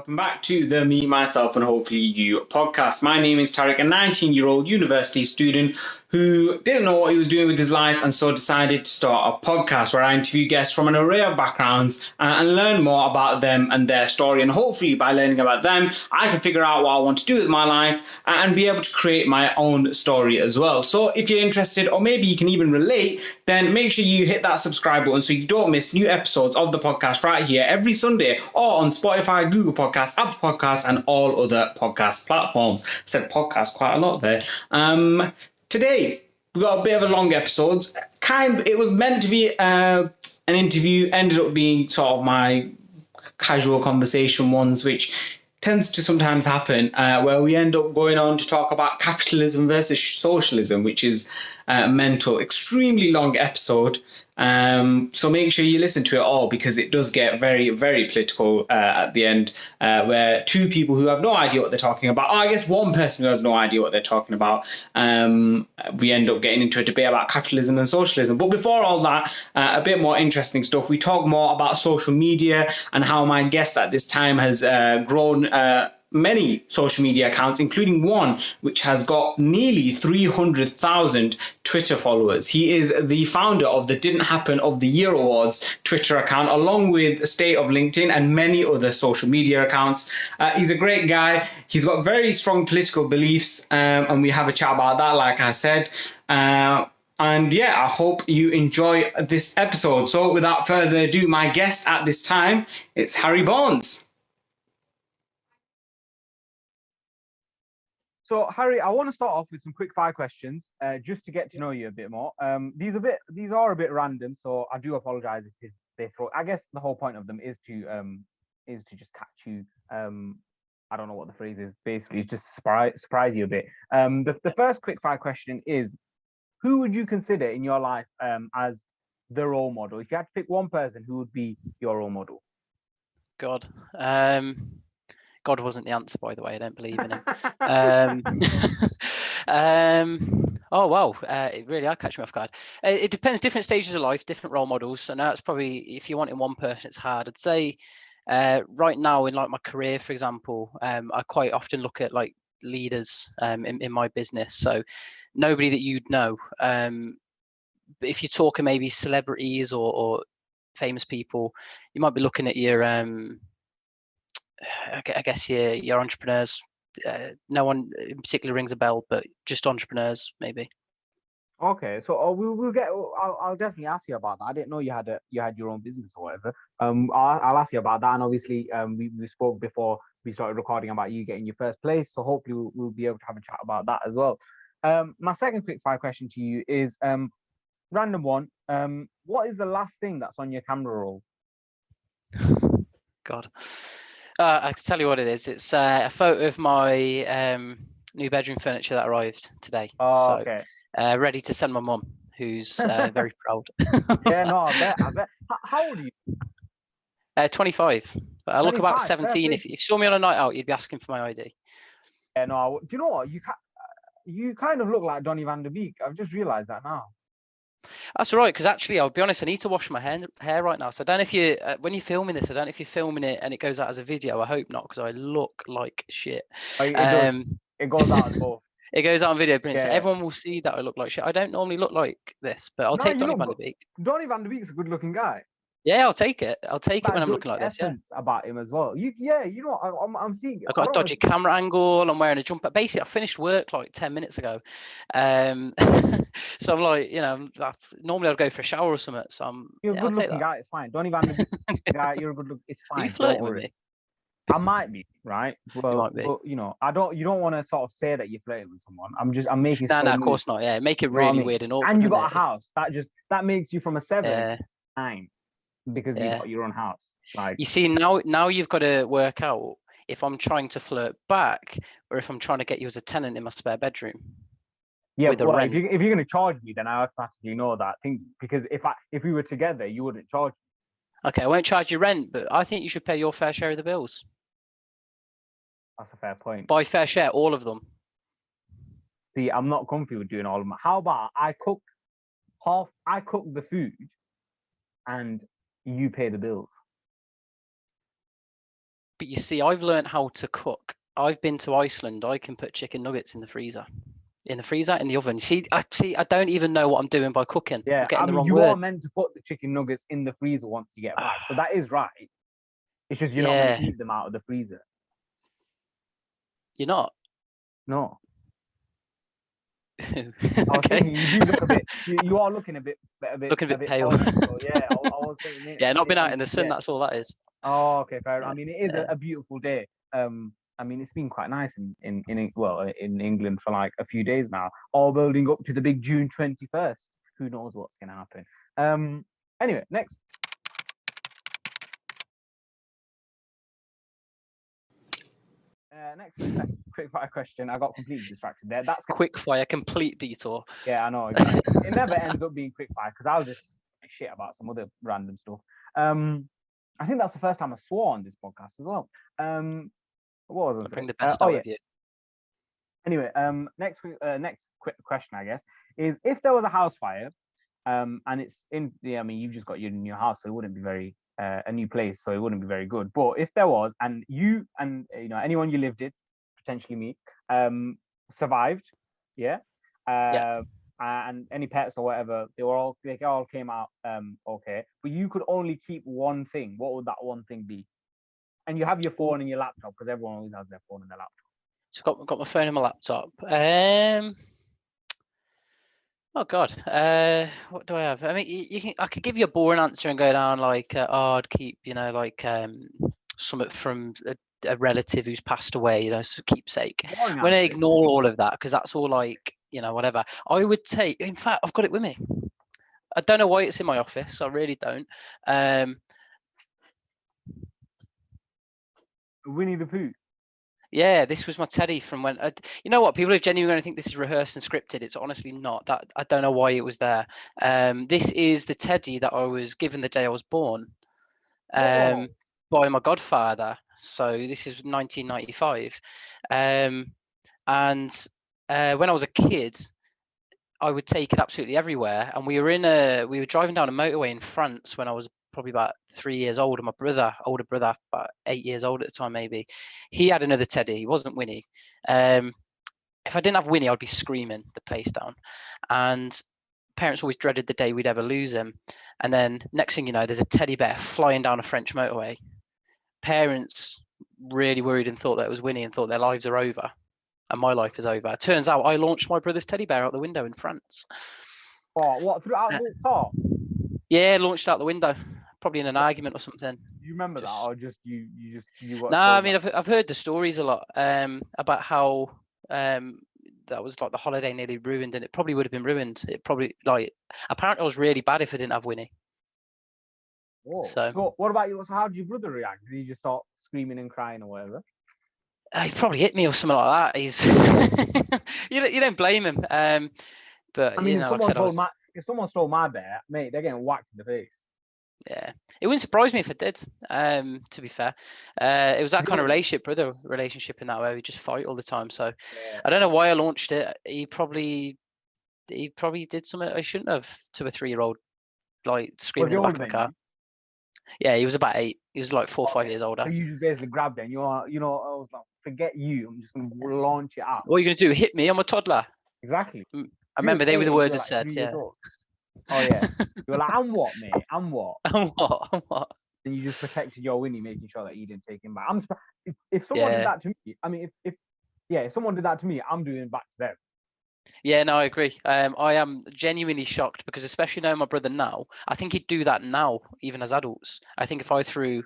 welcome back to the Me, Myself and Hopefully You podcast. My name is Tariq, a 19-year-old university student who didn't know what he was doing with his life and so decided to start a podcast where I interview guests from an array of backgrounds and learn more about them and their story. And hopefully by learning about them, I can figure out what I want to do with my life and be able to create my own story as well. So if you're interested, or maybe you can even relate, then make sure you hit that subscribe button so you don't miss new episodes of the podcast right here every Sunday, or on Spotify, Google Podcasts, Apple Podcasts, and all other podcast platforms. I said podcast quite a lot there. Today, we got a bit of a long episode. It was meant to be an interview, ended up being sort of my casual conversation ones, which tends to sometimes happen, where we end up going on to talk about capitalism versus socialism, which is a mental, extremely long episode. So make sure you listen to it all, because it does get very, very political at the end, where two people who have no idea what they're talking about, or I guess one person who has no idea what they're talking about, we end up getting into a debate about capitalism and socialism. But before all that, a bit more interesting stuff. We talk more about social media and how my guest at this time has grown many social media accounts, including one which has got nearly 300,000 Twitter followers. He is the founder of the Didn't Happen of the Year Awards Twitter account, along with State of LinkedIn and many other social media accounts. He's a great guy. He's got very strong political beliefs, and we have a chat about that, like I said. And yeah, I hope you enjoy this episode. So without further ado, my guest at this time, it's Harry Barnes. So, Harry, I want to start off with some quick fire questions, just to get to know you a bit more. These are a bit random, so I do apologize if they throw. I guess the whole point of them is to just catch you. I don't know what the phrase is. Basically, it's just surprise you a bit. The first quick fire question is: who would you consider in your life as the role model? If you had to pick one person, who would be your role model? God. God wasn't the answer, by the way. I don't believe in him. Oh, wow. Really, I'll catch me off guard. It depends, different stages of life, different role models. So now it's probably, if you want in one person, it's hard. I'd say right now in like my career, for example, I quite often look at like leaders in my business. So nobody that you'd know. But if you're talking maybe celebrities or famous people, you might be looking at your I guess your entrepreneurs. No one in particular rings a bell, but just entrepreneurs maybe. Okay, so we'll get. I'll definitely ask you about that. I didn't know you had your own business or whatever. I'll ask you about that, and obviously, we spoke before we started recording about you getting your first place. So hopefully, we'll be able to have a chat about that as well. My second quick fire question to you is random one. What is the last thing that's on your camera roll? God. I can tell you what it is. It's a photo of my new bedroom furniture that arrived today. Oh, so, okay. Ready to send my mum, who's very proud. Yeah, no, I bet. How old are you? 25. But I look about 17. Perfect. If you saw me on a night out, you'd be asking for my ID. Yeah, no. Do you know what? You kind of look like Donny van der Beek. I've just realised that now. That's all right, because actually, I'll be honest, I need to wash my hair right now. So I don't know if you, when you're filming this, I don't know if you're filming it and it goes out as a video. I hope not, because I look like shit. It does. It goes out as both. It goes out on video, brilliant. Yeah. So everyone will see that I look like shit. I don't normally look like this, but I'll take Donny van der Beek. Donny van der Beek's a good-looking guy. Yeah, I'll take it. I'll take it when I'm looking like this. Yeah. About him as well. I'm seeing. I've got a dodgy camera angle. I'm wearing a jumper. Basically, I finished work like 10 minutes ago. So I'm like, normally I'd go for a shower or something. So you're a good-looking guy. It's fine. Donny van der Beek, guy. You're a good look. It's fine. Are you flirting with me? I might be, right? Well, you might be. But, you don't want to sort of say that you're flirting with someone. I'm making. No, of course not. Yeah, make it really weird and awkward. And you got a house. That makes you from a 7, 9. Because you've got your own house. Like, you see, now you've got to work out if I'm trying to flirt back or if I'm trying to get you as a tenant in my spare bedroom. Yeah, if you're going to charge me, then I automatically know that thing, because if we were together, you wouldn't charge me. Okay, I won't charge you rent, but I think you should pay your fair share of the bills. That's a fair point. By fair share, all of them. See, I'm not comfy with doing all of them. How about I cook the food and you pay the bills? But you see, I've learned how to cook. I've been to Iceland. I can put chicken nuggets in the freezer. In the oven. See, I don't even know what I'm doing by cooking. Yeah, I'm getting the wrong you word. are meant to put the chicken nuggets in the freezer once you get back. So that is right. It's just you're not Yeah. meant to eat them out of the freezer. You're not. No. I was Okay. thinking you do look a bit. You are looking a bit Looking a bit pale. oily, so yeah, I was thinking. Yeah, not been out in the sun. Yeah. That's all that is. Oh, okay, fair. Yeah, I mean, it is yeah. a beautiful day. I mean, it's been quite nice in England for like a few days now, all building up to the big June 21st. Who knows what's going to happen? Anyway, next. Next quick fire question. I got completely distracted there. That's Quick fire, complete detour. Yeah, I know. Exactly. It never ends up being quick fire because I'll just shit about some other random stuff. I think that's the first time I swore on this podcast as well. What was I Bring saying? the best out of you. Anyway, next quick question, I guess, is if there was a house fire, and it's in I mean, you've just got your new house, so it wouldn't be very a new place, so it wouldn't be very good. But if there was, and you and anyone you lived with, potentially me, survived, yeah, and any pets or whatever, they all came out okay. But you could only keep one thing. What would that one thing be? And you have your phone and your laptop because everyone always has their phone and their laptop. So got my phone and my laptop. Oh God, what do I have? I mean, I could give you a boring answer and go down like, oh, I'd keep, something from a relative who's passed away, so keepsake. When I ignore all of that, because that's all like, whatever. I would take. In fact, I've got it with me. I don't know why it's in my office. I really don't. Winnie the Pooh. Yeah, this was my teddy from when. You know what? People are genuinely going to think this is rehearsed and scripted. It's honestly not. That I don't know why it was there. This is the teddy that I was given the day I was born, by my godfather. So this is 1995, and when I was a kid, I would take it absolutely everywhere. And we were driving down a motorway in France when I was probably about 3 years old, and my older brother, about 8 years old at the time, maybe, he had another teddy. He wasn't Winnie. If I didn't have Winnie, I'd be screaming the place down. And parents always dreaded the day we'd ever lose him. And then next thing you know, there's a teddy bear flying down a French motorway. Parents really worried and thought that it was Winnie and thought their lives are over. And my life is over. Turns out I launched my brother's teddy bear out the window in France. Oh, what, throughout the car? Yeah, launched out the window, probably in an argument or something. Do you remember that, or just you got? No, I mean I've heard the stories a lot about how that was like the holiday nearly ruined, and it probably would have been ruined. It probably apparently it was really bad if I didn't have Winnie. Whoa. So what about you? So how did your brother react? Did he just start screaming and crying or whatever? He probably hit me or something like that. He's you don't blame him. But I mean, if someone stole my bear, mate, they're getting whacked in the face. Yeah, it wouldn't surprise me if it did. To be fair, it was that kind of brother relationship in that way. We just fight all the time. So I don't know why I launched it. He probably did something I shouldn't have to a 3-year-old, like screaming in the back of the car. Yeah, he was about 8. He was like 4 or 5 years older. So you just basically grabbed it and I was like, forget you. I'm just going to launch it out. What are you going to do? Hit me? I'm a toddler. Exactly. I remember they were the words I said. Yeah. Oh, yeah. You were like, I'm what, mate? I'm what? I'm what? And you just protected your Winnie, making sure that you didn't take him back. I'm surprised. If someone did that to me, I mean, if someone did that to me, I'm doing it back to them. Yeah, no, I agree. I am genuinely shocked because, especially knowing my brother now, I think he'd do that now, even as adults. I think if I threw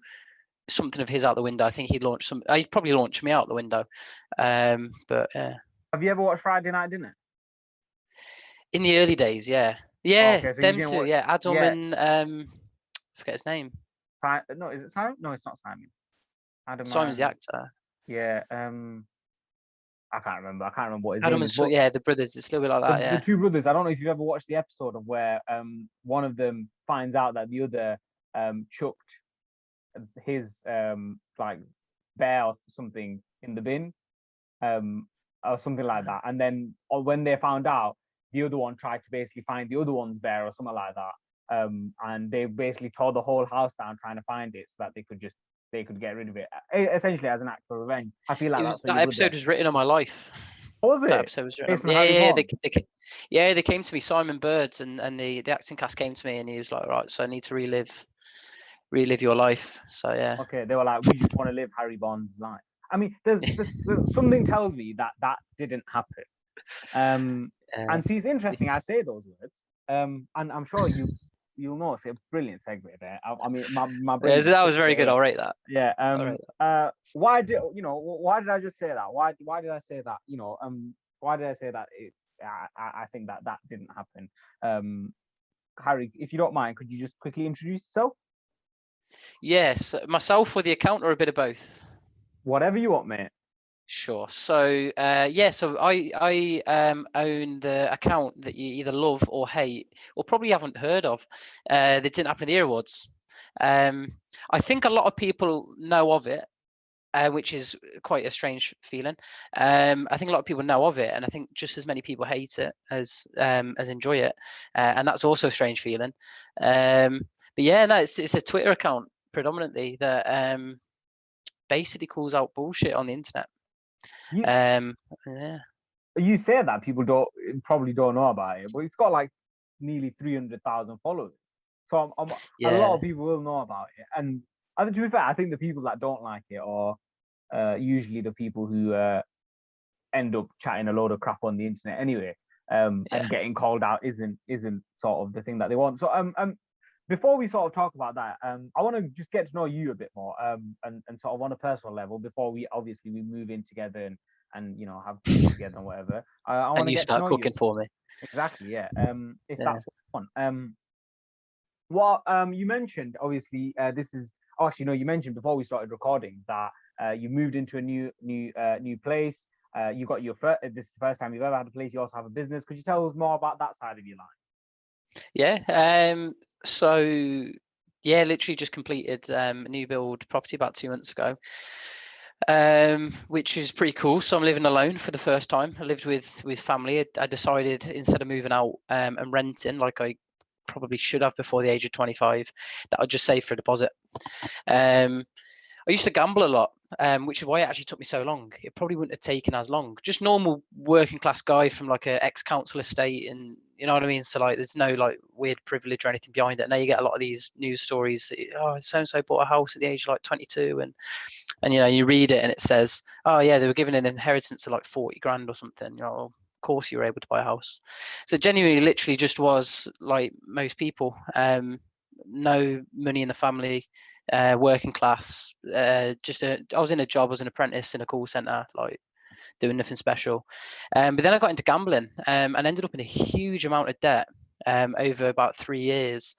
something of his out the window, I think he'd probably launch me out the window. But have you ever watched Friday Night Dinner? In the early days, yeah. Yeah, okay, so them two, yeah. Adam and forget his name. No, is it Simon? No, it's not Simon. Adam. Simon's the actor. Yeah. I can't remember what his Adam name is. Yeah, the brothers. It's a little bit like that. The 2 brothers. I don't know if you've ever watched the episode of where one of them finds out that the other chucked his like bear or something in the bin, or something like that. And then when they found out, the other one tried to basically find the other one's bear or something like that. And they basically tore the whole house down trying to find it so that they could just they could get rid of it, essentially as an act of revenge. I feel like that's That really good episode there. was written on my life. Was That it? episode was written Based on, on Harry yeah, Bonds? they came to me, Simon Birds and the acting cast came to me, and he was like, right, so I need to relive your life. So yeah. Okay, they were like, we just want to live Harry Bond's life. I mean, there's something tells me that didn't happen. And see, it's interesting. I say those words, and I'm sure you'll know it's a brilliant segue there. I mean, my brain. That was very good. I'll rate that. Yeah. I'll rate that. Why did I just say that? Why did I say that? Why did I say that? I think that didn't happen. Harry, if you don't mind, could you just quickly introduce yourself? Yes, myself or the account, or a bit of both? Whatever you want, mate. Sure. So so I own the account that you either love or hate, or probably haven't heard of. That didn't happen at the Ear Awards. I think a lot of people know of it, which is quite a strange feeling. I think a lot of people know of it, and I think just as many people hate it as enjoy it, and that's also a strange feeling. But yeah, no, it's a Twitter account predominantly that basically calls out bullshit on the internet. Yeah. You say that people probably don't know about it, but it's got like nearly 300,000 followers. So a lot of people will know about it. And I think, to be fair, I think the people that don't like it are usually the people who end up chatting a load of crap on the internet anyway. And getting called out isn't sort of the thing that they want. So before we sort of talk about that, I want to just get to know you a bit more, and sort of on a personal level before we move in together and have kids together and whatever. I want to get start to know cooking you. for me. Exactly, yeah. If that's what you want. You mentioned obviously this is actually no. You mentioned before we started recording that you moved into a new place. You got your this is the first time you've ever had a place. You also have a business. Could you tell us more about that side of your life? Yeah. So yeah, literally just completed a new build property about 2 months ago, which is pretty cool. So I'm living alone for the first time. I lived with family. I decided instead of moving out and renting like I probably should have before the age of 25, that I'd just save for a deposit. I used to gamble a lot, which is why it actually took me so long. It probably wouldn't have taken as long. Just normal working class guy from like a ex-council estate, and you know what I mean? So like there's no like weird privilege or anything behind it. Now you get a lot of these news stories, so-and-so bought a house at the age of like 22, and you read it and it says, oh yeah, they were given an inheritance of like 40 grand or something. Well, of course you were able to buy a house. So genuinely, literally just was like most people, no money in the family, working class, I was in a job as an apprentice in a call center, like doing nothing special. But then I got into gambling and ended up in a huge amount of debt over about 3 years.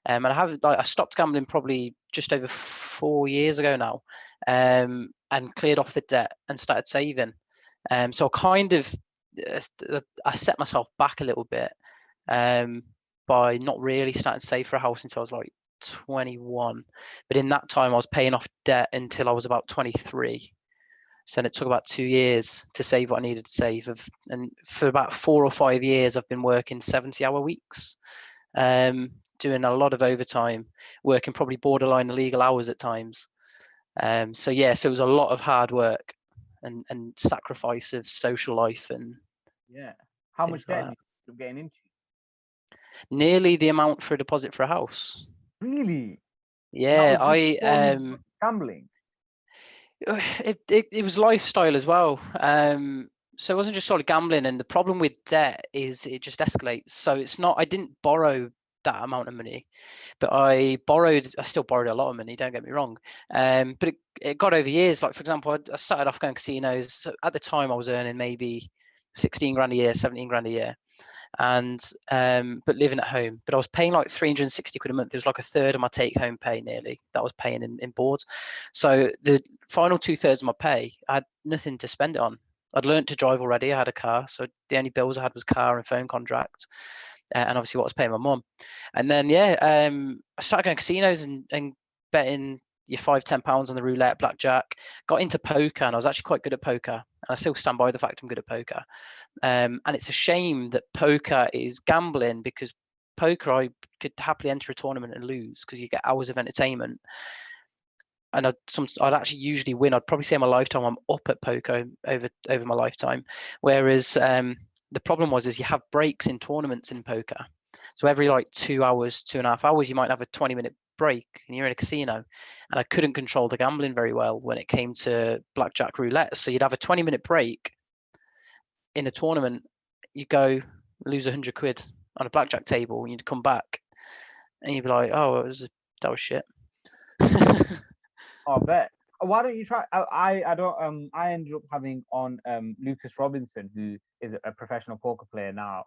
And I stopped gambling probably just over 4 years ago now, and cleared off the debt and started saving. So kind of I set myself back a little bit by not really starting to save for a house until I was like 21. But in that time I was paying off debt until I was about 23. So it took about 2 years to save what I needed to save. And for about 4 or 5 years I've been working 70-hour weeks, doing a lot of overtime, working probably borderline illegal hours at times. So it was a lot of hard work and sacrifice of social life. And how much debt did you end up getting into? Nearly the amount for a deposit for a house. Really? Yeah, gambling. It was lifestyle as well. So it wasn't just sort of gambling, and the problem with debt is it just escalates. So it's not, I didn't borrow that amount of money, but I still borrowed a lot of money, don't get me wrong. But it got over years. Like for example, I started off going casinos. So at the time I was earning maybe 16 grand a year, 17 grand a year. And but living at home, but I was paying like 360 quid a month. It was like a third of my take home pay nearly that I was paying in boards. So the final 2/3 of my pay, I had nothing to spend it on. I'd learned to drive already. I had a car, so the only bills I had was car and phone contract, and obviously what I was paying my mum. And then I started going to casinos and betting your £5-10 on the roulette, blackjack. Got into poker, and I was actually quite good at poker, and I still stand by the fact I'm good at poker. And it's a shame that poker is gambling, because poker I could happily enter a tournament and lose because you get hours of entertainment. and I'd actually usually win. I'd probably say in my lifetime I'm up at poker over my lifetime. Whereas the problem is you have breaks in tournaments in poker. So every like 2 hours, 2.5 hours, you might have a 20-minute break, and you're in a casino. And I couldn't control the gambling very well when it came to blackjack roulette. So you'd have a 20-minute break in a tournament. You go lose 100 quid on a blackjack table, and you'd come back, and you'd be like, "Oh, that was shit." I bet. Why don't you try? I don't. I ended up having on Lucas Robinson, who is a professional poker player now.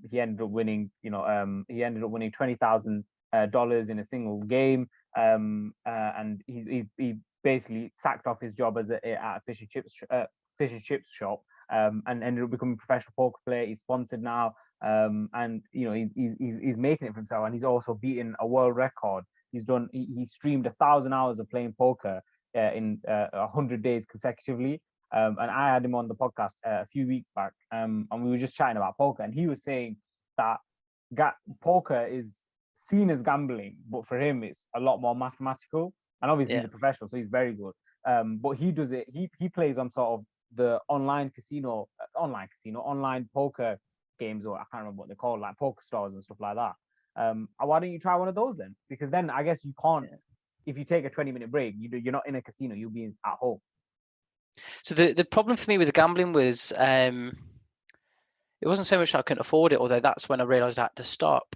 He ended up winning. He ended up winning $20,000 in a single game. And he basically sacked off his job at a fish and chips shop. And ended up becoming a professional poker player. He's sponsored now. And he's making it for himself, and he's also beaten a world record. He streamed 1,000 hours of playing poker in 100 days consecutively. And I had him on the podcast a few weeks back, and we were just chatting about poker, and he was saying that poker is seen as gambling, but for him it's a lot more mathematical. And obviously he's a professional, so he's very good. But he does it. He plays on sort of the online poker games, or I can't remember what they're called, like poker stars and stuff like that. Why don't you try one of those then? Because then I guess you can't. If you take a 20-minute break, you're not in a casino. You'll be at home. So the problem for me with the gambling was it wasn't so much I couldn't afford it, although that's when I realized I had to stop.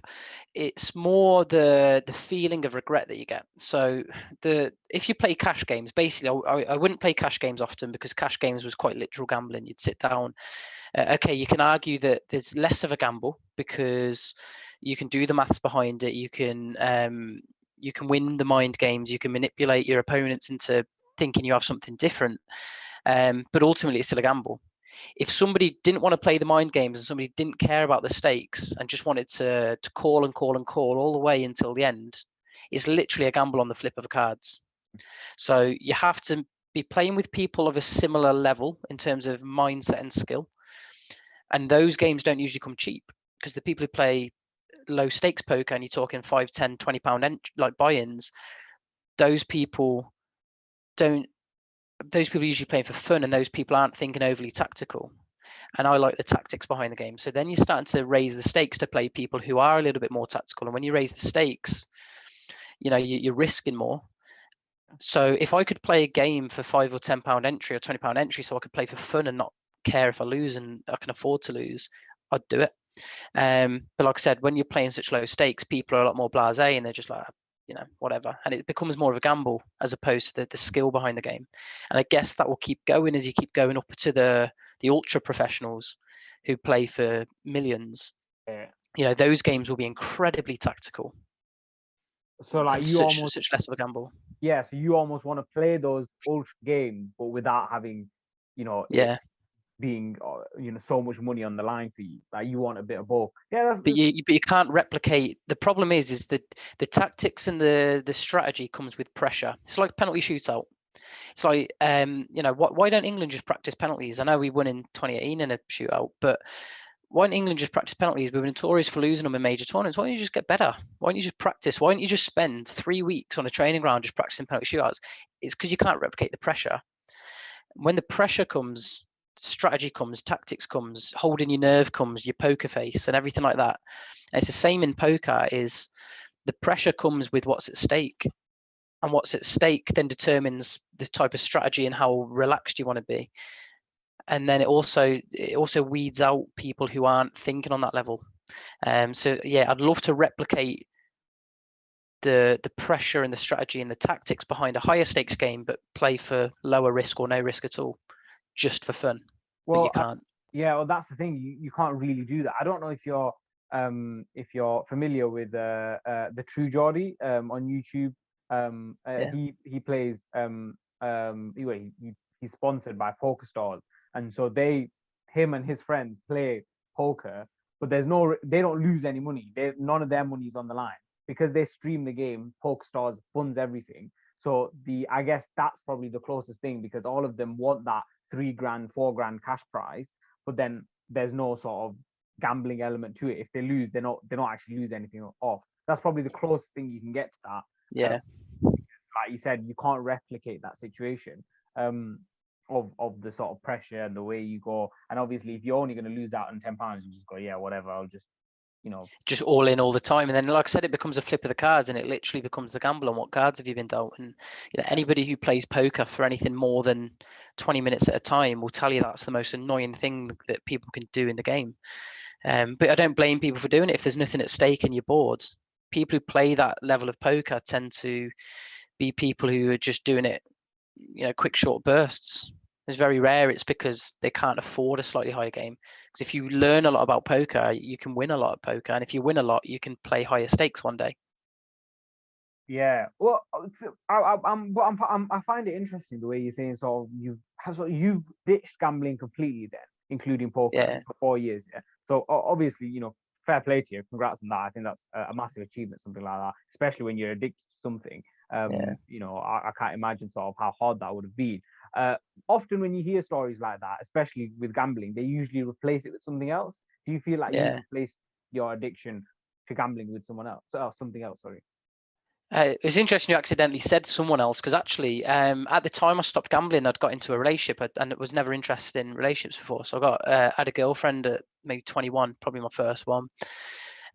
It's more the feeling of regret that you get. So if you play cash games, basically I wouldn't play cash games often, because cash games was quite literal gambling. You'd sit down. Okay, you can argue that there's less of a gamble because you can do the maths behind it. You can win the mind games. You can manipulate your opponents into thinking you have something different. But ultimately, it's still a gamble. If somebody didn't want to play the mind games, and somebody didn't care about the stakes and just wanted to call and call and call all the way until the end, it's literally a gamble on the flip of the cards. So you have to be playing with people of a similar level in terms of mindset and skill. And those games don't usually come cheap, because the people who play low stakes poker, and you're talking 5, 10, 20 pound like buy-ins, those people are usually playing for fun, and those people aren't thinking overly tactical. And I like the tactics behind the game. So then you're starting to raise the stakes to play people who are a little bit more tactical. And when you raise the stakes, you're risking more. So if I could play a game for 5 or 10 pound entry or 20 pound entry, so I could play for fun and not care if I lose, and I can afford to lose, I'd do it. But like I said, when you're playing such low stakes, people are a lot more blasé, and they're just like, whatever. And it becomes more of a gamble as opposed to the skill behind the game. And I guess that will keep going as you keep going up to the ultra professionals who play for millions. Those games will be incredibly tactical. So like such less of a gamble. Yeah, so you almost want to play those ultra games, but without having, being so much money on the line for you. Like you want a bit of both. Yeah, but you can't replicate. The problem is that the tactics and the strategy comes with pressure. It's like penalty shootout. It's like why don't England just practice penalties? I know we won in 2018 in a shootout, but why don't England just practice penalties? We've been notorious for losing them in major tournaments. Why don't you just get better? Why don't you just practice? Why don't you just spend 3 weeks on a training ground just practicing penalty shootouts? It's because you can't replicate the pressure. When the pressure comes, strategy comes, tactics comes, holding your nerve comes, your poker face and everything like that. And it's the same in poker. Is the pressure comes with what's at stake, and what's at stake then determines the type of strategy and how relaxed you want to be. And then it also weeds out people who aren't thinking on that level. So yeah, I'd love to replicate the pressure and the strategy and the tactics behind a higher stakes game, but play for lower risk or no risk at all, just for fun. Well, but you can't. Well, that's the thing. You can't really do that. I don't know if you're familiar with the True Geordie on YouTube. He plays he's sponsored by Poker Stars, and so him and his friends play poker, but they don't lose any money. None of their money is on the line because they stream the game. Poker Stars funds everything. So I guess that's probably the closest thing, because all of them want that $3,000, $4,000 cash prize, but then there's no sort of gambling element to it. If they lose, they don't actually lose anything off. That's probably the closest thing you can get to that. Yeah. like you said, you can't replicate that situation of the sort of pressure and the way you go. And obviously, if you're only going to lose out on £10, you just go, yeah, whatever. I'll just, just all in all the time. And then, like I said, it becomes a flip of the cards, and it literally becomes the gamble on what cards have you been dealt. And anybody who plays poker for anything more than 20 minutes at a time will tell you that's the most annoying thing that people can do in the game. But I don't blame people for doing it if there's nothing at stake and you're bored. People who play that level of poker tend to be people who are just doing it, quick, short bursts. It's very rare it's because they can't afford a slightly higher game. Because if you learn a lot about poker, you can win a lot of poker, and if you win a lot, you can play higher stakes one day. Yeah, well, I find it interesting the way you're saying sort of you've ditched gambling completely then, including poker for 4 years. Yeah, so obviously fair play to you, congrats on that. I think that's a massive achievement, something like that, especially when you're addicted to something. I can't imagine sort of how hard that would have been. Often when you hear stories like that, especially with gambling, they usually replace it with something else. Do you feel like you replaced your addiction to gambling with someone else? Something else, sorry. It was interesting you accidentally said someone else, because actually at the time I stopped gambling, I'd got into a relationship and was never interested in relationships before. So I had a girlfriend at maybe 21, probably my first one.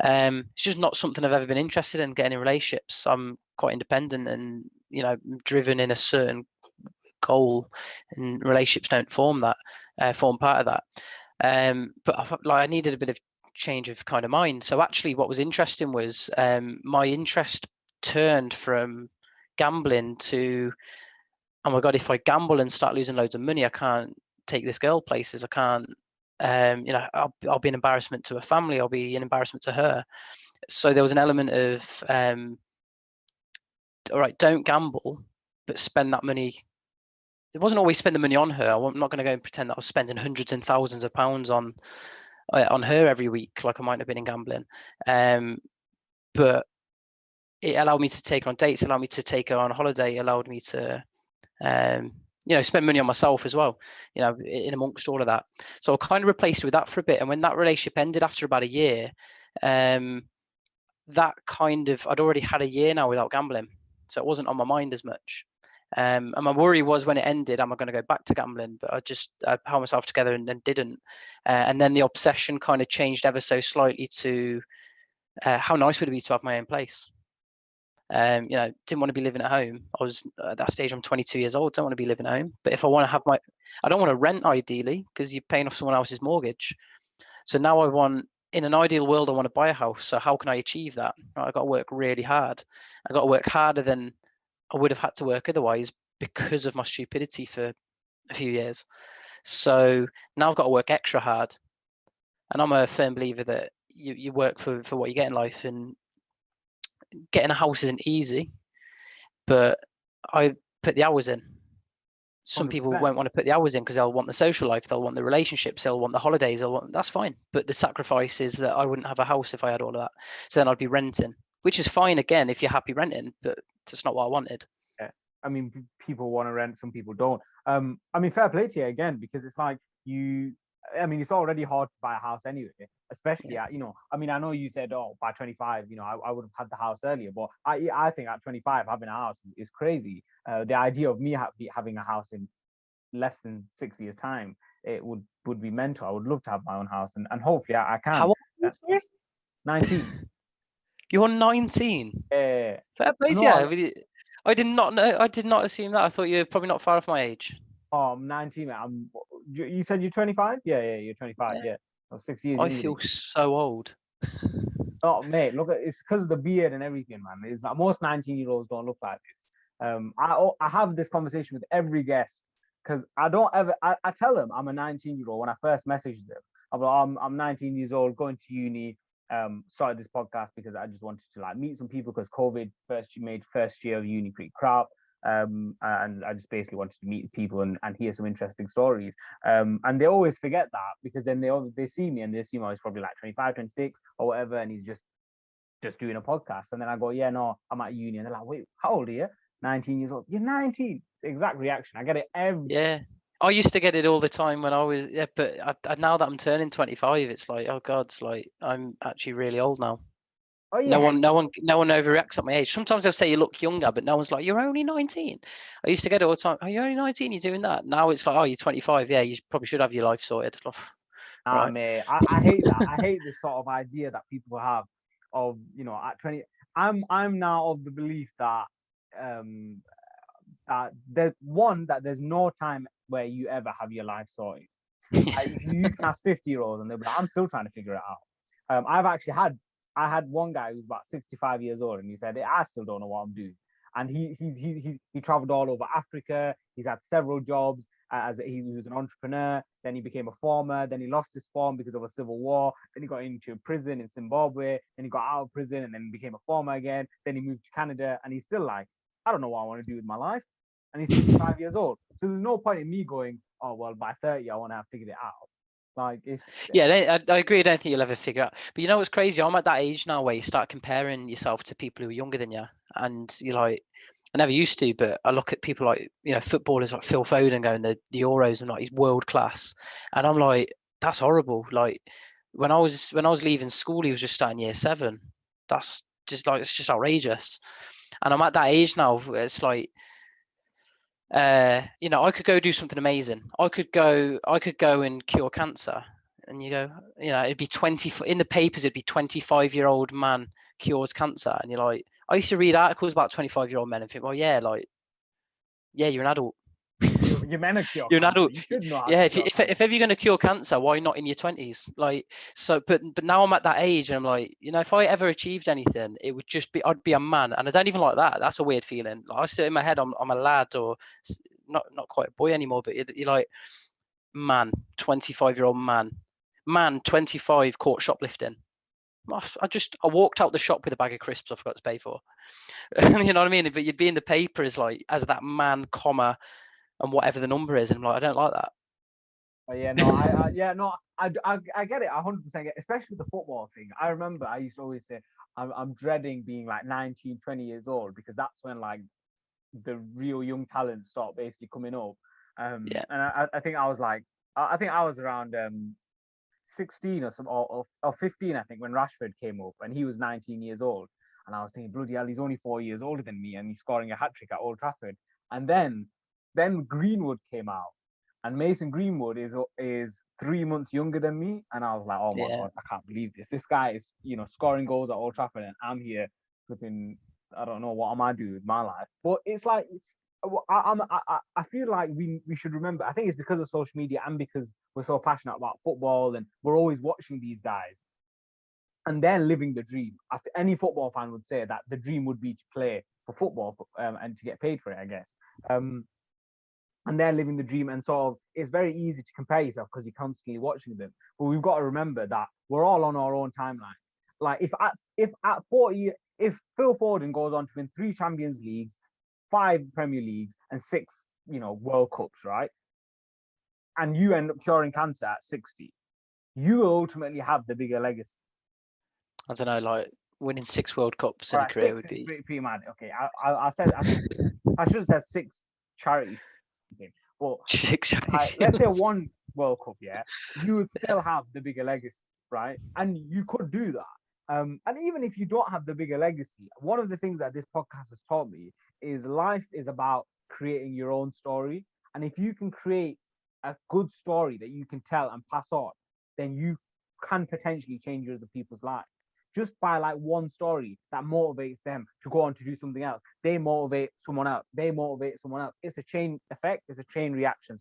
It's just not something I've ever been interested in, getting in relationships. I'm quite independent and driven in a certain goal, and relationships don't form part of that. But I needed a bit of change of kind of mind. So actually what was interesting was my interest turned from gambling to, oh my god, if I gamble and start losing loads of money, I can't take this girl places. I can't, I'll be an embarrassment to her family. I'll be an embarrassment to her. So there was an element of, all right, don't gamble, but spend that money. It wasn't always spend the money on her. I'm not going to go and pretend that I was spending hundreds and thousands of pounds on her every week, like I might have been in gambling. But it allowed me to take her on dates, allowed me to take her on holiday, allowed me to, spend money on myself as well, in amongst all of that. So I kind of replaced it with that for a bit. And when that relationship ended after about a year, that kind of, I'd already had a year now without gambling. So it wasn't on my mind as much. And my worry was when it ended, am I going to go back to gambling? But I held myself together and then didn't. And then the obsession kind of changed ever so slightly to how nice would it be to have my own place? Didn't want to be living at home. I was at that stage, I'm 22 years old, don't want to be living at home. But if I want to have I don't want to rent ideally, because you're paying off someone else's mortgage. So now in an ideal world, I want to buy a house. So how can I achieve that? I've got to work really hard. I've got to work harder than I would have had to work otherwise because of my stupidity for a few years. So now I've got to work extra hard. And I'm a firm believer that you work for what you get in life, and getting a house isn't easy, but I put the hours in. Some 100%. people won't want to put the hours in because they'll want the social life, they'll want the relationships, they'll want the holidays, that's fine. But the sacrifice is that I wouldn't have a house if I had all of that. So then I'd be renting, which is fine again if you're happy renting, but that's not what I wanted. Yeah. I mean, people want to rent, some people don't. I mean, fair play to you again, because it's like it's already hard to buy a house anyway, especially at, I mean, I know you said, oh, by 25, I would have had the house earlier, but I think at 25, having a house is crazy. The idea of me having a house in less than 6 years' time, it would be mental. I would love to have my own house, and hopefully I can. How old are you? 19. You're 19? Fair play to you. I did not know. I did not assume that. I thought you were probably not far off my age. Oh, I'm 19. You said you're 25? Yeah, you're 25. Yeah. Oh, 6 years. I feel so old. Oh, mate, look, it's because of the beard and everything, man. It's like most 19-year-olds don't look like this. I have this conversation with every guest, because I tell them I'm a 19-year-old when I first message them. I'm 19 years old, going to uni. Started this podcast because I just wanted to meet some people, because COVID made first year of uni pretty crap. And I just basically wanted to meet people and hear some interesting stories. And they always forget that, because then they see me and they assume I was probably like 25, 26 or whatever, and he's just doing a podcast. And then I go, yeah, no, I'm at uni. And they're like, wait, how old are you? 19 years old. You're 19. It's the exact reaction. I get it Yeah. I used to get it all the time when I was, but now that I'm turning 25, it's like, oh God, it's like I'm actually really old now. Oh yeah. No one overreacts at my age. Sometimes they'll say you look younger, but no one's like, you're only 19. I used to get it all the time. Oh, you're only 19. You're doing that. Now it's like, oh, you're 25. Yeah, you probably should have your life sorted. Right. Mate, I hate that. I hate this sort of idea that people have of, at 20. I'm now of the belief that that there's no time where you ever have your life sorted. If you can ask 50-year-olds and they'll be like, I'm still trying to figure it out. I had one guy who's about 65 years old, and he said, I still don't know what I'm doing. And he traveled all over Africa. He's had several jobs. He was an entrepreneur. Then he became a farmer. Then he lost his farm because of a civil war. Then he got into prison in Zimbabwe. Then he got out of prison and then became a farmer again. Then he moved to Canada, and he's still like, I don't know what I want to do with my life. And he's 65 years old. So there's no point in me going, oh well, by 30 I want to have figured it out. Like, I agree. I don't think you'll ever figure out. But you know what's crazy? I'm at that age now where you start comparing yourself to people who are younger than you, and you're like, I never used to, but I look at people like, footballers like Phil Foden going the Euros and like he's world class, and I'm like, that's horrible. Like when I was leaving school, he was just starting year 7. That's just like, it's just outrageous. And I'm at that age now where it's like, I could go do something amazing. I could go and cure cancer, and you go, it'd be 20 in the papers. It'd be 25-year-old man cures cancer, and you're like, I used to read articles about 25-year-old men and think, well, yeah, you're an adult. You're meant to cure. You're an adult. You should know how Yeah, to if ever you're going to cure cancer, why not in your 20s? Like, so, but now I'm at that age, and I'm like, if I ever achieved anything, it would just be, I'd be a man, and I don't even like that. That's a weird feeling. Like, I sit in my head, I'm a lad, or not quite a boy anymore, but you're like, man, 25-year-old man, 25 caught shoplifting. I walked out the shop with a bag of crisps I forgot to pay for. You know what I mean? But you'd be in the paper as that man, comma, and whatever the number is, and I'm like, I don't like that. I get it. I 100% get it, especially with the football thing. I remember I used to always say I'm dreading being like 19, 20 years old, because that's when like the real young talents start basically coming up. And I think I was like, I think I was around 16 or 15, I think, when Rashford came up, and he was 19 years old. And I was thinking, bloody hell, he's only 4 years older than me, and he's scoring a hat-trick at Old Trafford. And then Greenwood came out, and Mason Greenwood is 3 months younger than me. And I was like, oh my God, I can't believe this. This guy is, scoring goals at Old Trafford, and I'm here flipping, I don't know, what am I doing with my life? But it's like, I feel like we should remember, I think it's because of social media and because we're so passionate about football and we're always watching these guys and they're living the dream. Any football fan would say that the dream would be to play for football and to get paid for it, I guess. And they're living the dream, and sort of it's very easy to compare yourself because you're constantly watching them. But we've got to remember that we're all on our own timelines. Like if at 40, if Phil Foden goes on to win 3 Champions Leagues, 5 Premier Leagues, and 6, World Cups, right? And you end up curing cancer at 60, you will ultimately have the bigger legacy. I don't know, like winning 6 World Cups in a career would be pretty mad. Okay, I should have said 6 charities, but 6 charities. Let's say 1 World Cup, yeah, you would still have the bigger legacy, right? And you could do that. And even if you don't have the bigger legacy, one of the things that this podcast has taught me is life is about creating your own story. And if you can create a good story that you can tell and pass on, then you can potentially change other people's lives just by like one story that motivates them to go on to do something else. They motivate someone else. They motivate someone else. It's a chain effect. It's a chain reaction,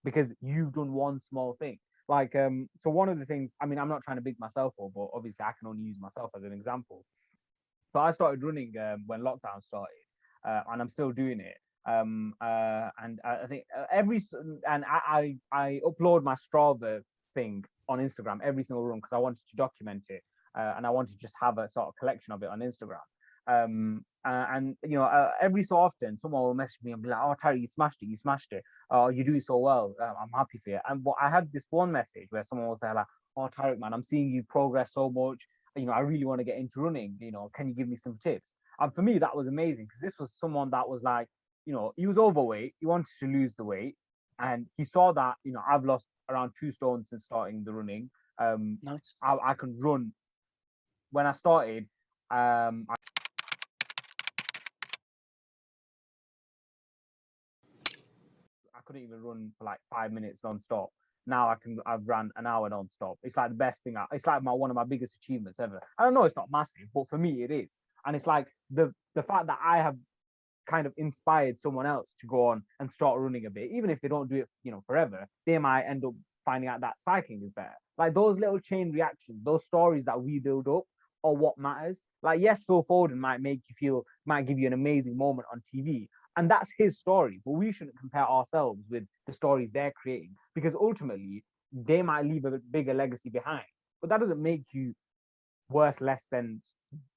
because you've done one small thing. Like, so one of the things, I mean, I'm not trying to big myself up, but obviously I can only use myself as an example. So I started running when lockdown started, and I'm still doing it. And I think I upload my Strava thing on Instagram every single run because I wanted to document it, and I wanted to just have a sort of collection of it on Instagram. And every so often someone will message me and be like, oh Terry, you smashed it, oh, you're doing so well, I'm happy for you. But I had this one message where someone was there like, oh Tarek, man, I'm seeing you progress so much, I really want to get into running, can you give me some tips? And for me that was amazing, because this was someone that was like, he was overweight, he wanted to lose the weight, and he saw that, I've lost around 2 stone since starting the running. Nice. I can run. When I started, I couldn't even run for like 5 minutes non-stop. Now I've ran an hour non-stop. It's like the best thing. It's like one of my biggest achievements ever. I don't know, it's not massive, but for me it is. And it's like the fact that I have kind of inspired someone else to go on and start running a bit, even if they don't do it, forever, they might end up finding out that cycling is better. Like those little chain reactions, those stories that we build up are what matters. Like, yes, Phil Foden might give you an amazing moment on TV, and that's his story, but we shouldn't compare ourselves with the stories they're creating, because ultimately they might leave a bigger legacy behind, but that doesn't make you worth less than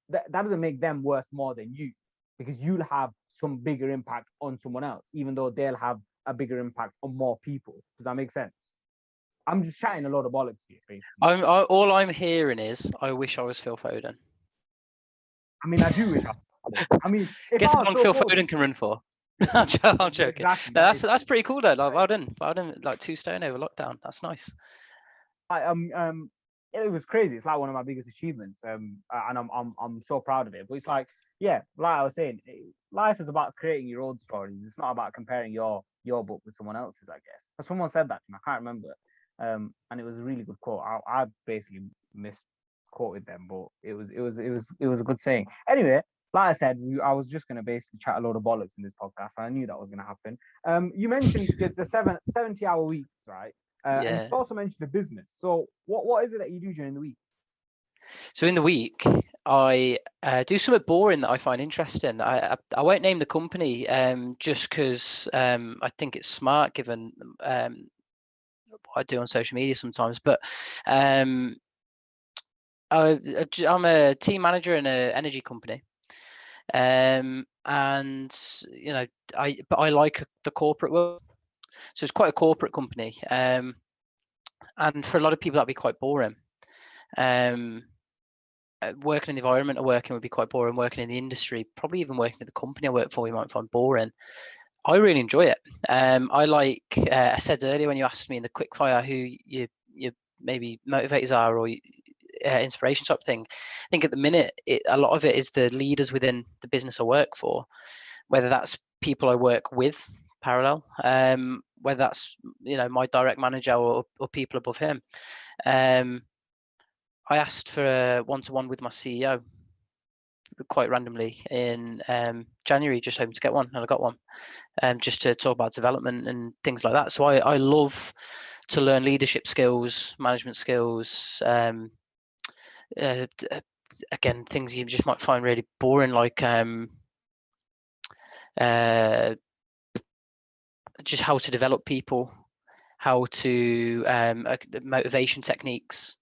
that doesn't make them worth more than you, because you'll have some bigger impact on someone else, even though they'll have a bigger impact on more people. Does that make sense? I'm just chatting a lot of bollocks here, basically. All I'm hearing is, I wish I was Phil Foden. I mean, I do wish I mean, if guess I how was long Phil Foden can run for? I'm joking. Exactly, No, that's pretty cool though. Like, well done, like 2 stone over lockdown. That's nice. It was crazy. It's like one of my biggest achievements, and I'm so proud of it. But it's like, yeah, like I was saying, life is about creating your own stories. It's not about comparing your book with someone else's, I guess. But someone said that to me, I can't remember, and it was a really good quote. I basically misquoted them, but it was a good saying. Anyway, like I said, I was just going to basically chat a load of bollocks in this podcast, and I knew that was going to happen. You mentioned the 70-hour weeks, right? And Yeah. you also mentioned a business. So what is it that you do during the week? So in the week, I do something boring that I find interesting. I won't name the company just because I think it's smart given what I do on social media sometimes. But I'm a team manager in an energy company. And I like the corporate world. So it's quite a corporate company. And for a lot of people that'd be quite boring. Working in the environment I work in would be quite boring. Working in the industry, probably even working at the company I work for, you might find boring. I really enjoy it. I like I said earlier when you asked me in the quickfire who you maybe motivators are or inspiration type thing. I think at the minute a lot of it is the leaders within the business I work for, whether that's people I work with parallel, whether that's my direct manager or people above him. I asked for a one-to-one with my CEO quite randomly in January, just hoping to get one, and I got one, just to talk about development and things like that. So I love to learn leadership skills, management skills, again, things you just might find really boring, like just how to develop people, how to motivation techniques,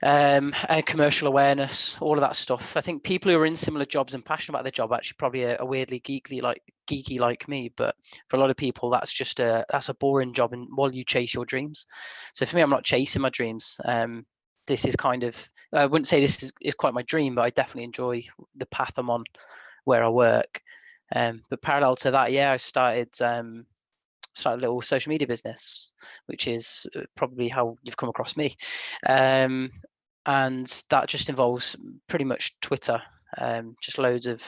commercial awareness, all of that stuff. I think people who are in similar jobs and passionate about their job actually probably are weirdly geeky like me, but for a lot of people that's a boring job, and while you chase your dreams. So for me, I'm not chasing my dreams. This is kind of, I wouldn't say this is quite my dream, but I definitely enjoy the path I'm on where I work. But parallel to that, yeah, I started a little social media business, which is probably how you've come across me. And that just involves pretty much Twitter, just loads of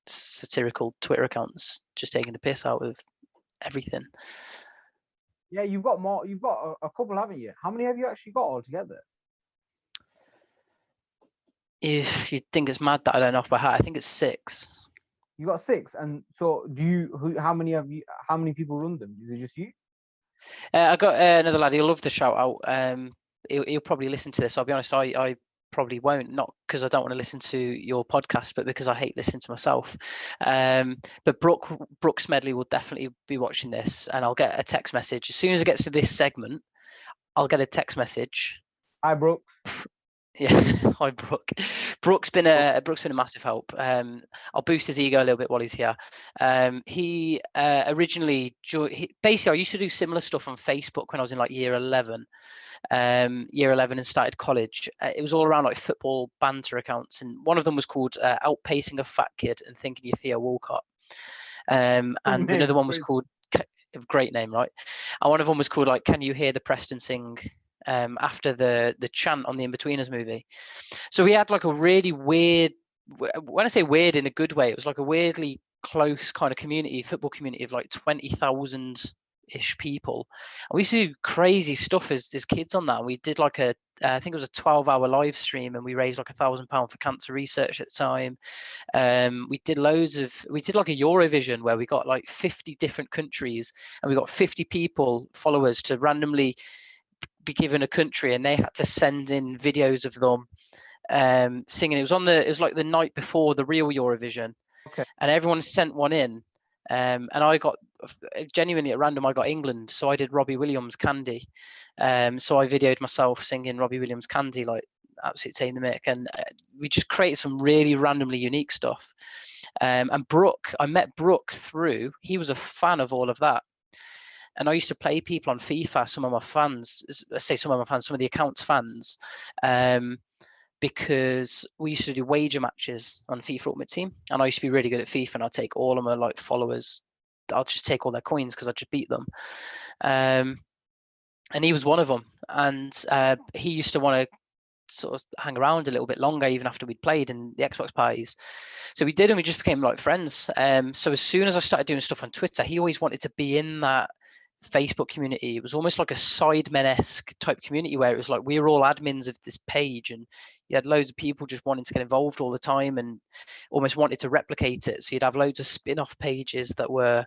satirical Twitter accounts, just taking the piss out of everything. Yeah, you've got a couple, haven't you? How many have you actually got altogether? If you think it's mad that I don't know off by heart, I think it's 6. You got 6, and so how many people run them? Is it just you? I got another lad. He'll love the shout out. He'll probably listen to this. I'll be honest, I probably won't, not because I don't want to listen to your podcast, but because I hate listening to myself. But Brooke Smedley will definitely be watching this, and I'll get a text message as soon as it gets to this segment. I'll get a text message. Hi, Brooks. Yeah, hi Brooke. Brooke's been a massive help. I'll boost his ego a little bit while he's here. He originally basically I used to do similar stuff on Facebook when I was in like year 11 and started college. It was all around like football banter accounts, and one of them was called Outpacing a Fat Kid and Thinking You're Theo Walcott. And another one was called, great name, right? And one of them was called like Can You Hear the Preston Sing? After the chant on the Inbetweeners movie. So we had like a really weird when I say weird in a good way, it was like a weirdly close kind of community, football community of like 20,000 ish people. And we used to do crazy stuff as kids on that. And we did like I think it was a 12-hour live stream, and we raised like £1,000 for cancer research at the time. We did like a Eurovision where we got like 50 different countries, and we got 50 people, followers, to randomly be given a country, and they had to send in videos of them singing. It was like the night before the real Eurovision. Okay. And everyone sent one in, and I got, genuinely at random, I got England, so I did Robbie Williams Candy. So I videoed myself singing Robbie Williams Candy, like absolute taking the mick, and we just created some really randomly unique stuff. And Brooke, I met Brooke through, he was a fan of all of that. And I used to play people on FIFA, some of the accounts fans, because we used to do wager matches on FIFA Ultimate Team, and I used to be really good at FIFA, and I'd take all of my like followers, I'll just take all their coins because I just beat them. And he was one of them, and he used to want to sort of hang around a little bit longer even after we'd played in the Xbox parties. So we did, and we just became like friends. So as soon as I started doing stuff on Twitter, he always wanted to be in that Facebook community. It was almost like a Sidemen-esque type community where it was like we were all admins of this page, and you had loads of people just wanting to get involved all the time and almost wanted to replicate it. So you'd have loads of spin-off pages that were,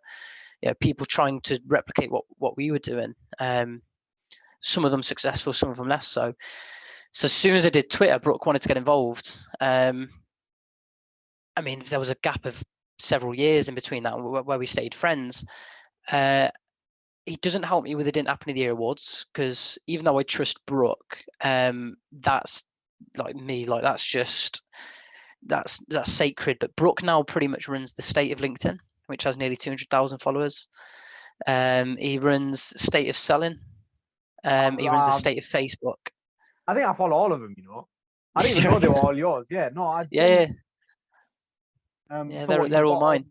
you know, people trying to replicate what we were doing. Some of them successful, some of them less so. So as soon as I did Twitter, Brooke wanted to get involved. I mean, there was a gap of several years in between that where we stayed friends. He doesn't help me with the Didn't Happen in the Year awards, because even though I trust Brooke, that's like me, like that's sacred. But Brooke now pretty much runs the state of LinkedIn, which has nearly 200,000 followers. He runs State of Selling. He runs the state of Facebook. I think I follow all of them, you know. I didn't even know they were all yours. Yeah, no, I yeah. So They're all mine.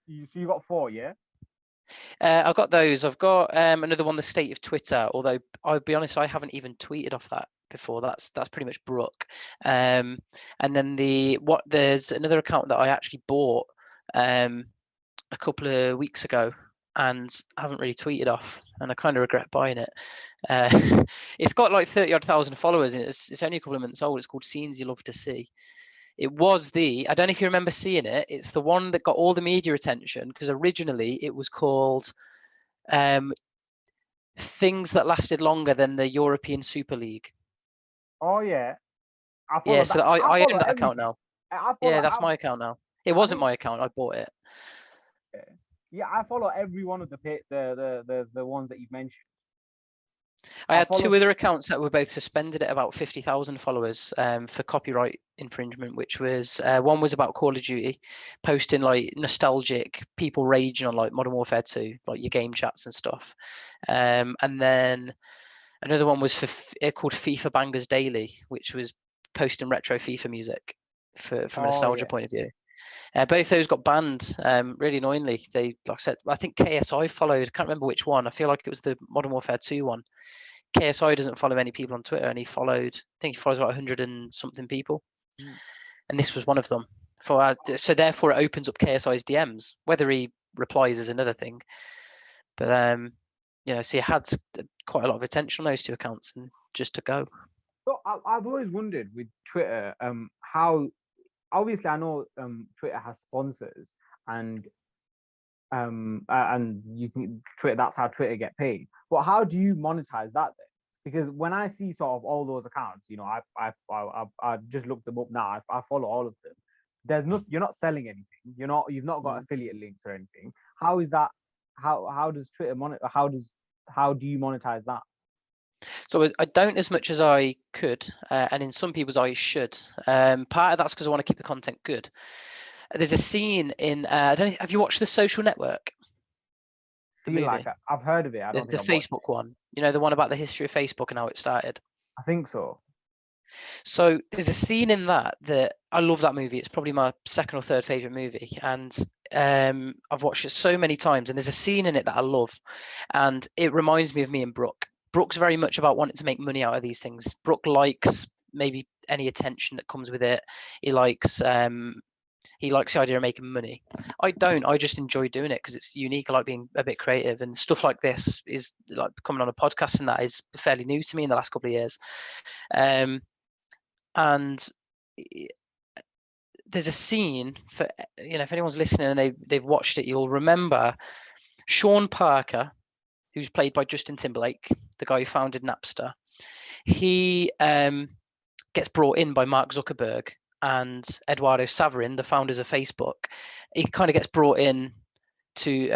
So you got 4, yeah? I've got those. I've got another one, the state of Twitter. Although I'll be honest, I haven't even tweeted off that before. That's pretty much Brooke. And then there's another account that I actually bought a couple of weeks ago, and I haven't really tweeted off, and I kind of regret buying it. It's got like 30,000 followers, and it's only a couple of months old. It's called Scenes You Love to See. It was I don't know if you remember seeing it. It's the one that got all the media attention, because originally it was called Things That Lasted Longer Than the European Super League. Oh yeah. Yeah, so I own that account now. Yeah, that's my account now. It wasn't my account. I bought it. Yeah, I follow every one of the ones that you've mentioned. I had 2 other accounts that were both suspended at about 50,000 followers for copyright infringement, which was one was about Call of Duty, posting like nostalgic people raging on like Modern Warfare 2, like your game chats and stuff. And then another one was called FIFA Bangers Daily, which was posting retro FIFA music from a nostalgia point of view. Both those got banned, really annoyingly. They, like I said, I think KSI followed. I can't remember which one. I feel like it was the Modern Warfare 2 one. KSI doesn't follow many people on Twitter, and I think he follows like 100 and something people. And this was one of them. So therefore it opens up KSI's DMs. Whether he replies is another thing. But so he had quite a lot of attention on those 2 accounts, and just to go. So I've always wondered with Twitter, how obviously I know Twitter has sponsors, and you can Twitter, that's how Twitter get paid. But how do you monetize that then? Because when I see sort of all those accounts, you know, I just looked them up now. I follow all of them. There's you're not selling anything. You've not got affiliate links or anything. How is that? How does Twitter how do you monetize that? So I don't as much as I could, and in some people's eyes should. Part of that's because I want to keep the content good. There's a scene in I don't know, have you watched The Social Network? I've heard of it. The Facebook one. You know, the one about the history of Facebook and how it started. I think so. So there's a scene in that I love that movie. It's probably my 2nd or 3rd favorite movie, and I've watched it so many times. And there's a scene in it that I love, and it reminds me of me and Brooke. Brooke's very much about wanting to make money out of these things. Brooke likes maybe any attention that comes with it. He likes the idea of making money. I don't. I just enjoy doing it because it's unique. I like being a bit creative, and stuff like this is like coming on a podcast, and that is fairly new to me in the last couple of years. And there's a scene for, if anyone's listening and they've watched it, you'll remember Sean Parker, who's played by Justin Timberlake, the guy who founded Napster. He gets brought in by Mark Zuckerberg and Eduardo Saverin, the founders of Facebook. He kind of gets brought in to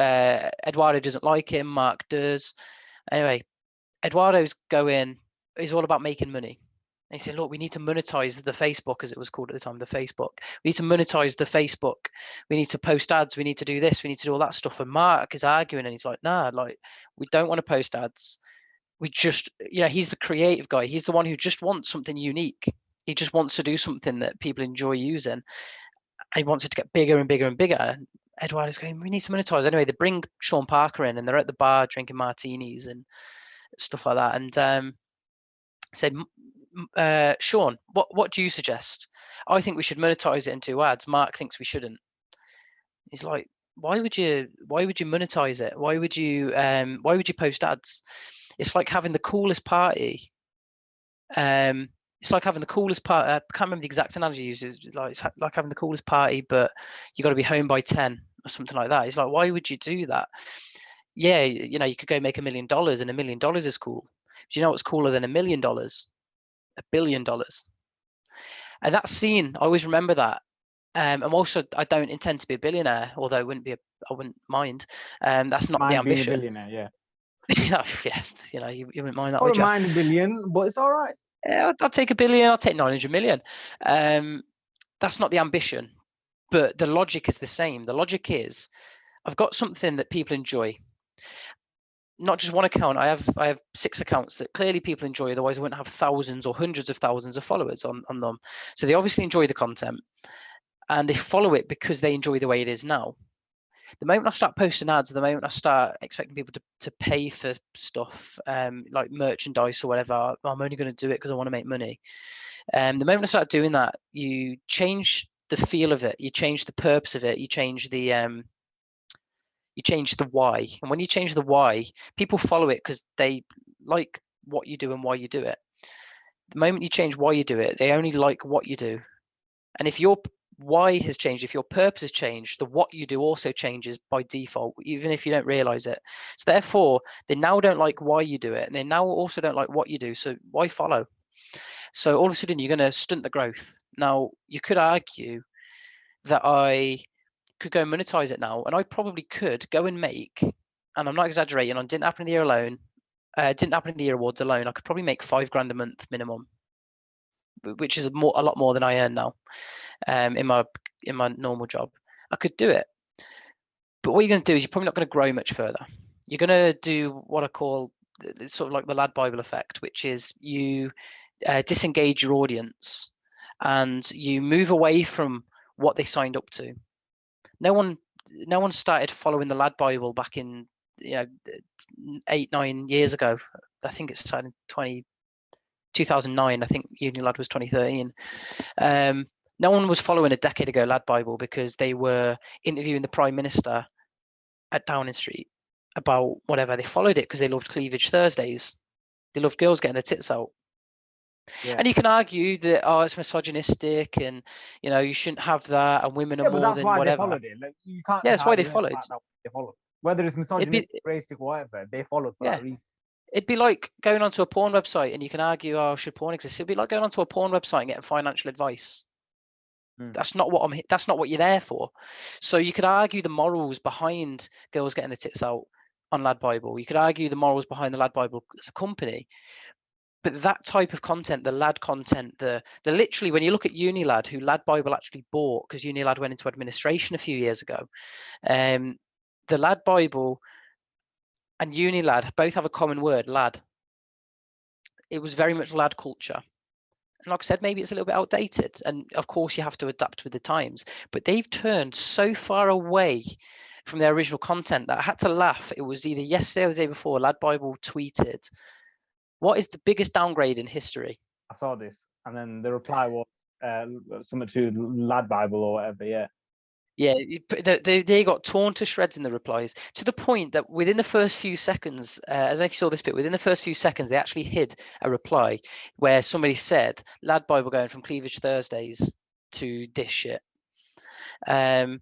Eduardo doesn't like him, Mark does. Anyway, Eduardo's he's all about making money. And he said, look, we need to monetize the Facebook, as it was called at the time, the Facebook. We need to monetize the Facebook. We need to post ads. We need to do this. We need to do all that stuff. And Mark is arguing, and he's like, nah, like, we don't want to post ads. We just, he's the creative guy. He's the one who just wants something unique. He just wants to do something that people enjoy using. And he wants it to get bigger and bigger and bigger. And Eduardo's going, we need to monetize. Anyway, they bring Sean Parker in, and they're at the bar drinking martinis and stuff like that. And said, Sean, what do you suggest? I think we should monetize it into ads. Mark thinks we shouldn't. He's like, why would you monetize it? Why would you post ads? It's like having the coolest party. It's like having the coolest party. I can't remember the exact analogy used. It's like having the coolest party, but you got to be home by 10 or something like that. He's like, why would you do that? Yeah, you could go make $1 million, and $1 million is cool. Do you know what's cooler than $1 million? $1 billion. And that scene, I always remember that. And also, I don't intend to be a billionaire, although I wouldn't mind. That's not the ambition. Being a billionaire, yeah. You wouldn't mind that. I wouldn't mind $1 billion, but it's all right. Yeah, I'll take $1 billion. I'll take 900 million. That's not the ambition, but the logic is the same. The logic is, I've got something that people enjoy. Not just one account. I have 6 accounts that clearly people enjoy. Otherwise, I wouldn't have thousands or hundreds of thousands of followers on them. So they obviously enjoy the content, and they follow it because they enjoy the way it is now. The moment I start posting ads, the moment I start expecting people to pay for stuff, like merchandise or whatever, I'm only going to do it because I want to make money. The moment I start doing that, you change the feel of it, you change the purpose of it, you change the why. And when you change the why, people follow it because they like what you do and why you do it. The moment you change why you do it, they only like what you do. And if your why has changed, if your purpose has changed, the what you do also changes by default, even if you don't realize it. So therefore, they now don't like why you do it, and they now also don't like what you do. So why follow? So all of a sudden, you're going to stunt the growth. Now, you could argue that I could go and monetize it now, and I probably could go and make, and I'm not exaggerating, on Didn't Happen in the Year alone, Didn't Happen in the Year awards alone, I could probably make $5,000 a month minimum, which is a lot more than I earn now. In my normal job, I could do it. But what you're going to do is you're probably not going to grow much further. You're going to do what I call sort of like the Lad Bible effect, which is you disengage your audience and you move away from what they signed up to. No one started following the Lad Bible back in 8-9 years ago. I think it started in 2009. I think Unilad was 2013. No one was following a decade ago Lad Bible because they were interviewing the Prime Minister at Downing Street about whatever. They followed it because they loved Cleavage Thursdays. They loved girls getting their tits out. Yeah. And you can argue that it's misogynistic and you shouldn't have that, and women are more than whatever. They followed it. Like, you can't. Yeah, that's why they followed. Whether it's misogynistic, racist, whatever, they followed for that reason. It'd be like going onto a porn website and you can argue, should porn exist? It'd be like going onto a porn website and getting financial advice. That's not what you're there for. So you could argue the morals behind girls getting their tits out on Lad Bible. You could argue the morals behind the Lad Bible as a company. But that type of content, the Lad content, the literally, when you look at Unilad, who Lad Bible actually bought, because Unilad went into administration a few years ago, the Lad Bible and Unilad both have a common word, lad. It was very much lad culture. And like I said, maybe it's a little bit outdated. And of course, you have to adapt with the times. But they've turned so far away from their original content that I had to laugh. It was either yesterday or the day before, Lad Bible tweeted, "What is the biggest downgrade in history?" I saw this. And then the reply was something to Lad Bible or whatever. Yeah. Yeah, they got torn to shreds in the replies, to the point that within the first few seconds, as if you saw this bit, within the first few seconds, they actually hid a reply where somebody said, Lad Bible going from Cleavage Thursdays to this shit. And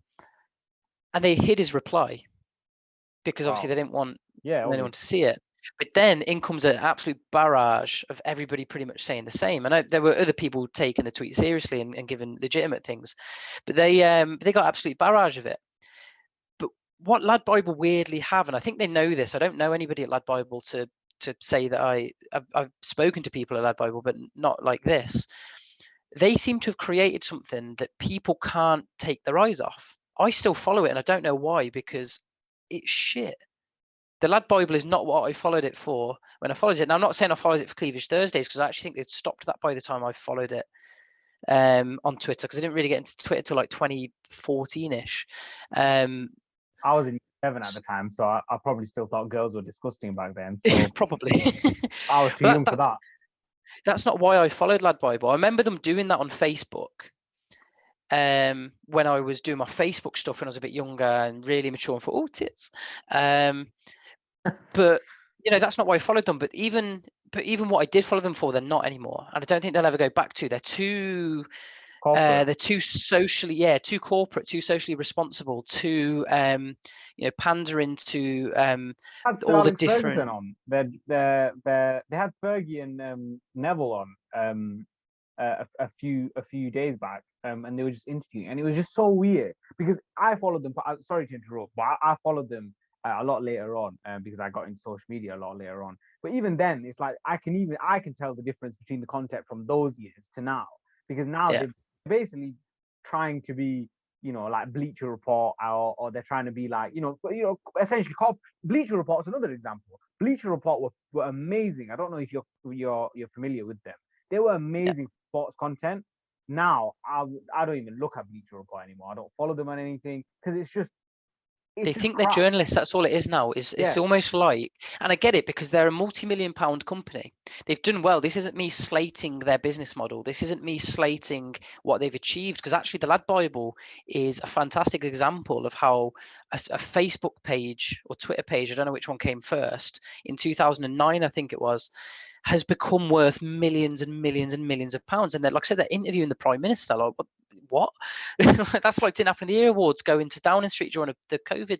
they hid his reply because obviously Wow. they didn't want Yeah. anyone to see it. But then in comes an absolute barrage of everybody pretty much saying the same. And there were other people taking the tweet seriously and giving legitimate things, but they got absolute barrage of it. But what Lad Bible weirdly have, and I think they know this, I don't know anybody at Lad Bible to say that I've spoken to people at Lad Bible, but not like this. They seem to have created something that people can't take their eyes off. I still follow it, and I don't know why, because it's shit. The Lad Bible is not what I followed it for when I followed it. Now, I'm not saying I followed it for Cleavage Thursdays, because I actually think they'd stopped that by the time I followed it on Twitter, because I didn't really get into Twitter till like 2014-ish. I was in 7 at the time, so I probably still thought girls were disgusting back then. So probably. I was too young for that. That's not why I followed Lad Bible. I remember them doing that on Facebook. When I was doing my Facebook stuff when I was a bit younger and really mature and thought, oh, tits. But that's not why I followed them. But even what I did follow them for, they're not anymore, and I don't think they'll ever go back to. They're too Corporate. they're too socially, too corporate, too socially responsible, too pandering to Had Sir all the Alex different. Ferguson on. They had Fergie and Neville on a few days back, and they were just interviewing, and it was just so weird because I followed them. Sorry to interrupt, but I followed them a lot later on because I got into social media a lot later on. But even then, it's like I can tell the difference between the content from those years to now, because now they're basically trying to be like Bleacher Report, or they're trying to be like essentially Bleacher Report's another example. Bleacher Report were amazing. I don't know if you're familiar with them. They were amazing sports content. Now I don't even look at Bleacher Report anymore. I don't follow them on anything because they think they're journalists. That's all it is now. It's almost like, and I get it because they're a multi-million-pound company. They've done well. This isn't me slating their business model. This isn't me slating what they've achieved, because actually the Lad Bible is a fantastic example of how a Facebook page or Twitter page, I don't know which one came first, in 2009 I think it was, has become worth millions and millions and millions of pounds. And like I said, they're interviewing the Prime Minister. Like, what? That's like didn't happen in the Ear Awards going to Downing Street during the COVID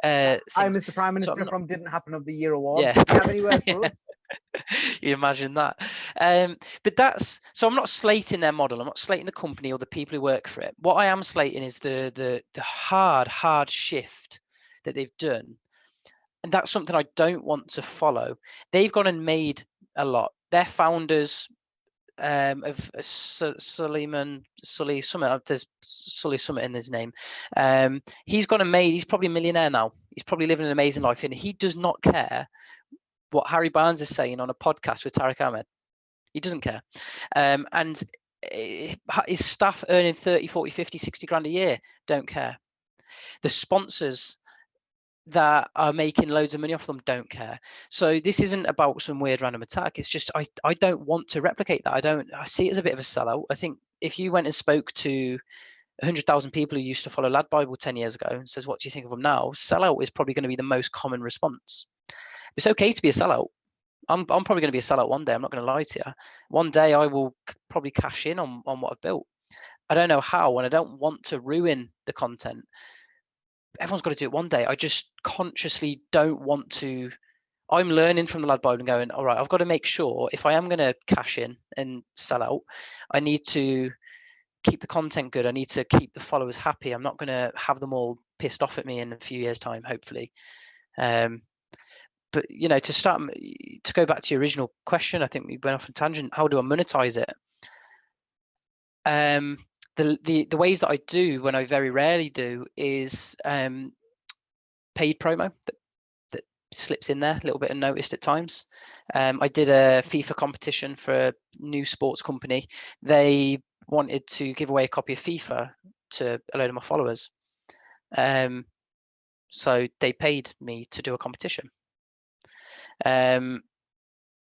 Hi, Mr. Prime Minister from Didn't Happen of the Year Awards. Yeah. Do you have any words for us? You imagine that. But that's, so I'm not slating their model. I'm not slating the company or the people who work for it. What I am slating is the hard shift that they've done. And that's something I don't want to follow. They've gone and made a lot. Their founders of Sully Summit, there's Sully Summit in his name. He's gone and made, he's probably a millionaire now. He's probably living an amazing life, and he does not care what Harry Barnes is saying on a podcast with Tariq Ahmed. He doesn't care. And his staff earning 30, 40, 50, 60 grand a year don't care. The sponsors that are making loads of money off them don't care. So this isn't about some weird random attack. It's just I don't want to replicate that. I see it as a bit of a sellout. I think if you went and spoke to 100,000 people who used to follow Lad Bible 10 years ago and says, what do you think of them now? Sellout is probably going to be the most common response. It's okay to be a sellout. I'm probably going to be a sellout one day. I'm not going to lie to you. One day I will probably cash in on what I've built. I don't know how, and I don't want to ruin the content. Everyone's got to do it one day. I just consciously don't want to. I'm learning from the Lad Bible and going, all right, I've got to make sure if I am going to cash in and sell out, I need to keep the content good. I need to keep the followers happy. I'm not going to have them all pissed off at me in a few years' time, hopefully. But to go back to your original question, I think we went off on a tangent. How do I monetize it? The ways that I do, when I very rarely do, is paid promo that slips in there, a little bit unnoticed at times. I did a FIFA competition for a new sports company. They wanted to give away a copy of FIFA to a load of my followers. So they paid me to do a competition.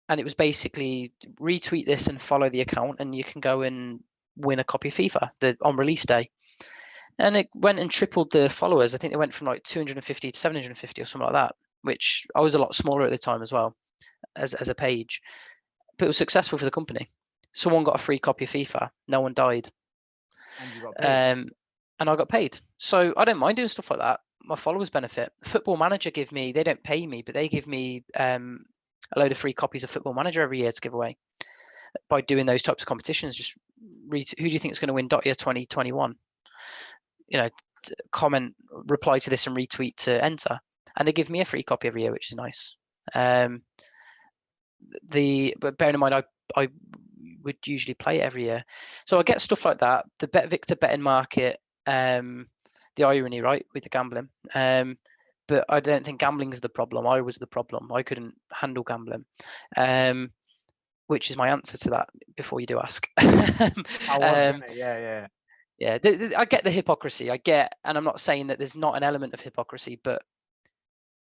and it was basically retweet this and follow the account, and you can go and win a copy of FIFA on release day. And it went and tripled the followers. I think they went from like 250 to 750 or something like that, which I was a lot smaller at the time as well as a page. But it was successful for the company. Someone got a free copy of FIFA. No one died. And you got paid. And I got paid. So I don't mind doing stuff like that. My followers benefit. Football Manager they don't pay me, but they give me a load of free copies of Football Manager every year to give away by doing those types of competitions. Just who do you think is going to win DHOTYA 2021? You know, comment, reply to this and retweet to enter. And they give me a free copy every year, which is nice. But bearing in mind, I would usually play it every year. So I get stuff like that. The BetVictor betting market, the irony, right, with the gambling. But I don't think gambling is the problem. I was the problem. I couldn't handle gambling, which is my answer to that before you do ask. Yeah. I get the hypocrisy. And I'm not saying that there's not an element of hypocrisy, but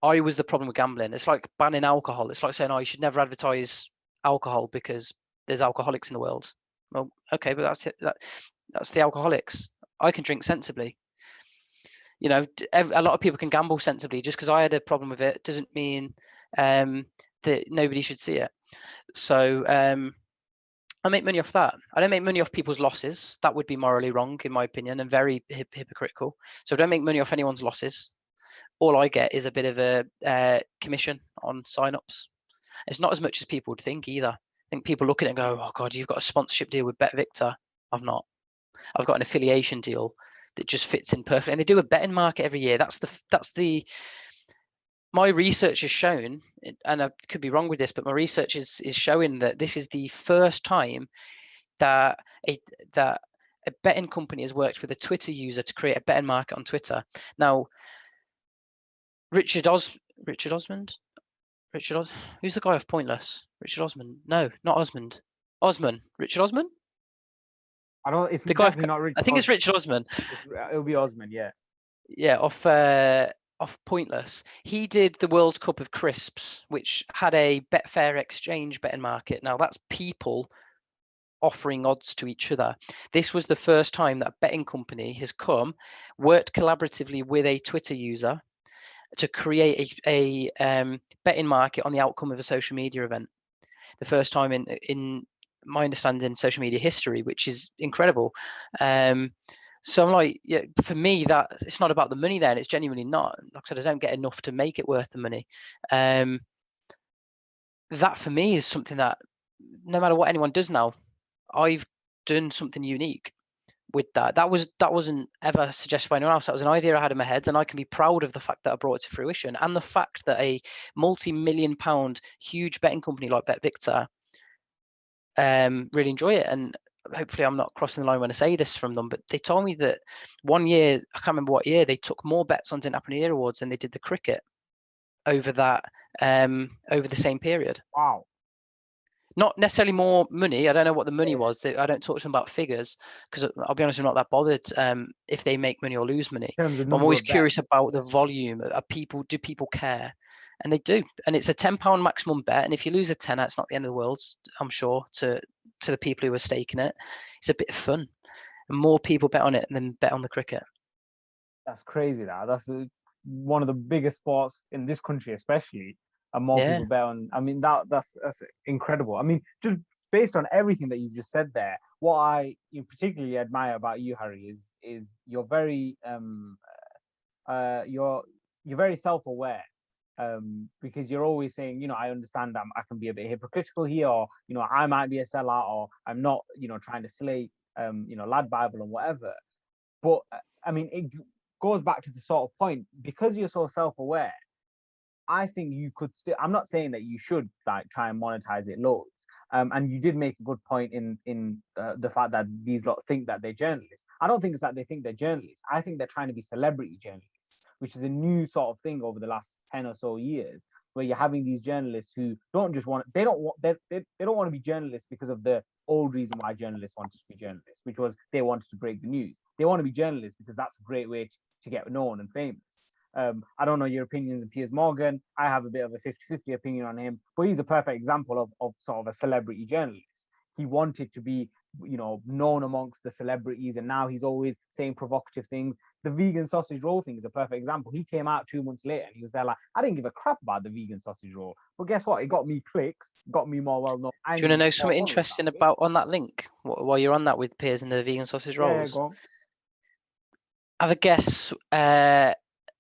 I was the problem with gambling. It's like banning alcohol. It's like saying, oh, you should never advertise alcohol because there's alcoholics in the world. Well, okay, but that's the alcoholics. I can drink sensibly. You know, a lot of people can gamble sensibly. Just because I had a problem with it doesn't mean that nobody should see it. So I make money off that. I don't make money off people's losses. That would be morally wrong, in my opinion, and very hypocritical. So I don't make money off anyone's losses. All I get is a bit of a commission on signups. It's not as much as people would think either. I think people look at it and go, oh God, you've got a sponsorship deal with BetVictor. I've not. I've got an affiliation deal that just fits in perfectly. And they do a betting market every year. My research has shown, and I could be wrong with this, but my research is showing that this is the first time that a betting company has worked with a Twitter user to create a betting market on Twitter. Now, Richard Osmond? Who's the guy off Pointless? Richard Osmond? No, not Osmond. Richard Osman? It's the guy not Richard. I think it's Richard Osman. It'll be Osman, yeah. Yeah, off Pointless. He did the World Cup of Crisps, which had a Betfair exchange betting market. Now that's people offering odds to each other. This was the first time that a betting company has worked collaboratively with a Twitter user to create a betting market on the outcome of a social media event. The first time in my understanding social media history, which is incredible. So I'm like, yeah, for me, that it's not about the money there, and it's genuinely not. Like I said, I don't get enough to make it worth the money. That for me is something that no matter what anyone does now, I've done something unique with that. That wasn't ever suggested by anyone else. That was an idea I had in my head, and I can be proud of the fact that I brought it to fruition, and the fact that a multi-million-pound huge betting company like BetVictor really enjoy it. And hopefully I'm not crossing the line when I say this from them, but they told me that one year, I can't remember what year, they took more bets on Didn't Happen in the Year Awards than they did the cricket over that over the same period. Wow. Not necessarily more money. I don't know what the money was. I don't talk to them about figures because I'll be honest, I'm not that bothered if they make money or lose money. I'm always curious about the volume. Do people care? And they do. And it's a £10 maximum bet. And if you lose a tenner, it's not the end of the world, I'm sure, to the people who are staking it. It's a bit of fun. And more people bet on it than bet on the cricket. That's crazy. That's one of the biggest sports in this country, especially. And more people bet on. I mean, that's incredible. I mean, just based on everything that you've just said there, what I particularly admire about you, Harry, is you're very you're very self-aware. Because you're always saying, I understand I can be a bit hypocritical here, or I might be a sellout, or I'm not, trying to slay lad Bible and whatever. But I mean, it goes back to the sort of point, because you're so self-aware. I think you could still. I'm not saying that you should try and monetize it loads. And you did make a good point in the fact that these lot think that they're journalists. I don't think it's that they think they're journalists. I think they're trying to be celebrity journalists, which is a new sort of thing over the last 10 or so years, where you're having these journalists who don't want to be journalists because of the old reason why journalists wanted to be journalists, which was they wanted to break the news. They want to be journalists because that's a great way to get known and famous. I don't know your opinions on Piers Morgan. I have a bit of a 50-50 opinion on him, but he's a perfect example of sort of a celebrity journalist. He wanted to be, known amongst the celebrities, and now he's always saying provocative things. The vegan sausage roll thing is a perfect example. He came out 2 months later and he was there like, I didn't give a crap about the vegan sausage roll, but guess what? It got me clicks, got me more well known. Do you want to know something interesting about on that link? While you're on that with Piers and the vegan sausage rolls, go on. Have a guess. I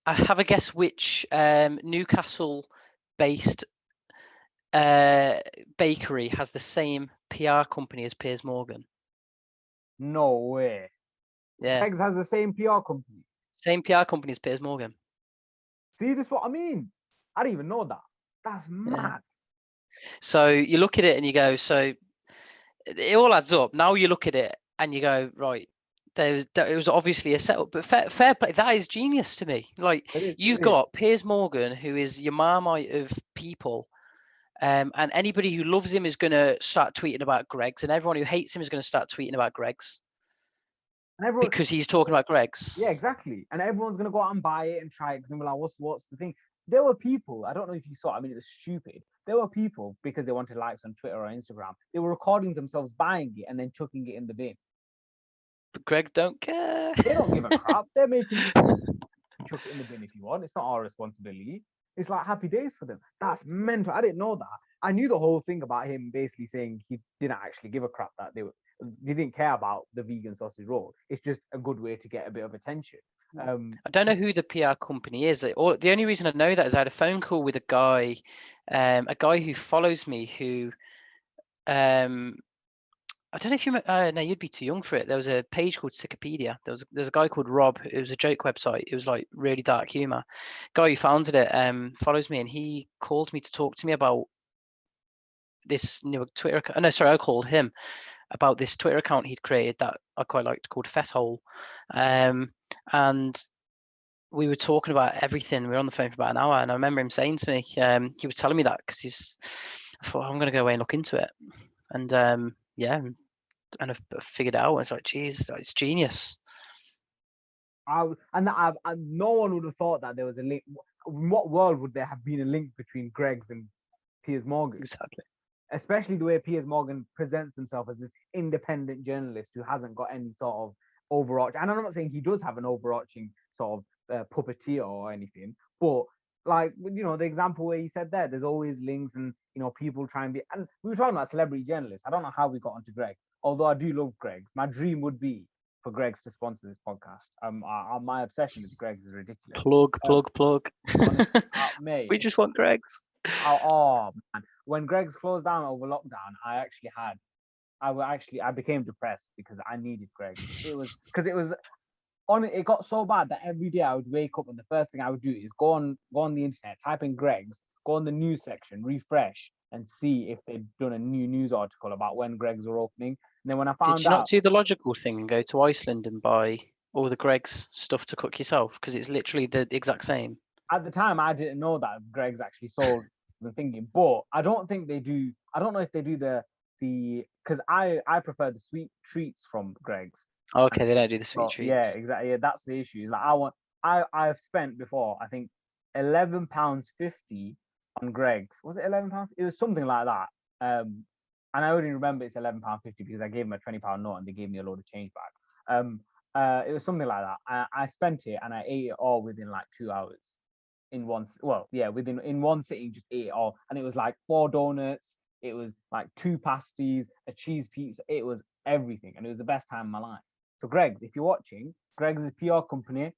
have a guess which Newcastle-based bakery has the same PR company as Piers Morgan. No way. Yeah. Greggs has the same PR company. Same PR company as Piers Morgan. See, this is what I mean. I didn't even know that. That's mad. Yeah. So you look at it and you go, so it all adds up. Now you look at it and you go, right, it was obviously a setup, but fair play. That is genius to me. Like, you've got Piers Morgan, who is your Marmite of people. And anybody who loves him is going to start tweeting about Greggs, and everyone who hates him is going to start tweeting about Greggs. Because he's talking about Greggs. Yeah, exactly. And everyone's going to go out and buy it and try it because they're like, what's the thing? There were people, I don't know if you saw, I mean, it was stupid. There were people, because they wanted likes on Twitter or Instagram, they were recording themselves buying it and then chucking it in the bin. But Greg don't care. They don't give a crap. They're making chuck it in the bin if you want. It's not our responsibility. It's like happy days for them. That's mental. I didn't know that. I knew the whole thing about him basically saying he didn't actually give a crap that they didn't care about the vegan sausage roll. It's just a good way to get a bit of attention. I don't know who the PR company is. The only reason I know that is I had a phone call with a guy who follows me who I don't know if you no, you'd be too young for it. There was a page called Wikipedia. There's a guy called Rob. It was a joke website. It was like really dark humor. Guy who founded it follows me, and he called me to talk to me about this new Twitter account. No, sorry, I called him about this Twitter account he'd created that I quite liked called Fesshole. And we were talking about everything. We were on the phone for about an hour, and I remember him saying to me, he was telling me that because I thought, I'm going to go away and look into it. And yeah, and I've figured it out. It's like, geez, it's genius. No one would have thought that there was a link. In what world would there have been a link between Greggs and Piers Morgan? Exactly. Especially the way Piers Morgan presents himself as this independent journalist who hasn't got any sort of overarching. And I'm not saying he does have an overarching sort of puppeteer or anything, but like, the example where he said there's always links and, people try and be, and we were talking about celebrity journalists. I don't know how we got onto Greggs, although I do love Greggs. My dream would be for Greggs to sponsor this podcast. My obsession with Greggs is ridiculous. Plug. Honestly, mate, we just want Greggs. Oh man, when Greggs closed down over lockdown, I became depressed because I needed Greggs. It got so bad that every day I would wake up and the first thing I would do is go on the internet, type in Greggs, go on the news section, refresh, and see if they'd done a new news article about when Greggs were opening. And then when I found out, did you not do the logical thing and go to Iceland and buy all the Greggs stuff to cook yourself? Because it's literally the exact same. At the time, I didn't know that Greggs actually sold the thinking, but I don't think they do. I don't know if they do the because I prefer the sweet treats from Greggs. Okay, they don't do the sweet treats. Yeah, exactly. Yeah, that's the issue. Is like I've spent before, I think £11.50 on Greggs. Was it £11? It was something like that. And I only remember it's £11.50 because I gave them a £20 note and they gave me a load of change back. It was something like that. I spent it and I ate it all within like 2 hours. In one sitting, just ate it all. And it was like 4 donuts. It was like 2 pasties, a cheese pizza. It was everything. And it was the best time of my life. So Greggs, if you're watching, Greggs is a PR company.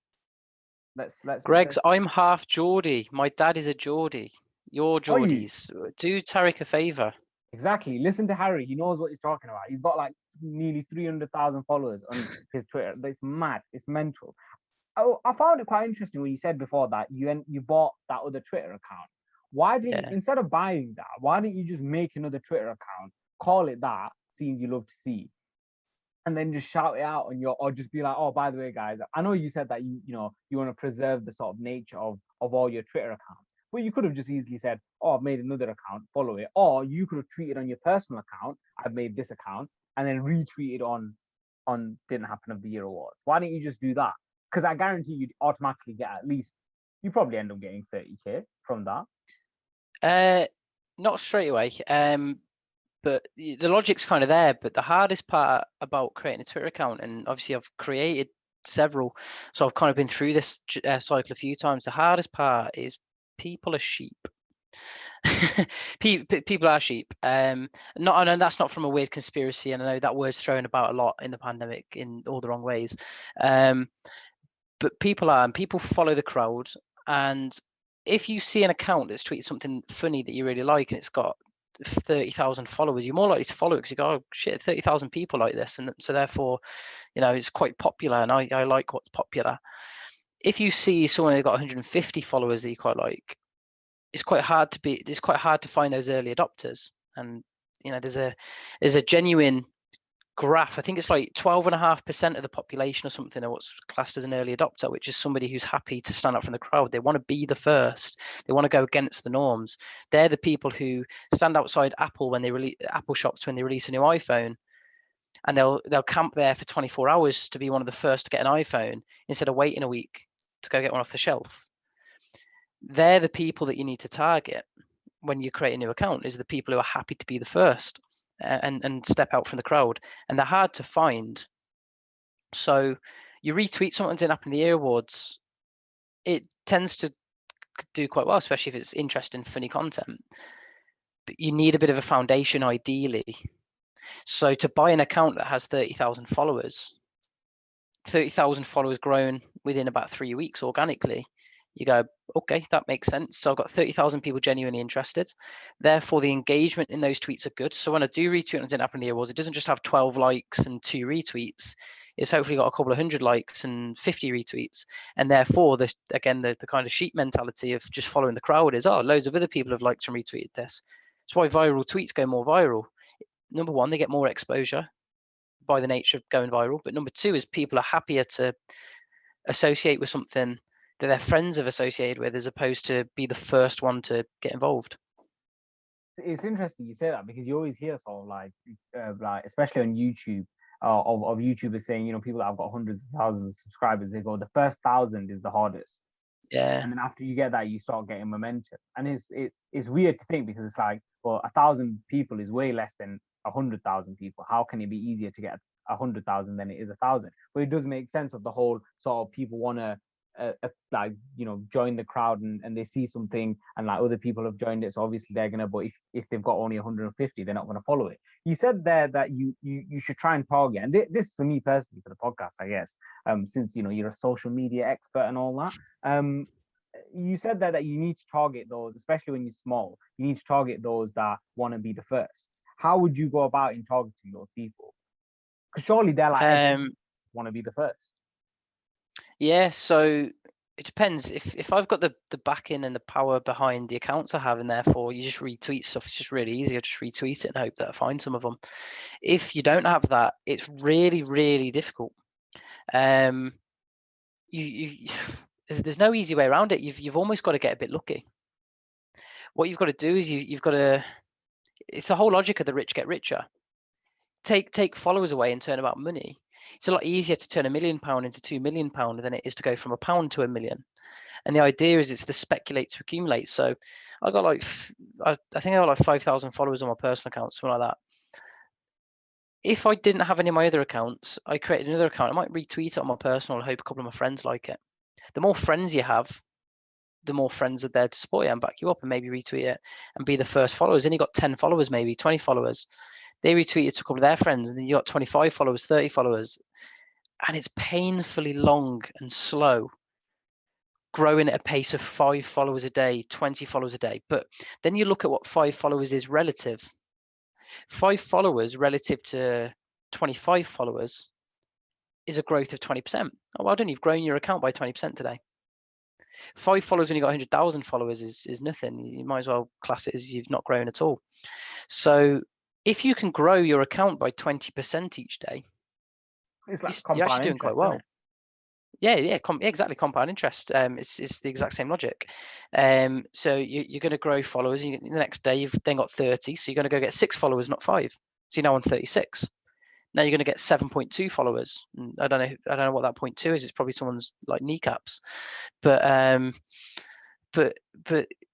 Greggs, I'm half Geordie. My dad is a Geordie. You're Geordies. Do Tariq a favour. Exactly. Listen to Harry. He knows what he's talking about. He's got like nearly 300,000 followers on his Twitter. It's mad. It's mental. Oh, I found it quite interesting when you said before that you bought that other Twitter account. Why didn't instead of buying that, why didn't you just make another Twitter account, call it that, Scenes You Love to See, and then just shout it out on or just be like, oh, by the way, guys, I know you said that you want to preserve the sort of nature of all your Twitter accounts, but you could have just easily said, oh, I've made another account, follow it, or you could have tweeted on your personal account, I've made this account, and then retweeted on Didn't Happen of the Year awards. Why didn't you just do that? Because I guarantee you'd automatically get at least you probably end up getting 30k from that. Not straight away. But the logic's kind of there. But the hardest part about creating a Twitter account, and obviously I've created several, so I've kind of been through this cycle a few times. The hardest part is people are sheep. People are sheep. Not, and that's not from a weird conspiracy. And I know that word's thrown about a lot in the pandemic in all the wrong ways. But people are, and people follow the crowd. And if you see an account that's tweeted something funny that you really like, and it's got 30,000 followers, you're more likely to follow it because you go, oh shit, 30,000 people like this, and so therefore, you know, it's quite popular, and I like what's popular. If you see someone who's got 150 followers that you quite like, it's quite hard to find those early adopters. And you know, there's a genuine graph. I think it's like 12.5% of the population or something are what's classed as an early adopter, which is somebody who's happy to stand up from the crowd. They want to be the first. They want to go against the norms. They're the people who stand outside Apple when they release Apple shops when they release a new iPhone, and they'll camp there for 24 hours to be one of the first to get an iPhone instead of waiting a week to go get one off the shelf. They're the people that you need to target when you create a new account, is the people who are happy to be the first and step out from the crowd. And they're hard to find. So you retweet something in Up in the Air Awards, it tends to do quite well, especially if it's interesting, funny content. But you need a bit of a foundation, ideally. So to buy an account that has 30,000 followers, 30,000 followers grown within about 3 weeks organically, you go, okay, that makes sense. So I've got 30,000 people genuinely interested. Therefore, the engagement in those tweets are good. So when I do retweet on Up in the Awards, it doesn't just have 12 likes and 2 retweets. It's hopefully got a couple of 100 likes and 50 retweets. And therefore, the kind of sheep mentality of just following the crowd is, oh, loads of other people have liked and retweeted this. That's why viral tweets go more viral. Number one, they get more exposure by the nature of going viral. But number two is people are happier to associate with something that their friends have associated with, as opposed to be the first one to get involved. It's interesting you say that, because you always hear sort of like especially on YouTube, of YouTubers saying, you know, people that have got hundreds of thousands of subscribers, they go, the first 1,000 is the hardest. Yeah. And then after you get that, you start getting momentum. And it's weird to think, because it's like, well, 1,000 people is way less than 100,000 people. How can it be easier to get 100,000 than it is 1,000? But it does make sense of the whole sort of people want to like, you know, join the crowd, and they see something and like other people have joined it, so obviously they're gonna, but if they've got only 150, they're not going to follow it. You said there that you should try and target, and this for me personally for the podcast, I guess, since you know you're a social media expert and all that, you said there that you need to target those, especially when you're small, you need to target those that want to be the first. How would you go about in targeting those people? Because surely they're like, want to be the first. Yeah, so it depends. If I've got the backing and the power behind the accounts I have, and therefore you just retweet stuff, it's just really easy. I just retweet it and hope that I find some of them. If you don't have that, it's really, really difficult. There's no easy way around it. You've almost got to get a bit lucky. What you've got to do is you've got to. It's the whole logic of the rich get richer. Take followers away and turn about money. It's a lot easier to turn £1 million into £2 million than it is to go from £1 to £1 million. And the idea is it's the speculate to accumulate. So I got like, I think I got like 5,000 followers on my personal account, something like that. If I didn't have any of my other accounts, I created another account. I might retweet it on my personal and hope a couple of my friends like it. The more friends you have, the more friends are there to support you and back you up and maybe retweet it and be the first followers. Then you got 10 followers, maybe 20 followers. They retweeted to a couple of their friends, and then you got 25 followers, 30 followers. And it's painfully long and slow, growing at a pace of 5 followers a day, 20 followers a day. But then you look at what 5 followers is relative. 5 followers relative to 25 followers is a growth of 20%. Oh, well done, you've grown your account by 20% today. 5 followers when you got 100,000 followers is nothing. You might as well class it as you've not grown at all. So if you can grow your account by 20% each day, it's like you're actually doing quite well. Yeah, exactly. Compound interest. It's the exact same logic. So you're going to grow followers. The next day you've then got 30, so you're going to go get 6 followers, not 5. So you're now on 36. Now you're going to get 7.2 followers. I don't know what that 0.2 is. It's probably someone's like kneecaps. But but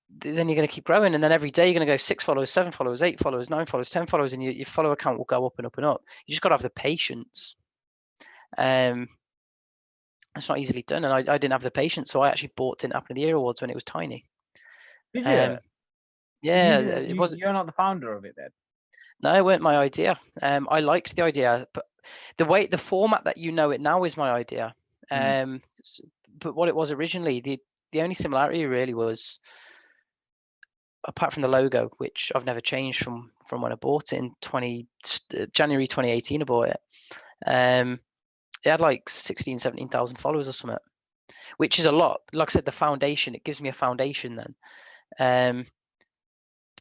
then you're going to keep growing, and then every day you're going to go 6 followers, 7 followers, 8 followers, 9 followers, 10 followers, and your follower count will go up and up and up. You just got to have the patience. It's not easily done, and I didn't have the patience, so I actually bought Didn't Happen in the Year Awards when it was tiny. Did you? Yeah, it was. You're not the founder of it then? No, it weren't my idea. I liked the idea, but the format that you know it now is my idea. But what it was originally, the only similarity really was, apart from the logo, which I've never changed from when I bought it in January 2018. I bought it. It had like 17,000 followers or something, which is a lot. Like I said, the foundation, it gives me a foundation then.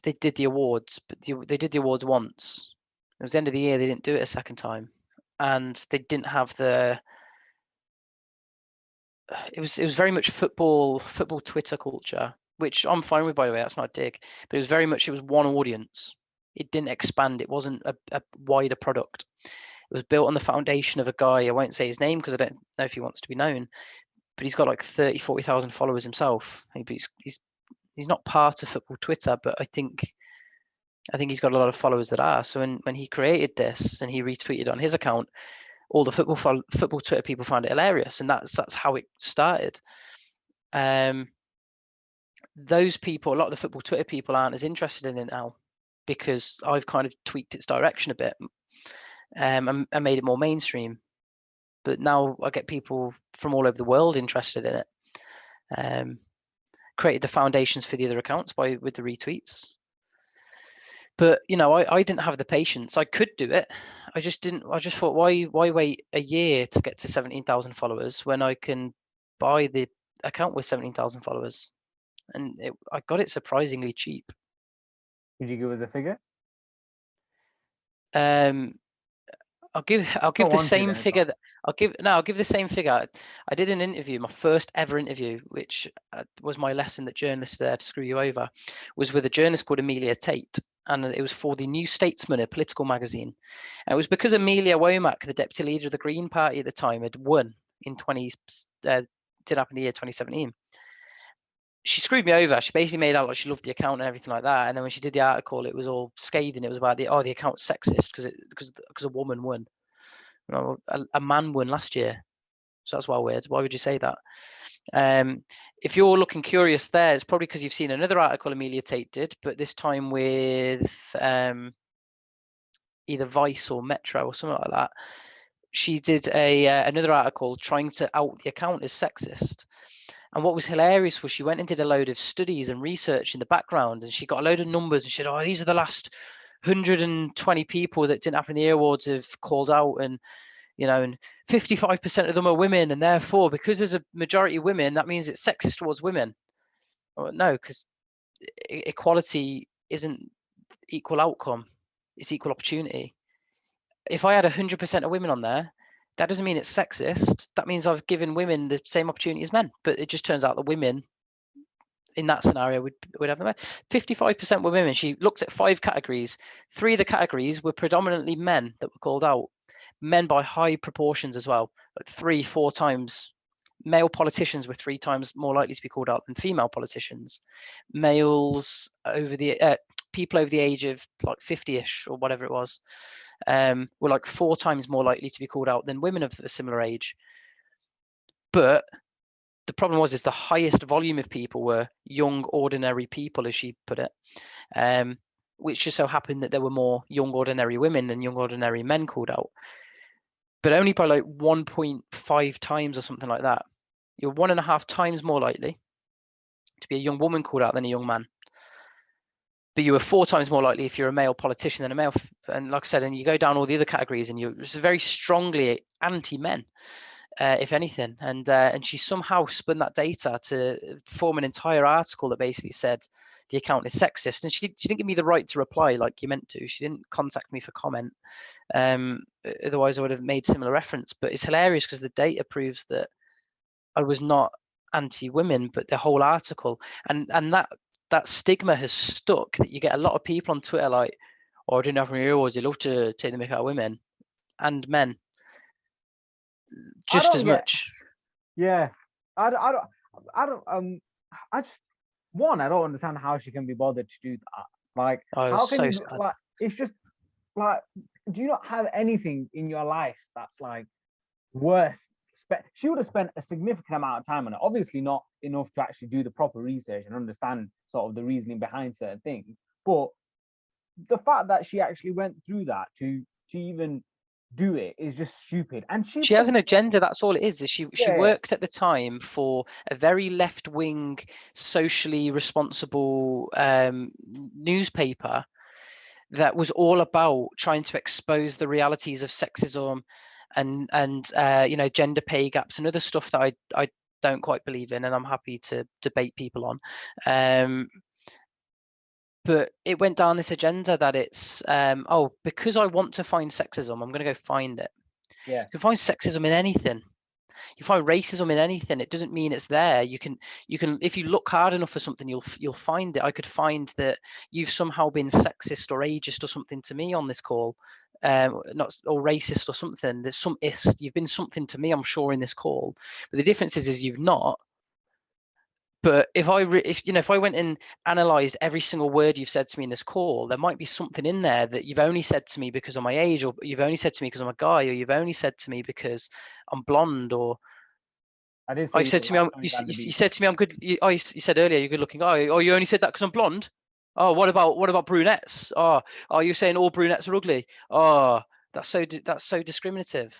They did the awards, but they did the awards once. It was the end of the year. They didn't do it a second time, and they didn't have the. It was very much football Twitter culture, which I'm fine with, by the way. That's not a dig, but it was one audience. It didn't expand. It wasn't a wider product. It was built on the foundation of a guy. I won't say his name because I don't know if he wants to be known, but he's got like 40,000 followers himself. He's not part of football Twitter, but I think he's got a lot of followers that are. So when he created this and he retweeted on his account, all the football Twitter people found it hilarious, and that's how it started. Those people, a lot of the football Twitter people, aren't as interested in it now because I've kind of tweaked its direction a bit, and made it more mainstream. But now I get people from all over the world interested in it. Created the foundations for the other accounts with the retweets. But I didn't have the patience. I could do it. I just didn't. I just thought, why wait a year to get to 17,000 followers when I can buy the account with 17,000 followers? And I got it surprisingly cheap. Could you give us a figure? I'll give the same figure. I'll give the same figure. I did an interview, my first ever interview, which was my lesson that journalists are there to screw you over, was with a journalist called Amelia Tate, and it was for the New Statesman, a political magazine. And it was because Amelia Womack, the deputy leader of the Green Party at the time, had won in did happen in the year 2017. She screwed me over. She basically made out like she loved the account and everything like that. And then when she did the article, it was all scathing. It was about the account's sexist because a woman won. A man won last year. So that's well weird. Why would you say that? If you're looking curious there, it's probably because you've seen another article Amelia Tate did, but this time with either Vice or Metro or something like that. She did another article trying to out the account as sexist. And what was hilarious was she went and did a load of studies and research in the background, and she got a load of numbers and she said, these are the last 120 people that Didn't Happen in the Year Awards have called out, and and 55% of them are women, and therefore because there's a majority of women, that means it's sexist towards women. Well, no, because equality isn't equal outcome, it's equal opportunity. If I had 100% of women on there, that doesn't mean it's sexist. That means I've given women the same opportunity as men. But it just turns out that women in that scenario would have the men. 55% were women. She looked at 5 categories. 3 of the categories were predominantly men that were called out. Men by high proportions as well, like 3-4 times. Male politicians were 3 times more likely to be called out than female politicians. Males people over the age of like 50-ish or whatever it was, were like 4 times more likely to be called out than women of a similar age. But the problem is the highest volume of people were young, ordinary people, as she put it, which just so happened that there were more young, ordinary women than young, ordinary men called out. But only by like 1.5 times or something like that. You're 1.5 times more likely to be a young woman called out than a young man. But you were 4 times more likely if you're a male politician than a male. And like I said, and you go down all the other categories, and you're very strongly anti-men, if anything. And she somehow spun that data to form an entire article that basically said the account is sexist. And she didn't give me the right to reply like you meant to. She didn't contact me for comment. Otherwise, I would have made similar reference. But it's hilarious because the data proves that I was not anti-women, but the whole article and that stigma has stuck, that you get a lot of people on Twitter like, I didn't have any awards, you love to take the mick out of women and men just as much. Yeah, I one, I don't understand how she can be bothered to do that. Like, Oh, it how was can so you sad. like? It's just like, do you not have anything in your life that's like worth? She would have spent a significant amount of time on it. Obviously, not enough to actually do the proper research and understand sort of the reasoning behind certain things. But the fact that she actually went through that to even do it is just stupid. And she She has an probably, agenda. That's all it is. She yeah, worked at the time for a very left wing, socially responsible newspaper that was all about trying to expose the realities of sexism and you know, gender pay gaps and other stuff that I don't quite believe in, and I'm happy to debate people on. But it went down this agenda that it's oh, because I want to find sexism, I'm going to go find it. yeah. You can find sexism in anything. You find racism in anything. It doesn't mean it's there. You can if you look hard enough for something, you'll find it. I could find that you've somehow been sexist or ageist or something to me on this call, not or racist or something. There's some ist. You've been something to me, I'm sure, in this call. But the difference is you've not. But if I went and analysed every single word you've said to me in this call, there might be something in there that you've only said to me because of my age, or you've only said to me because I'm a guy, or you've only said to me because I'm blonde, or I did oh, say you you said were to me, last time you had the you beat. said to me, I'm good. You said earlier you're good looking. Oh, you only said that because I'm blonde. Oh, what about brunettes? Oh, you're saying all brunettes are ugly. Oh, that's so discriminative.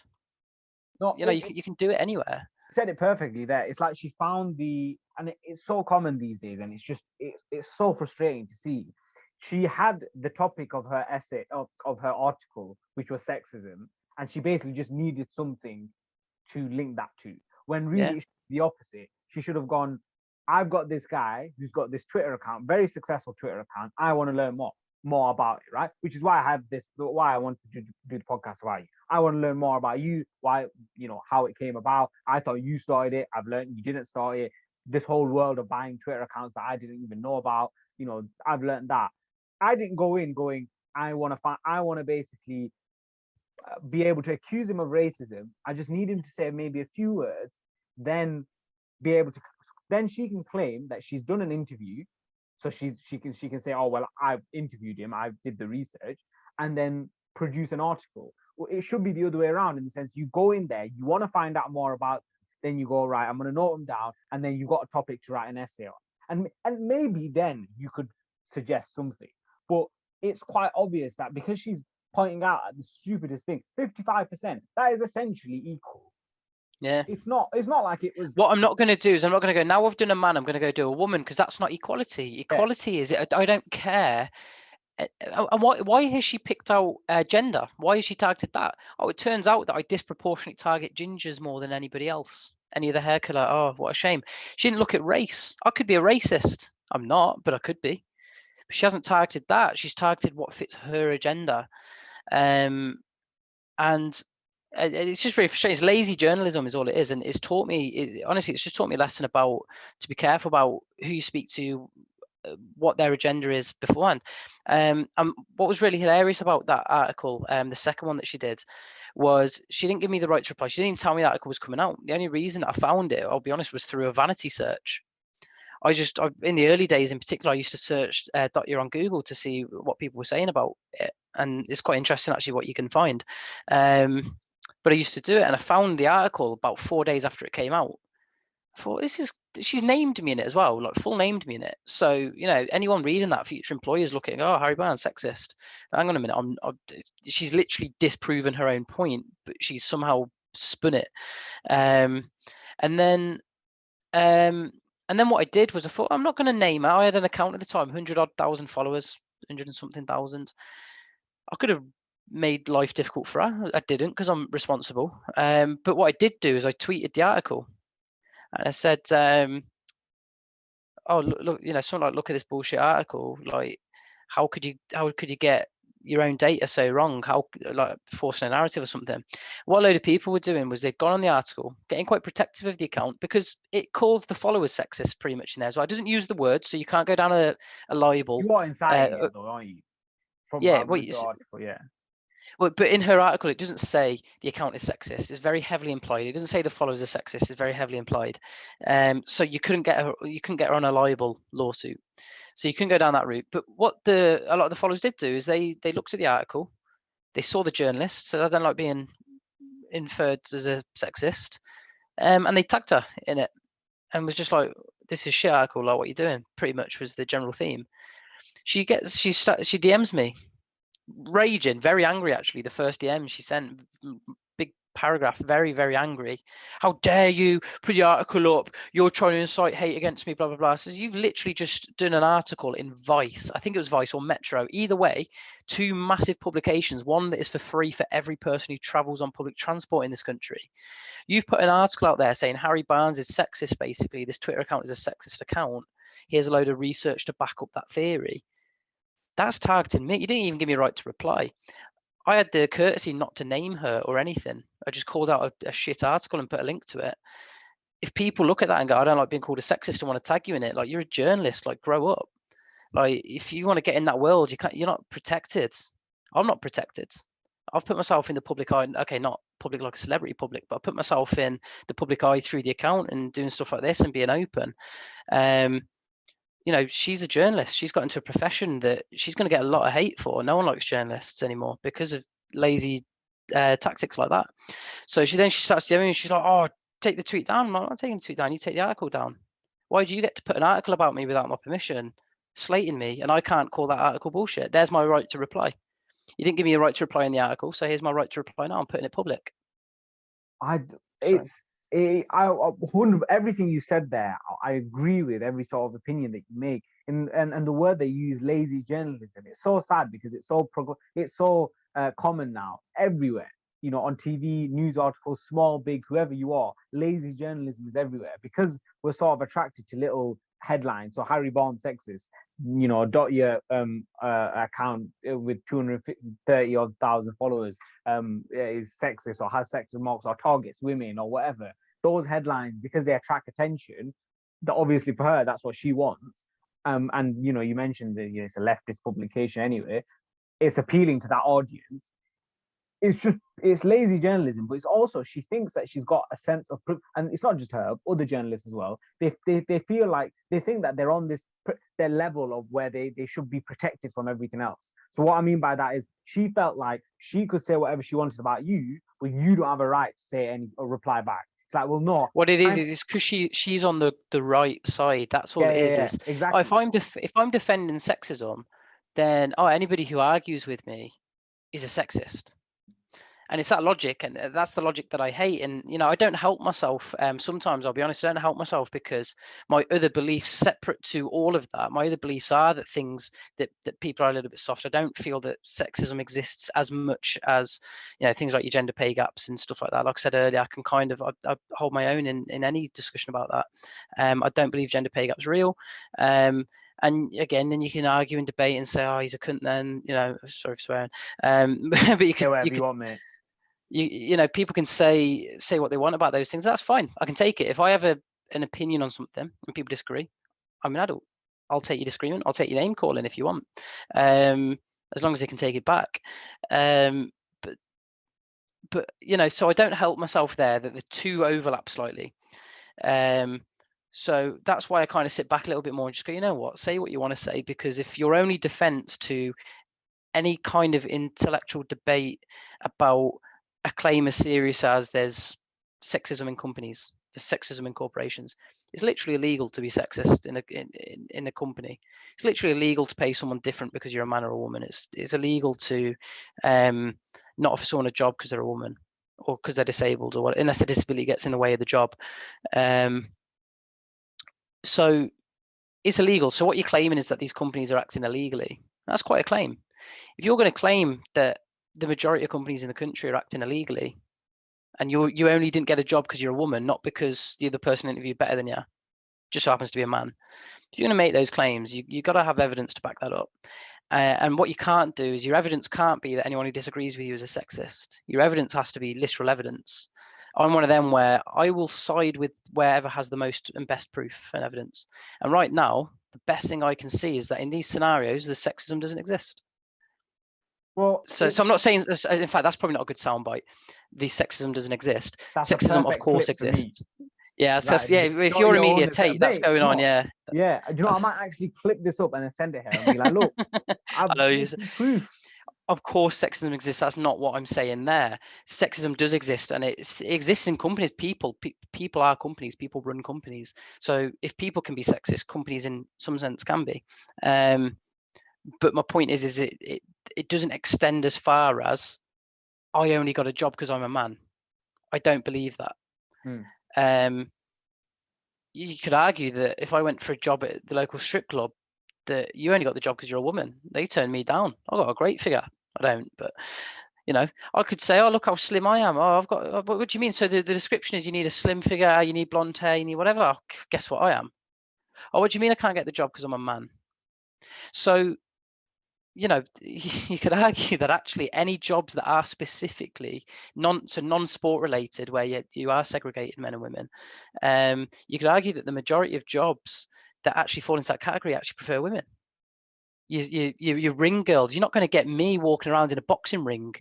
No, You know, you can do it anywhere. said it perfectly there. It's like she found and it's so common these days, and it's just it's so frustrating to see. She had the topic of her essay of her article, which was sexism, and she basically just needed something to link that to. When Yeah. really it's the opposite. She should have gone, I've got this guy who's got this Twitter account, very successful Twitter account. I want to learn more about it, right? Which is why why I wanted to do the podcast about you. I want to learn more about you, why, how it came about. I thought you started it. I've learned you didn't start it. This whole world of buying Twitter accounts that I didn't even know about, I've learned that. I didn't go in going, I want to basically be able to accuse him of racism. I just need him to say maybe a few words, then be able to, then she can claim that she's done an interview. So she can say, oh well, I've interviewed him, I did the research, and then produce an article. Well, it should be the other way around, in the sense you go in there, you want to find out more about, then you go, right, I'm going to note them down, and then you've got a topic to write an essay on, and maybe then you could suggest something. But it's quite obvious that because she's pointing out at the stupidest thing, 55%, that is essentially equal. Yeah. It's not like it was. What I'm not going to do is I'm not going to go, now I've done a man, I'm going to go do a woman, because that's not equality. Equality is it. I don't care. And why has she picked out gender? Why has she targeted that? Oh, it turns out that I disproportionately target gingers more than anybody else. Any other hair color. Oh, what a shame. She didn't look at race. I could be a racist. I'm not, but I could be. But she hasn't targeted that. She's targeted what fits her agenda. And it's just really frustrating. It's lazy journalism is all it is, and it's taught me, honestly, it's just taught me a lesson about to be careful about who you speak to, what their agenda is beforehand. What was really hilarious about that article, the second one that she did, was she didn't give me the right to reply. She didn't even tell me that article was coming out. The only reason that I found it, I'll be honest, was through a vanity search. In the early days in particular, I used to search DHOTYA on Google to see what people were saying about it, and it's quite interesting actually what you can find. But I used to do it, and I found the article about 4 days after it came out. I thought, she's named me in it as well, like full named me in it. So, anyone reading that, future employers looking, oh, Harry Barnes, sexist. Hang on a minute, she's literally disproven her own point, but she's somehow spun it. And then what I did was I thought, I'm not going to name her. I had an account at the time, 100,000 followers, 100 and something thousand. I could have made life difficult for her. I didn't, because I'm responsible. But what I did do is I tweeted the article. And I said, oh, look, something like, look at this bullshit article. Like, how could you get your own data so wrong? How, like, forcing a narrative or something? What a load of people were doing was they'd gone on the article, getting quite protective of the account, because it calls the followers sexist pretty much in there. So it doesn't use the word, so you can't go down a libel. You are inciting it, though, aren't you? From yeah, with the article, yeah. Well, but in her article, it doesn't say the account is sexist. It's very heavily implied. It doesn't say the followers are sexist. It's very heavily implied. So you couldn't get her on a libel lawsuit. So you couldn't go down that route. But what a lot of the followers did do is they looked at the article, they saw the journalist, so they don't like being inferred as a sexist, and they tagged her in it, and was just like, "This is shit article. Like, what you doing?" Pretty much was the general theme. She DMs me, raging, very angry actually. The first DM she sent, big paragraph, very, very angry. "How dare you put the article up? You're trying to incite hate against me, blah, blah, blah." Says, "You've literally just done an article in Vice." I think it was Vice or Metro. Either way, two massive publications, one that is for free for every person who travels on public transport in this country. You've put an article out there saying Harry Barnes is sexist, basically. This Twitter account is a sexist account. Here's a load of research to back up that theory. That's targeting me. You didn't even give me a right to reply. I had the courtesy not to name her or anything. I just called out a shit article and put a link to it. If people look at that and go, "I don't like being called a sexist," and want to tag you in it, like, you're a journalist, like, grow up. Like, if you want to get in that world, you're not protected. I'm not protected. I've put myself in the public eye. Okay, not public like a celebrity public, but I put myself in the public eye through the account and doing stuff like this and being open. She's a journalist. She's got into a profession that she's going to get a lot of hate for. No one likes journalists anymore because of lazy tactics like that. So she starts doing, and she's like, "Oh, take the tweet down." I'm not taking the tweet down. You take the article down. Why do you get to put an article about me without my permission, slating me, and I can't call that article bullshit? There's my right to reply. You didn't give me a right to reply in the article, so here's my right to reply now. I'm putting it public. Everything you said there, I agree with every sort of opinion that you make. And the word they use, lazy journalism, it's so sad because it's so common now everywhere. On TV, news articles, small, big, whoever you are, lazy journalism is everywhere because we're sort of attracted to little headlines. So Harry Barnes sexist, DHOTYA account with 230,000 followers is sexist or has sexist remarks or targets women or whatever. Those headlines, because they attract attention, that obviously for her that's what she wants. And you mentioned that it's a leftist publication anyway. It's appealing to that audience. It's lazy journalism, but it's also, she thinks that she's got a sense of, and it's not just her, other journalists as well. They feel like, they think that they're on their level of where they should be protected from everything else. So what I mean by that is, she felt like she could say whatever she wanted about you, but you don't have a right to say any or reply back. It's like, well, no. What it is because she's on the right side. That's all it is. Yeah, exactly. If I'm defending sexism, then anybody who argues with me is a sexist. And it's that logic, and that's the logic that I hate. And I don't help myself. Sometimes, I'll be honest, I don't help myself because my other beliefs, separate to all of that, my other beliefs are that things that people are a little bit soft. I don't feel that sexism exists as much as things like your gender pay gaps and stuff like that. Like I said earlier, I can kind of I hold my own in any discussion about that. I don't believe gender pay gap's real. And again, then you can argue and debate and say, "Oh, he's a cunt." Then sorry for swearing. But you can whatever you want, mate. People can say what they want about those things. That's fine. I can take it. If I have an opinion on something and people disagree, I'm an adult. I'll take your disagreement. I'll take your name calling if you want, as long as they can take it back. But so I don't help myself there. That the two overlap slightly. So that's why I kind of sit back a little bit more and just go, you know what, say what you want to say, because if your only defense to any kind of intellectual debate about a claim as serious as there's sexism in companies, there's sexism in corporations, it's literally illegal to be sexist in a company. It's literally illegal to pay someone different because you're a man or a woman. It's illegal to not offer someone a job because they're a woman or because they're disabled or what, unless the disability gets in the way of the job. So it's illegal. So what you're claiming is that these companies are acting illegally. That's quite a claim. If you're going to claim that the majority of companies in the country are acting illegally, and you only didn't get a job because you're a woman, not because the other person interviewed better than you, just so happens to be a man. If you're going to make those claims, you got to have evidence to back that up. And what you can't do is, your evidence can't be that anyone who disagrees with you is a sexist. Your evidence has to be literal evidence. I'm one of them where I will side with wherever has the most and best proof and evidence. And right now, the best thing I can see is that in these scenarios, the sexism doesn't exist. Well, So I'm not saying. In fact, that's probably not a good soundbite. The sexism doesn't exist. that's a Sexism, of perfect course, flip for me. exists. Yeah, so Right. yeah. If Show you're a your media own take, that's mate, going on. no. Yeah. Yeah. Do you know, I That's, might actually clip this up and then send it here and be like, look, I've I know. this is proof. Of course, sexism exists. That's not what I'm saying there. Sexism does exist, and it exists in companies. People are companies. People run companies. So if people can be sexist, companies in some sense can be. But my point is it doesn't extend as far as I only got a job because I'm a man. I don't believe that. You could argue that if I went for a job at the local strip club, that you only got the job because you're a woman. They turned me down. I got a great figure. I don't, but you know, I could say, oh, look how slim I am. Oh, I've got, what do you mean? So the description is you need a slim figure, you need blonde hair, you need whatever. Oh, guess what I am? Oh, what do you mean I can't get the job because I'm a man? So, you know, you could argue that actually any jobs that are specifically non-sport related, where you are segregated men and women, you could argue that the majority of jobs that actually fall into that category actually prefer women. You ring girls. You're not going to get me walking around in a boxing ring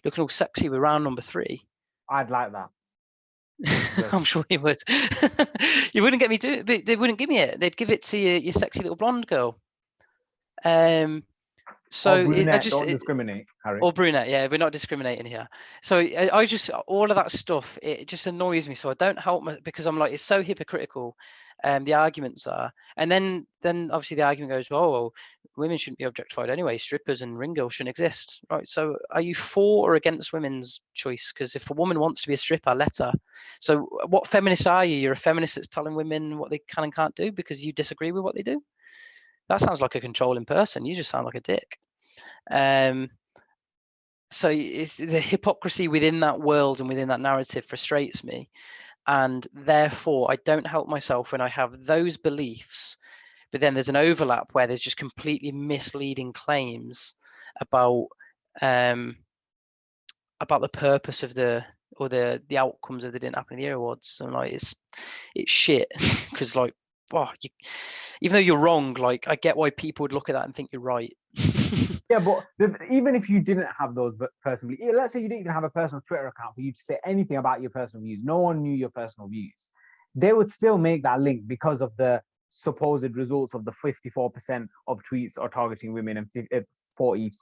looking all sexy with round number 3. I'd like that. I'm sure you would. You wouldn't get me to it. They wouldn't give me it. They'd give it to your sexy little blonde girl. So or brunette, don't discriminate. discriminate, Harry. Or brunette, yeah, we're not discriminating here. So I just, all of that stuff, it just annoys me. So I don't help because I'm like, it's so hypocritical. The arguments are, and then obviously the argument goes, well, women shouldn't be objectified anyway. Strippers and ring girls shouldn't exist, right? So are you for or against women's choice? Because if a woman wants to be a stripper, let her. So what feminist are you? You're a feminist that's telling women what they can and can't do because you disagree with what they do? That sounds like a controlling person. You just sound like a dick. So it's the hypocrisy within that world and within that narrative frustrates me, and therefore I don't help myself when I have those beliefs, but then there's an overlap where there's just completely misleading claims about the purpose of the outcomes of the Didn't Happen in the Year Awards. And like it's shit because like, oh, even though you're wrong, like I get why people would look at that and think you're right. Yeah, but even if you didn't have those personally, let's say you didn't even have a personal Twitter account for you to say anything about your personal views, no one knew your personal views, they would still make that link because of the supposed results of the 54% of tweets are targeting women and 46%,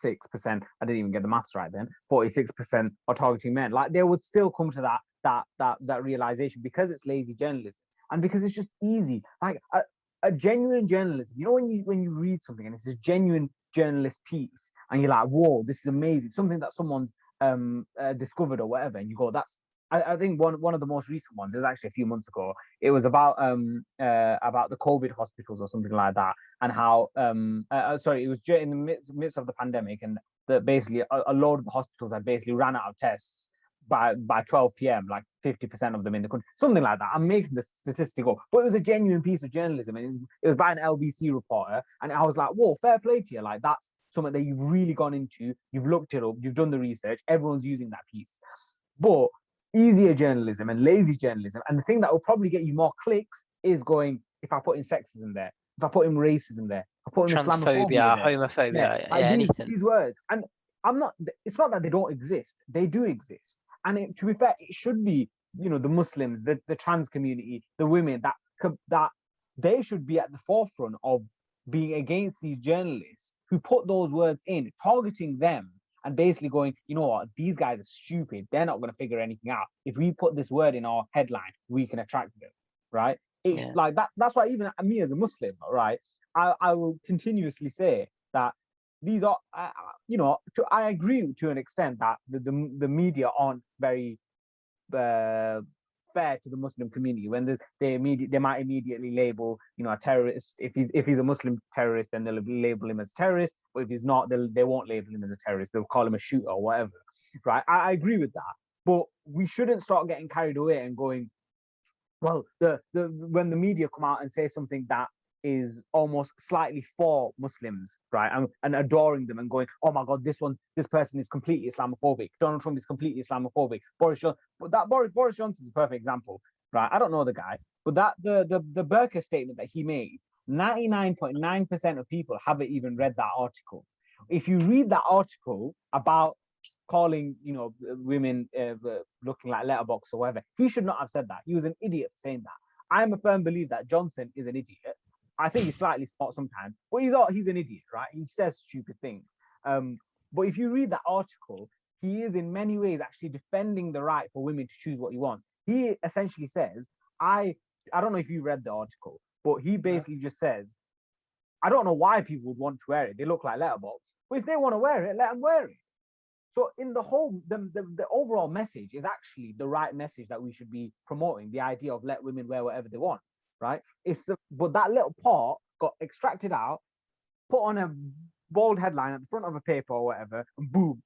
I didn't even get the maths right then, 46% are targeting men. Like they would still come to that realization because it's lazy journalism and because it's just easy. Like a genuine journalism, you know, when you read something and it's a genuine journalist piece and you're like, whoa, this is amazing, something that someone's discovered or whatever, and you go, that's I think one of the most recent ones, it was actually a few months ago, it was about the COVID hospitals or something like that, and how sorry, it was in the midst of the pandemic, and that basically a load of the hospitals had basically ran out of tests by 12 p.m, like 50% of them in the country, something like that. I'm making the statistic up, but it was a genuine piece of journalism, and it was by an LBC reporter, and I was like, whoa, fair play to you. Like that's something that you've really gone into, you've looked it up, you've done the research, everyone's using that piece. But easier journalism and lazy journalism, and the thing that will probably get you more clicks is going, if I put in sexism there, if I put in racism there, if I put in transphobia, Islamophobia there, homophobia, like anything. these words. And it's not that they don't exist, they do exist. And to be fair, it should be, you know, the Muslims, the trans community, the women, that they should be at the forefront of being against these journalists who put those words in, targeting them and basically going, you know what, these guys are stupid, they're not going to figure anything out. If we put this word in our headline, we can attract them, right? It's like that. That's why even me as a Muslim, right, I will continuously say that these are, you know, I agree to an extent that the media aren't very fair to the Muslim community when they might immediately label, you know, a terrorist. If he's a Muslim terrorist, then they'll label him as a terrorist. But if he's not, they won't label him as a terrorist. They'll call him a shooter or whatever, right? I agree with that, but we shouldn't start getting carried away and going, well, when the media come out and say something that is almost slightly for Muslims, right, and adoring them and going, oh my God, this person is completely Islamophobic. Donald Trump is completely Islamophobic. Boris Johnson is a perfect example, right? I don't know the guy, but that the burqa statement that he made, 99.9% of people haven't even read that article. If you read that article about calling, you know, women looking like letterbox or whatever, he should not have said that. He was an idiot for saying that. I'm a firm believer that Johnson is an idiot. I think he's slightly smart sometimes, but he's an idiot, right? He says stupid things. But if you read that article, he is in many ways actually defending the right for women to choose what he wants. He essentially says, I don't know if you read the article, but he basically just says, I don't know why people would want to wear it. They look like letterbox. But if they want to wear it, let them wear it. So in the whole, the overall message is actually the right message that we should be promoting, the idea of let women wear whatever they want, right? But that little part got extracted out, put on a bold headline at the front of a paper or whatever, and boom,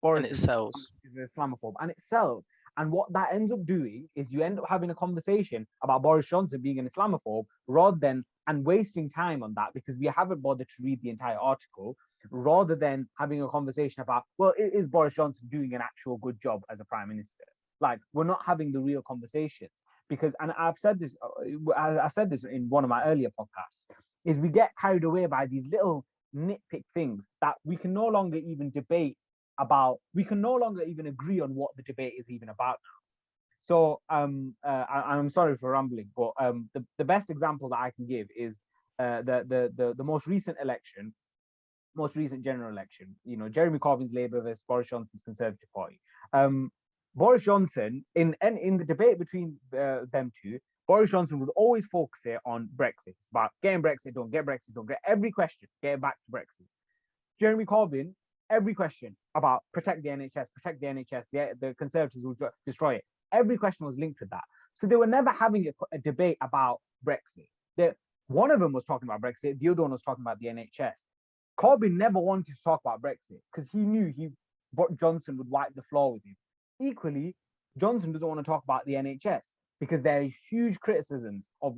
Boris And it sells. is an Islamophobe, and it sells. And what that ends up doing is you end up having a conversation about Boris Johnson being an Islamophobe rather than, and wasting time on that because we haven't bothered to read the entire article, rather than having a conversation about, well, is Boris Johnson doing an actual good job as a prime minister? Like, we're not having the real conversations because, and I've said this, I said this in one of my earlier podcasts, is we get carried away by these little nitpick things that we can no longer even debate about. We can no longer even agree on what the debate is even about now. So I'm sorry for rambling, but the best example that I can give is the most recent election, most recent general election. You know, Jeremy Corbyn's Labour versus Boris Johnson's Conservative Party. Boris Johnson, in the debate between them two, Boris Johnson would always focus it on Brexit. It's about getting Brexit done, get every question, get back to Brexit. Jeremy Corbyn, every question about protect the NHS, the Conservatives will destroy it. Every question was linked with that. So they were never having a debate about Brexit. One of them was talking about Brexit, the other one was talking about the NHS. Corbyn never wanted to talk about Brexit because he knew Johnson would wipe the floor with him. Equally, Johnson doesn't want to talk about the NHS because there are huge criticisms of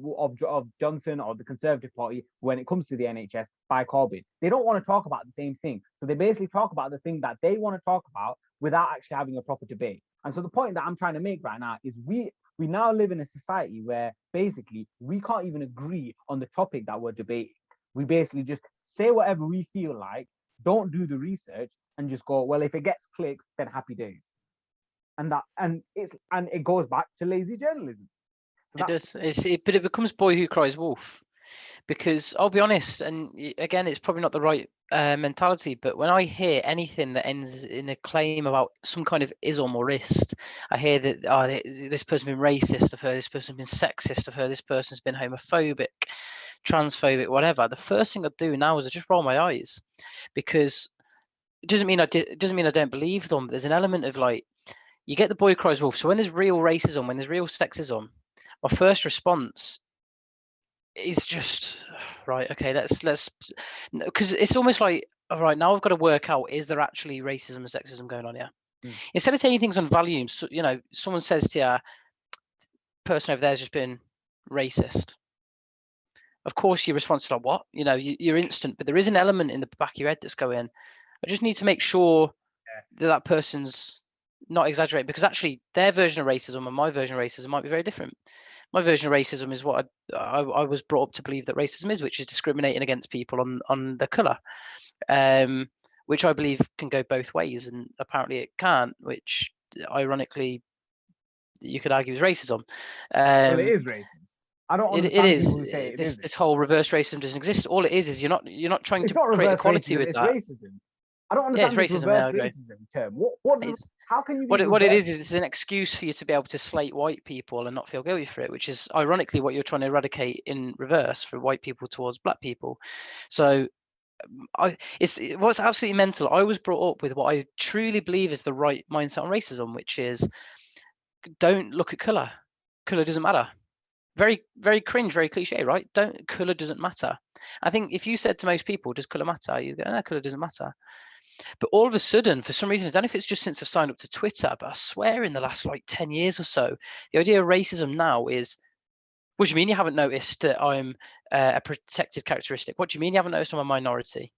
Johnson or the Conservative Party when it comes to the NHS by Corbyn. They don't want to talk about the same thing. So they basically talk about the thing that they want to talk about without actually having a proper debate. And so the point that I'm trying to make right now is we now live in a society where basically we can't even agree on the topic that we're debating. We basically just say whatever we feel like, don't do the research, and just go, well, if it gets clicks, then happy days. And it goes back to lazy journalism. So it does. But it becomes boy who cries wolf. Because I'll be honest, and again, it's probably not the right mentality, but when I hear anything that ends in a claim about some kind of ism or ist, I hear that this person's been racist of her, this person's been sexist of her, this person's been homophobic, transphobic, whatever. The first thing I do now is I just roll my eyes, because it doesn't mean I don't believe them. There's an element of like, you get the boy cries wolf. So when there's real racism, when there's real sexism, my first response is just right. Okay, let's because it's almost like, all right, now I've got to work out, is there actually racism and sexism going on here? Instead of taking things on volume, so, you know, someone says to you, person over there's just been racist. Of course, your response is like, what? You know, you're instant, but there is an element in the back of your head that's going, I just need to make sure that person's not exaggerating, because actually their version of racism and my version of racism might be very different. My version of racism is what I was brought up to believe that racism is, which is discriminating against people on their colour, which I believe can go both ways, and apparently it can't, which ironically you could argue is racism. Well, it is racist. I don't understand people who say this whole reverse racism doesn't exist. All it is you're not trying to create equality with that. It's racism. I don't understand this reverse racism term. How can you? What it is it's an excuse for you to be able to slate white people and not feel guilty for it, which is ironically what you're trying to eradicate in reverse for white people towards black people. So what's absolutely mental. I was brought up with what I truly believe is the right mindset on racism, which is don't look at color. Color doesn't matter. Very, very cringe, very cliche, right? Color doesn't matter. I think if you said to most people, does color matter? You go, no, color doesn't matter. But all of a sudden, for some reason, I don't know if it's just since I've signed up to Twitter, but I swear in the last like 10 years or so, the idea of racism now is, what do you mean you haven't noticed that I'm a protected characteristic? What do you mean you haven't noticed I'm a minority?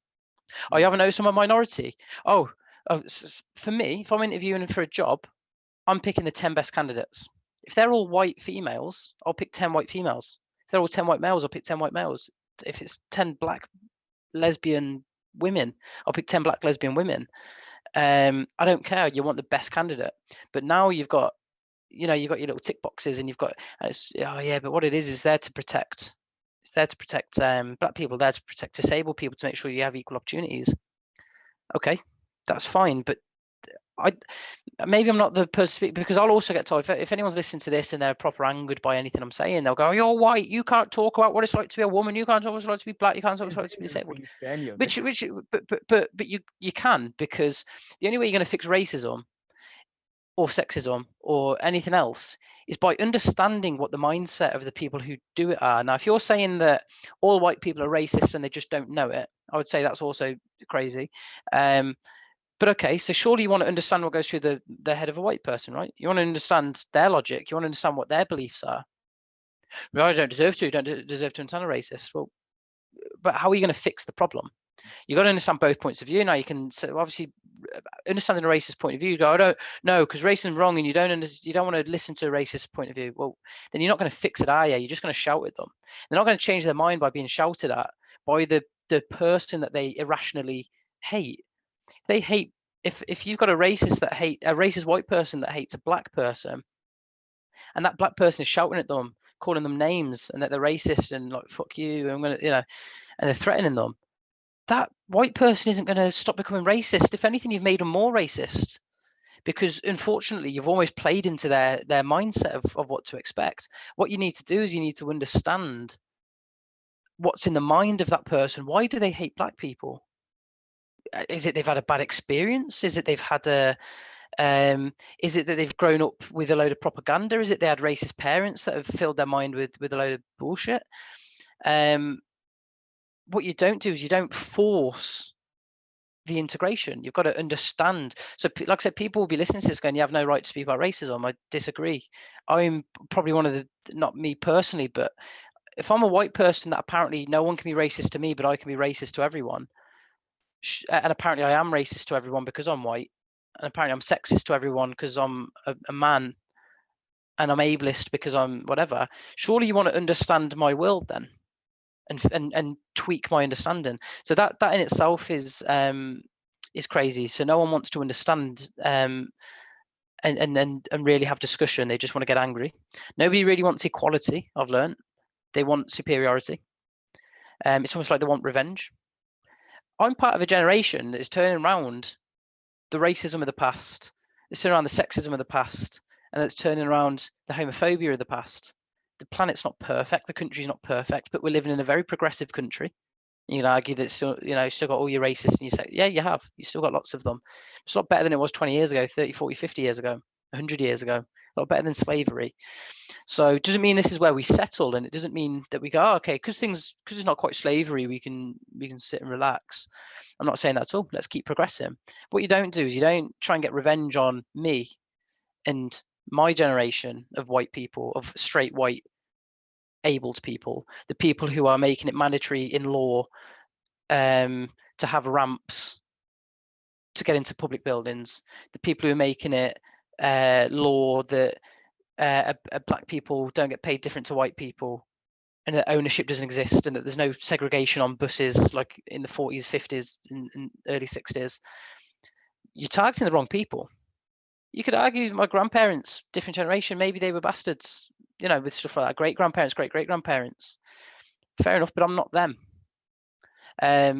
Oh, you haven't noticed I'm a minority? Oh, for me, if I'm interviewing for a job, I'm picking the 10 best candidates. If they're all white females, I'll pick 10 white females. If they're all 10 white males, I'll pick 10 white males. If it's 10 black lesbian women. I'll pick 10 black lesbian women. I don't care. You want the best candidate. But now you've got, you've got your little tick boxes, and you've got, oh yeah, but what it is there to protect. It's there to protect black people, there to protect disabled people, to make sure you have equal opportunities. Okay, that's fine, but maybe I'm not the person to speak, because I'll also get told, if anyone's listening to this and they're proper angered by anything I'm saying, they'll go, you're white, you can't talk about what it's like to be a woman, you can't talk about what it's like to be black, you can't talk about what it's like to be disabled. But you can, because the only way you're going to fix racism or sexism or anything else is by understanding what the mindset of the people who do it are. Now, if you're saying that all white people are racist and they just don't know it, I would say that's also crazy. But okay, so surely you want to understand what goes through the head of a white person, right? You want to understand their logic. You want to understand what their beliefs are. Well, I don't deserve to understand a racist. Well, but how are you going to fix the problem? You got to understand both points of view. Now, you can obviously, understanding a racist point of view, you go, I don't know, because racism is wrong, and you don't want to listen to a racist point of view. Well, then you're not going to fix it, are you? You're just going to shout at them. They're not going to change their mind by being shouted at by the person that they irrationally hate. They hate, if you've got a racist white person that hates a black person, and that black person is shouting at them, calling them names, and that they're racist and like, fuck you, I'm gonna, and they're threatening them, that white person isn't going to stop becoming racist. If anything, you've made them more racist, because unfortunately you've almost played into their mindset of what to expect. What you need to do is you need to understand what's in the mind of that person. Why do they hate black people? Is it they've had a bad experience? Is it they've had is it that they've grown up with a load of propaganda? Is it they had racist parents that have filled their mind with a load of bullshit? What you don't do is you don't force the integration. You've got to understand. So like I said, people will be listening to this going, you have no right to speak about racism. I disagree. I'm probably one of the, not me personally, but if I'm a white person that apparently no one can be racist to me, but I can be racist to everyone, and apparently I am racist to everyone because I'm white, and apparently I'm sexist to everyone because I'm a man, and I'm ableist because I'm whatever, surely you want to understand my world then, and tweak my understanding. So that in itself is crazy. So no one wants to understand and really have discussion. They just want to get angry. Nobody really wants equality, I've learned. They want superiority. It's almost like they want revenge. I'm part of a generation that is turning around the racism of the past, it's turning around the sexism of the past, and it's turning around the homophobia of the past. The planet's not perfect, the country's not perfect, but we're living in a very progressive country. You can argue that still, still got all your racists, and you say, yeah, you have. You still got lots of them. It's a lot better than it was 20 years ago, 30, 40, 50 years ago, 100 years ago. A lot better than slavery. So it doesn't mean this is where we settle, and it doesn't mean that we go, oh, okay, because it's not quite slavery, we can sit and relax. I'm not saying that at all. Let's keep progressing. What you don't do is you don't try and get revenge on me and my generation of white people, of straight white abled people, the people who are making it mandatory in law to have ramps to get into public buildings, the people who are making it law that black people don't get paid different to white people, and that ownership doesn't exist, and that there's no segregation on buses like in the 40s, 50s, and early 60s. You're targeting the wrong people. You could argue my grandparents, different generation, maybe they were bastards, with stuff like that. Great-grandparents, great-great-grandparents. Fair enough, but I'm not them.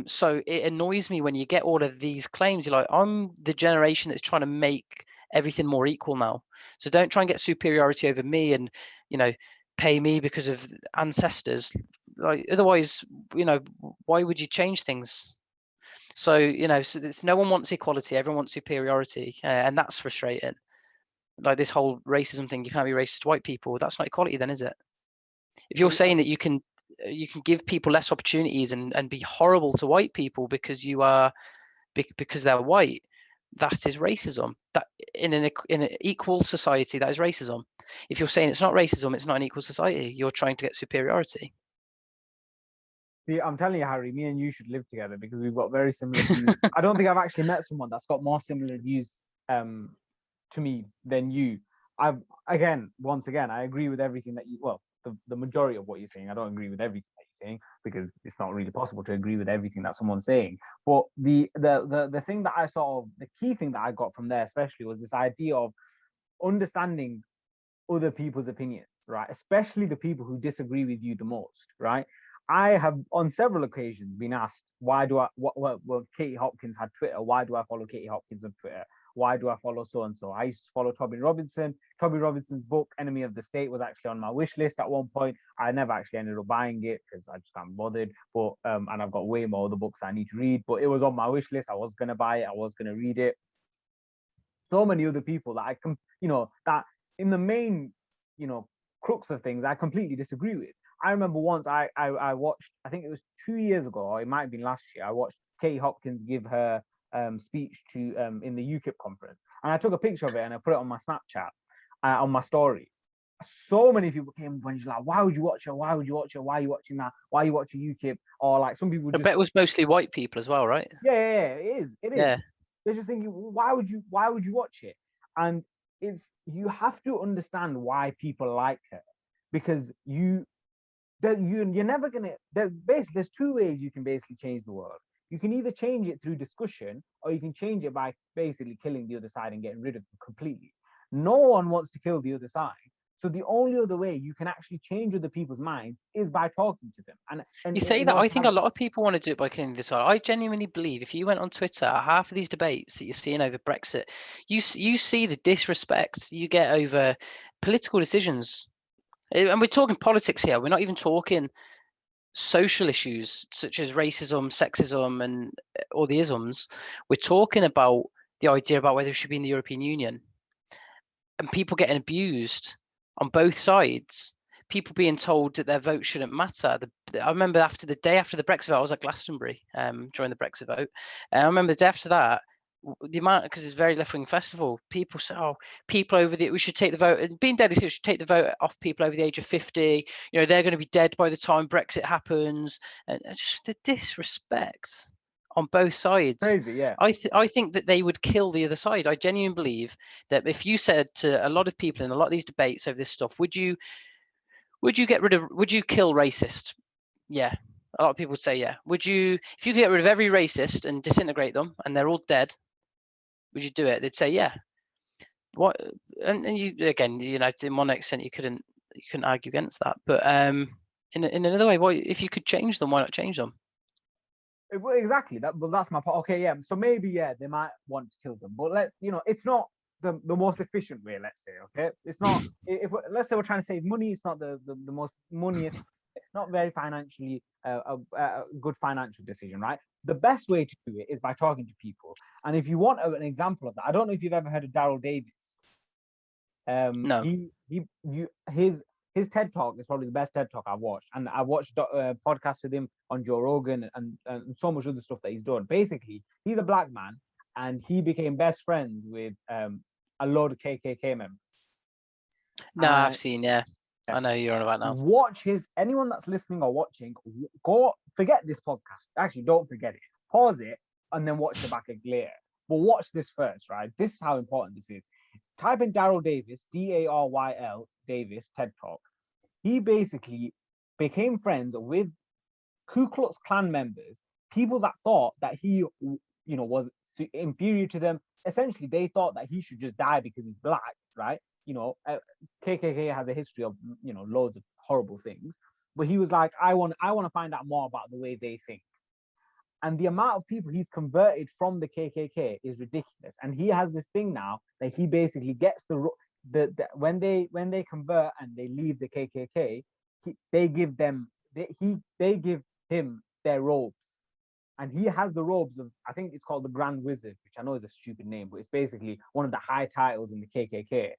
So it annoys me when you get all of these claims. You're like, I'm the generation that's trying to make everything more equal now. So don't try and get superiority over me and, pay me because of ancestors. Like, otherwise, why would you change things? So, so no one wants equality, everyone wants superiority, and that's frustrating. Like this whole racism thing, you can't be racist to white people. That's not equality then, is it? If you're saying that you can give people less opportunities and be horrible to white people because because they're white, that is racism. That in an equal society, that is racism. If you're saying it's not racism, it's not an equal society. You're trying to get superiority. See, I'm telling you, Harry, me and you should live together because we've got very similar views. I don't think I've actually met someone that's got more similar views to me than you. Once again, I agree with everything that you, well, the majority of what you're saying. I don't agree with everything that you're saying because it's not really possible to agree with everything that someone's saying. But the thing that I the key thing that I got from there especially was this idea of understanding other people's opinions, right? Especially the people who disagree with you the most, right? I have on several occasions been asked, why do I, well, Katie Hopkins had Twitter. Why do I follow Katie Hopkins on Twitter? Why do I follow so-and-so? I used to follow Toby Robinson. Toby Robinson's book, Enemy of the State, was actually on my wish list at one point. I never actually ended up buying it because I just can't be bothered. But, and I've got way more other books I need to read, but it was on my wish list. I was going to buy it. I was going to read it. So many other people that I can, that in the main, crux of things, I completely disagree with. I remember once I watched, I think it was 2 years ago, or it might have been last year, I watched Katie Hopkins give her speech to in the UKIP conference. And I took a picture of it and I put it on my Snapchat, on my story. So many people came when she's like, why would you watch her? Why would you watch her? Why are you watching that? Why are you watching UKIP? Or like some people I bet it was mostly white people as well, right? Yeah, it is. Yeah. They're just thinking, why would you watch it? And you have to understand why people like her, because you're never gonna. There's two ways you can basically change the world. You can either change it through discussion, or you can change it by basically killing the other side and getting rid of them completely. No one wants to kill the other side. So the only other way you can actually change other people's minds is by talking to them. And you say that, I think a lot of people want to do it by killing the side. I genuinely believe if you went on Twitter, half of these debates that you're seeing over Brexit, you see the disrespect you get over political decisions. And we're talking politics here. We're not even talking social issues such as racism, sexism, and all the isms. We're talking about the idea about whether we should be in the European Union, and people getting abused on both sides, people being told that their vote shouldn't matter. I remember the day after the Brexit vote, I was at Glastonbury during the Brexit vote. And I remember the day after that, the amount, because it's a very left-wing festival, people say, oh, people over we should take the vote, and being dead, we should take the vote off people over the age of 50. They're going to be dead by the time Brexit happens. And just the disrespect on both sides. Crazy, yeah. I think that they would kill the other side. I genuinely believe that if you said to a lot of people in a lot of these debates over this stuff, would you kill racists? Yeah. A lot of people would say, yeah. If you could get rid of every racist and disintegrate them and they're all dead, would you do it? They'd say, yeah. What? And you, again, in one extent, you couldn't argue against that. But in another way, if you could change them, why not change them? Exactly. That's my point. Okay, yeah. So maybe, yeah, they might want to kill them, but it's not the most efficient way. Let's say, okay, it's not. Let's say we're trying to save money, it's not the most money. Not very financially a good financial decision, right? The best way to do it is by talking to people. And if you want an example of that, I don't know if you've ever heard of Daryl Davis. No. His TED Talk is probably the best TED Talk I've watched, and I've watched podcasts with him on Joe Rogan and so much other stuff that he's done. Basically, he's a black man, and he became best friends with a load of KKK members. No, I've seen, yeah. I know you're on about now. Watch anyone that's listening or watching, forget this podcast. Actually, don't forget it. Pause it and then watch the back later. But watch this first, right? This is how important this is. Type in Daryl Davis, Daryl Davis, TED Talk. He basically became friends with Ku Klux Klan members, people that thought that he, was inferior to them. Essentially, they thought that he should just die because he's black, right? KKK has a history of loads of horrible things, but he was like, I want to find out more about the way they think. And the amount of people he's converted from the KKK is ridiculous. And he has this thing now that he basically gets when they convert and they leave the KKK, they give him their robes, and he has the robes of, I think it's called the Grand Wizard, which I know is a stupid name, but it's basically one of the high titles in the KKK.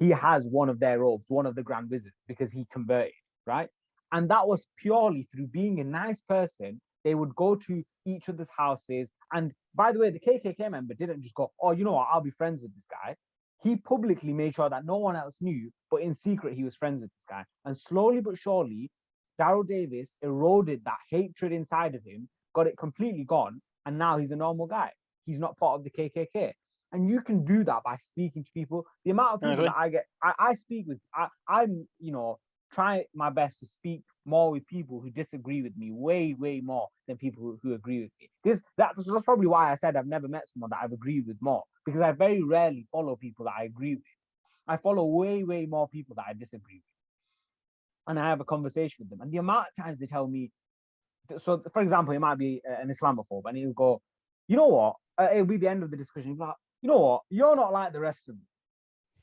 He has one of their robes, one of the Grand Wizards, because he converted, right? And that was purely through being a nice person. They would go to each other's houses. And by the way, the KKK member didn't just go, oh, you know what, I'll be friends with this guy. He publicly made sure that no one else knew, but in secret, he was friends with this guy. And slowly but surely, Daryl Davis eroded that hatred inside of him, got it completely gone, and now he's a normal guy. He's not part of the KKK. And you can do that by speaking to people. The amount of people that I get, I speak with, I'm, try my best to speak more with people who disagree with me way more than people who agree with me. That's probably why I said I've never met someone that I've agreed with more, because I very rarely follow people that I agree with. I follow way more people that I disagree with, and I have a conversation with them. And the amount of times they tell me, so for example, it might be an Islamophobe, and he'll go, you know what? It'll be the end of the discussion. He'll be like, you know what? You're not like the rest of them.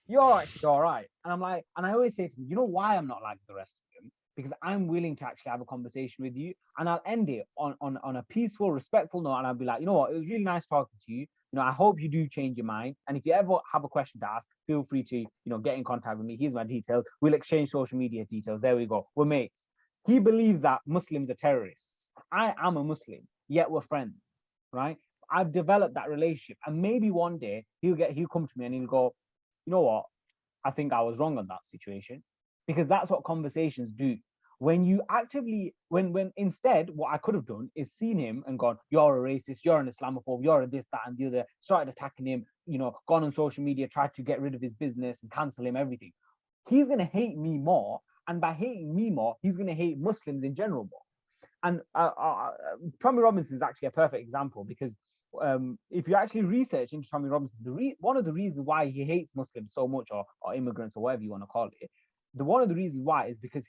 You're actually all right. And I'm like, and I always say to them, you know why I'm not like the rest of them? Because I'm willing to actually have a conversation with you, and I'll end it on a peaceful, respectful note. And I'll be like, you know what? It was really nice talking to you. You know, I hope you do change your mind. And if you ever have a question to ask, feel free to, you know, get in contact with me. Here's my details. We'll exchange social media details. There we go. We're mates. He believes that Muslims are terrorists. I am a Muslim, yet we're friends, right? I've developed that relationship, and maybe one day he'll come to me and he'll go, you know what? I think I was wrong on that situation, because that's what conversations do. When you actively, when instead, what I could have done is seen him and gone, you're a racist, you're an Islamophobe, you're a this, that, and the other, started attacking him, you know, gone on social media, tried to get rid of his business and cancel him, everything. He's going to hate me more. And by hating me more, he's going to hate Muslims in general more. And Tommy Robinson is actually a perfect example, because if you actually research into Tommy Robinson, one of the reasons why he hates Muslims so much, or immigrants, or whatever you want to call it, one of the reasons why is because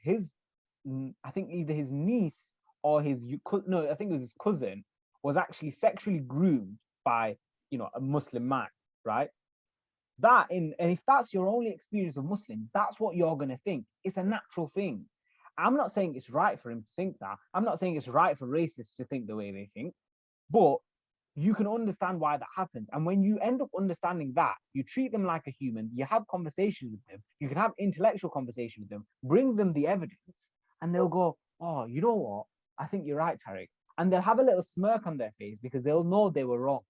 I think either his niece or I think it was his cousin, was actually sexually groomed by, you know, a Muslim man, right? And if that's your only experience of Muslims, that's what you're going to think. It's a natural thing. I'm not saying it's right for him to think that. I'm not saying it's right for racists to think the way they think, but you can understand why that happens. And when you end up understanding that, you treat them like a human, you have conversations with them, you can have intellectual conversation with them, bring them the evidence, and they'll go, oh, you know what? I think you're right, Tariq. And they'll have a little smirk on their face because they'll know they were wrong.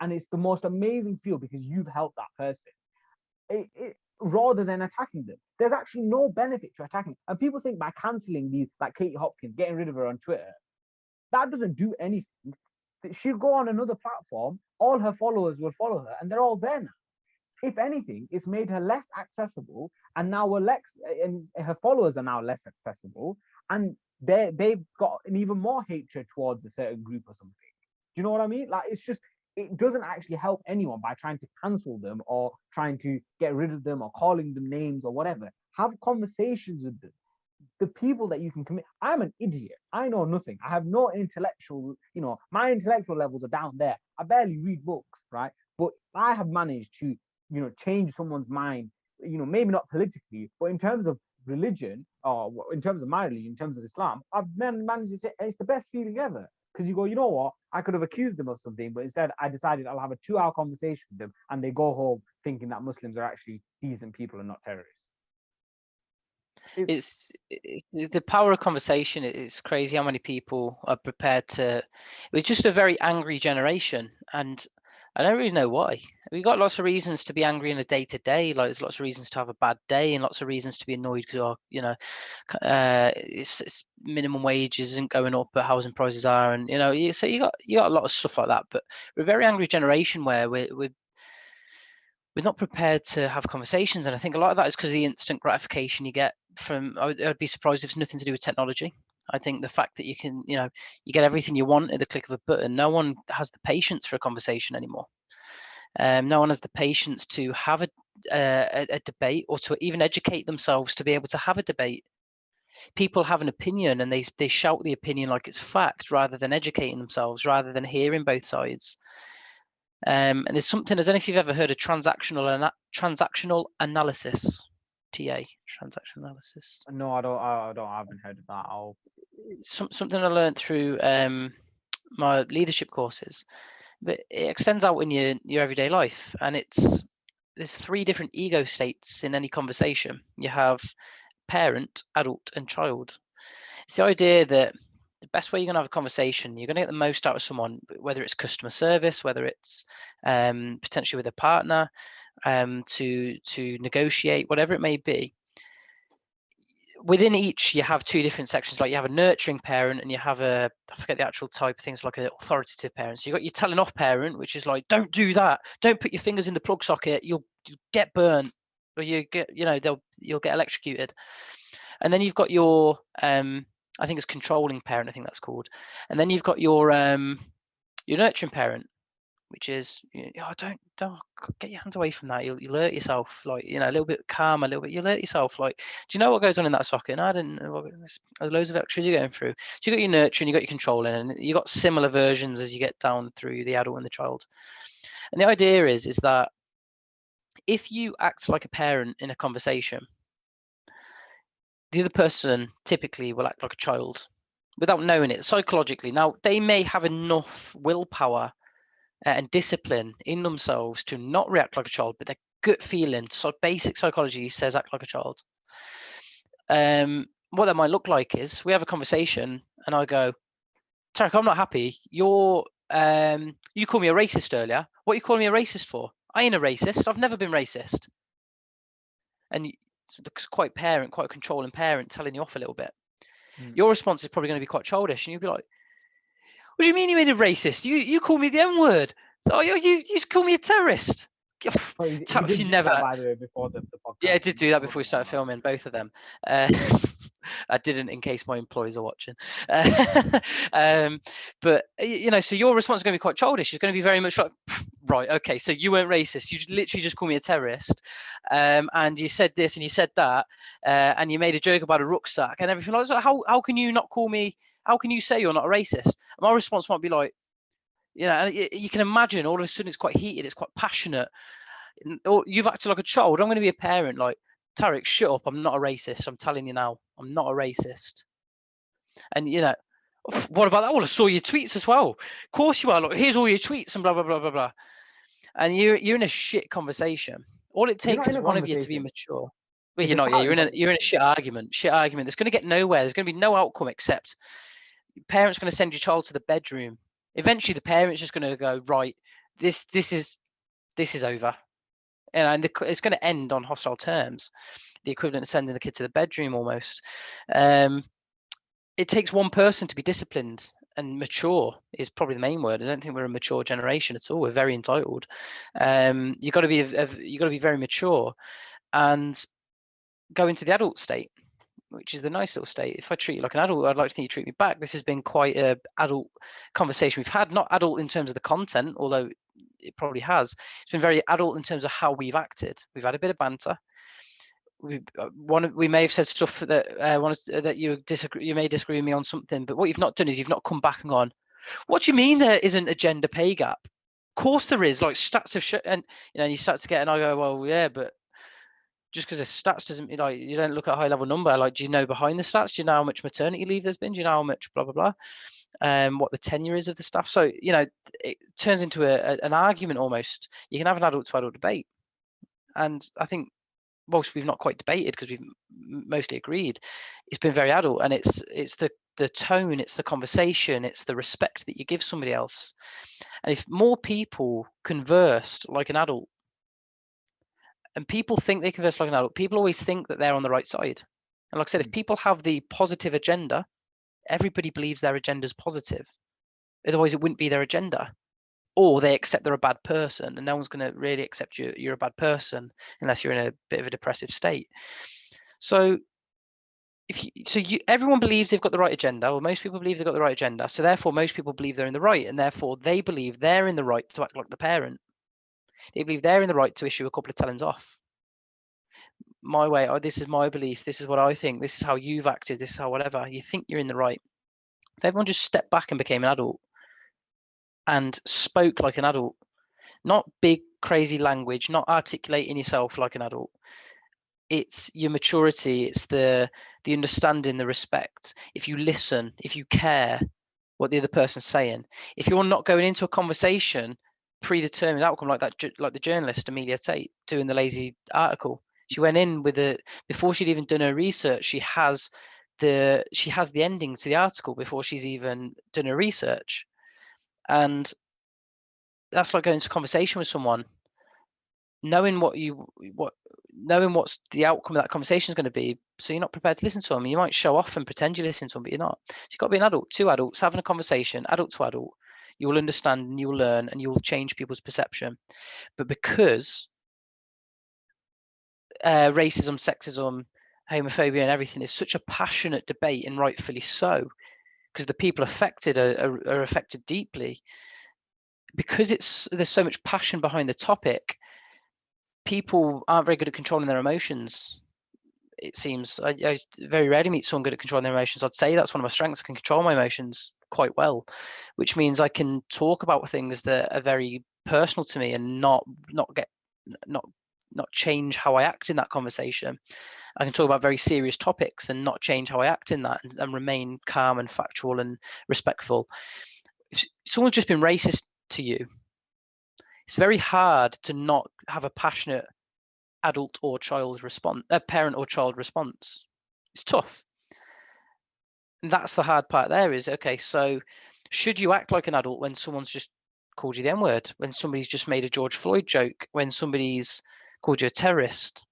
And it's the most amazing feel, because you've helped that person. Rather than attacking them, there's actually no benefit to attacking. And people think by canceling these, like Katie Hopkins, getting rid of her on Twitter, that doesn't do anything. She'll go on another platform, all her followers will follow her, and they're all there now. If anything, it's made her less accessible, and now and her followers are now less accessible, and they've got an even more hatred towards a certain group or something. Do you know what I mean? Like, it's just, it doesn't actually help anyone by trying to cancel them or trying to get rid of them or calling them names or whatever. Have conversations with them. The people that you can commit. I'm an idiot. I know nothing. I have no intellectual, you know, my intellectual levels are down there. I barely read books, right? But I have managed to, you know, change someone's mind, you know, maybe not politically, but in terms of religion, or in terms of my religion, in terms of Islam, I've managed to say it's the best feeling ever. Because you go, you know what? I could have accused them of something, but instead I decided I'll have a 2-hour conversation with them, and they go home thinking that Muslims are actually decent people and not terrorists. It's the power of conversation. It's crazy how many people are prepared to. It was just a very angry generation, and I don't really know why. We've got lots of reasons to be angry in a day-to-day. Like, there's lots of reasons to have a bad day, and lots of reasons to be annoyed because, you know, it's minimum wage isn't going up, but housing prices are, and, you know, so you got a lot of stuff like that. But we're a very angry generation where we're not prepared to have conversations, and I think a lot of that is because of the instant gratification you get from. I'd be surprised if it's nothing to do with technology. I think the fact that you can, you know, you get everything you want at the click of a button. No one has the patience for a conversation anymore. No one has the patience to have a debate, or to even educate themselves to be able to have a debate. People have an opinion, and they shout the opinion like it's fact, rather than educating themselves, rather than hearing both sides. And there's something, I don't know if you've ever heard of transactional analysis, TA, transaction analysis. No, I haven't heard of that. Something I learned through my leadership courses, but it extends out in your everyday life, and there's 3 different ego states in any conversation. You have parent, adult, and child. It's the idea that the best way you're going to have a conversation, you're going to get the most out of someone, whether it's customer service, whether it's potentially with a partner, to negotiate, whatever it may be. Within each, you have 2 different sections. Like, you have a nurturing parent, and you have I forget the actual type of things, like an authoritative parent. So you've got your telling off parent, which is like, don't do that, don't put your fingers in the plug socket, you'll get burnt, or you'll get electrocuted. And then you've got your I think it's controlling parent, I think that's called. And then you've got your nurturing parent, which is, oh, don't get your hands away from that. You'll hurt yourself. Like, a little bit calm, a little bit, you'll hurt yourself. Like, do you know what goes on in that socket? No, I didn't know. There's loads of electricity going through. So you got your nurturing, you got your controlling, and you got similar versions as you get down through the adult and the child. And the idea is that if you act like a parent in a conversation, the other person typically will act like a child without knowing it psychologically. Now, they may have enough willpower and discipline in themselves to not react like a child, but their gut feeling, so basic psychology says act like a child. What that might look like is we have a conversation and I go, Tarek, I'm not happy. You called me a racist earlier. What are you calling me a racist for? I ain't a racist. I've never been racist. And it's quite a controlling parent telling you off a little bit. Your response is probably going to be quite childish, and you'll be like, what do you mean you ain't a racist? You call me the N-word. Oh, you just call me a terrorist. You never, by the way, before the podcast. Yeah, I did do that before we started filming, both of them. I didn't, in case my employees are watching. But so your response is going to be quite childish. It's going to be very much like, right, okay, so you weren't racist. You literally just call me a terrorist, and you said this and you said that, and you made a joke about a rucksack and everything like that. How can you not call me? How can you say you're not a racist? And my response might be like, and you can imagine all of a sudden it's quite heated, it's quite passionate. Or you've acted like a child. I'm going to be a parent, like, Tarek, shut up. I'm not a racist. I'm telling you now, I'm not a racist. And what about that? Well, I saw your tweets as well. Of course you are. Look, here's all your tweets and blah blah blah blah blah. And you're in a shit conversation. All it takes is one of you to be mature. Well, you're not. You're in a shit argument. Shit argument. That's going to get nowhere. There's going to be no outcome except your parents going to send your child to the bedroom. Eventually, the parent's just going to go, right, this is over, and it's going to end on hostile terms. The equivalent of sending the kid to the bedroom almost. It takes one person to be disciplined, and mature is probably the main word. I don't think we're a mature generation at all. We're very entitled. You've got to be very mature and go into the adult state, which is the nice little state. If I treat you like an adult, I'd like to think you treat me back. This has been quite an adult conversation we've had, not adult in terms of the content, although it probably has. It's been very adult in terms of how we've acted. We've had a bit of banter. We may have said stuff that you may disagree with me on something, but what you've not done is you've not come back and gone, what do you mean there isn't a gender pay gap? Of course there is. Like, stats have shit, and you start to get, and I go, well, yeah, but just because the stats doesn't, like, you don't look at a high level number. Like, do you know behind the stats? Do you know how much maternity leave there's been? Do you know how much blah blah blah? What the tenure is of the staff? So it turns into an argument almost. You can have an adult to adult debate, and I think whilst we've not quite debated because we've mostly agreed, it's been very adult, and it's the tone, it's the conversation, it's the respect that you give somebody else. And if more people conversed like an adult, and people think they converse like an adult, people always think that they're on the right side. And like I said, if people have the positive agenda, everybody believes their agenda is positive. Otherwise, it wouldn't be their agenda. Or they accept they're a bad person, and no one's going to really accept you're a bad person unless you're in a bit of a depressive state. So everyone believes they've got the right agenda, or most people believe they've got the right agenda. So therefore, most people believe they're in the right, and therefore they believe they're in the right to act like the parent. They believe they're in the right to issue a couple of tellings off. My way, this is my belief, this is what I think, this is how you've acted, this is how whatever. You think you're in the right. If everyone just stepped back and became an adult and spoke like an adult, not big crazy language, not articulating yourself like an adult, it's your maturity, it's the understanding, the respect. If you listen, if you care what the other person's saying, if you're not going into a conversation predetermined outcome like the journalist Amelia Tate doing the lazy article. She went in with before she'd even done her research. She has the ending to the article before she's even done her research, and that's like going into a conversation with someone, knowing knowing what's the outcome of that conversation is going to be. So you're not prepared to listen to them. You might show off and pretend you listen to them, but you're not. So you've got to be an adult, two adults having a conversation, adult to adult. You will understand and you will learn and you will change people's perception. But because racism, sexism, homophobia and everything is such a passionate debate, and rightfully so, because the people affected are affected deeply. Because there's so much passion behind the topic, people aren't very good at controlling their emotions. It seems I very rarely meet someone good at controlling their emotions. I'd say that's one of my strengths. I can control my emotions quite well, which means I can talk about things that are very personal to me and not change how I act in that conversation. I can talk about very serious topics and not change how I act in that, and remain calm and factual and respectful. If someone's just been racist to you, it's very hard to not have a passionate adult or child response, parent or child response. It's tough. And that's the hard part there is, okay, so should you act like an adult when someone's just called you the N-word, when somebody's just made a George Floyd joke, when somebody's called you a terrorist?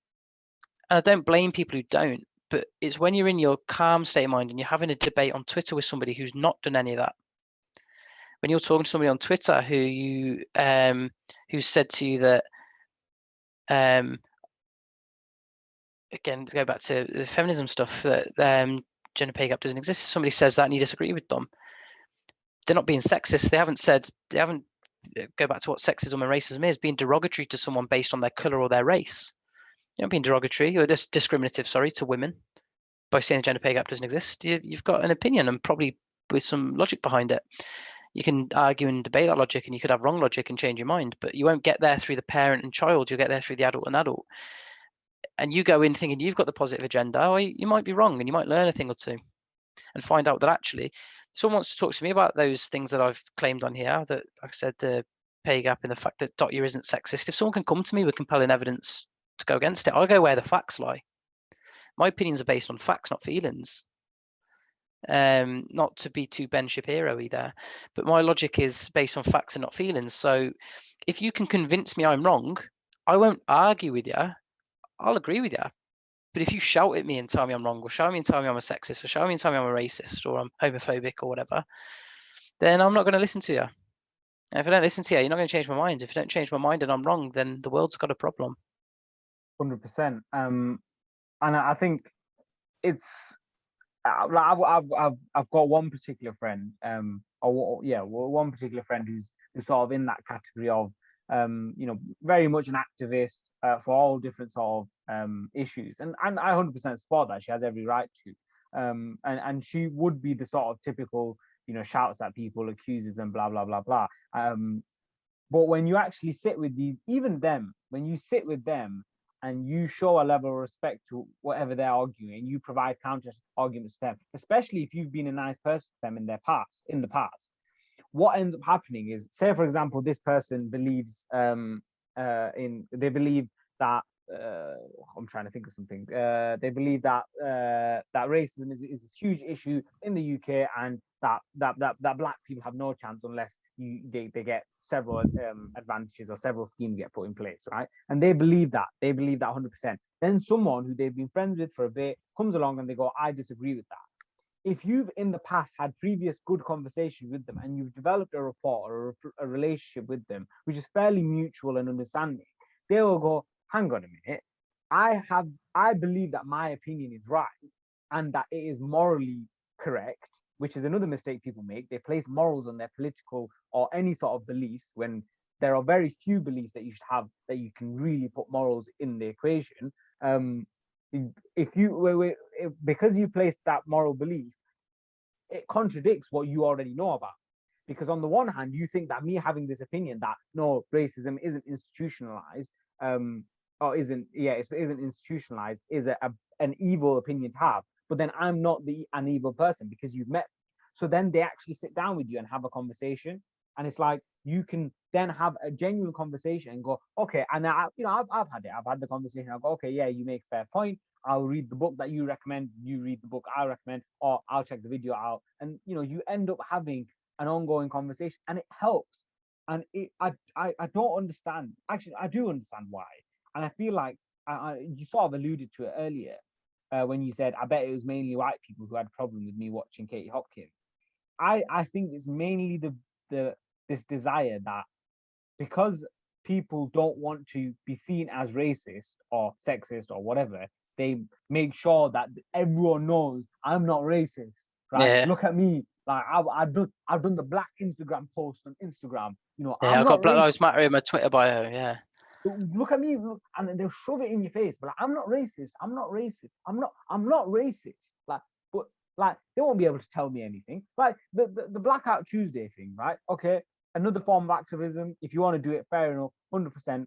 And I don't blame people who don't, but it's when you're in your calm state of mind and you're having a debate on Twitter with somebody who's not done any of that. When you're talking to somebody on Twitter who said to you that, again, to go back to the feminism stuff, that gender pay gap doesn't exist. Somebody says that and you disagree with them, they're not being sexist. They haven't go back to what sexism and racism is, being derogatory to someone based on their color or their race. You're not being derogatory or just discriminative, to women by saying the gender pay gap doesn't exist. You've got an opinion, and probably with some logic behind it. You can argue and debate that logic, and you could have wrong logic and change your mind, but you won't get there through the parent and child. You'll get there through the adult and adult. And you go in thinking you've got the positive agenda, or you might be wrong, and you might learn a thing or two and find out that actually someone wants to talk to me about those things that I've claimed on here, that, like I said, the pay gap and the fact that DHOTYA isn't sexist. If someone can come to me with compelling evidence to go against it, I'll go where the facts lie. My opinions are based on facts, not feelings. Not to be too Ben Shapiro either, but my logic is based on facts and not feelings. So if you can convince me I'm wrong, I won't argue with you. I'll agree with you. But if you shout at me and tell me I'm wrong, or shout at me and tell me I'm a sexist, or shout at me and tell me I'm a racist, or I'm homophobic, or whatever, then I'm not going to listen to you. And if I don't listen to you, you're not going to change my mind. If you don't change my mind and I'm wrong, then the world's got a problem. 100%. And I think it's I've got one particular friend, one particular friend who's sort of in that category of very much an activist for all different sort of issues, and I 100% support that. She has every right to, and she would be the sort of typical shouts at people, accuses them, blah blah blah blah. But when you actually sit with when you sit with them and you show a level of respect to whatever they're arguing, you provide counter arguments to them, especially if you've been a nice person to them in the past. What ends up happening is, say for example, this person believes they believe that I'm trying to think of something. They believe that that racism is a huge issue in the UK, and that black people have no chance unless they get several advantages or several schemes get put in place, right? And they believe that 100%. Then someone who they've been friends with for a bit comes along and they go, I disagree with that. If you've in the past had previous good conversations with them and you've developed a rapport or a relationship with them, which is fairly mutual and understanding, they will go, hang on a minute, I believe that my opinion is right and that it is morally correct, which is another mistake people make. They place morals on their political or any sort of beliefs when there are very few beliefs that you should have that you can really put morals in the equation. Because you place that moral belief, it contradicts what you already know about. Because on the one hand, you think that me having this opinion that no, racism isn't institutionalized, it isn't institutionalized, is an evil opinion to have. But then I'm not an evil person because you've met me. So then they actually sit down with you and have a conversation, and it's like you can then have a genuine conversation and go, okay, and I've had it. I've had the conversation. I'll go, okay, yeah, you make a fair point. I'll read the book that you recommend. You read the book I recommend, or I'll check the video out, and you end up having an ongoing conversation, and it helps. And I don't understand. Actually, I do understand why, and I feel like you sort of alluded to it earlier when you said, I bet it was mainly white people who had a problem with me watching Katie Hopkins. I think it's mainly this desire that because people don't want to be seen as racist or sexist or whatever, they make sure that everyone knows I'm not racist, right? Yeah. Look at me, like I've done the black Instagram post on Instagram. You know, Yeah, I'm I've not got Black racist. Lives Matter in my Twitter bio. Yeah. Look at me, look, and they'll shove it in your face. But like, I'm not racist. I'm not racist. I'm not racist. Like, but like they won't be able to tell me anything. Like the Blackout Tuesday thing, right? Okay, another form of activism. If you want to do it, fair enough, 100%.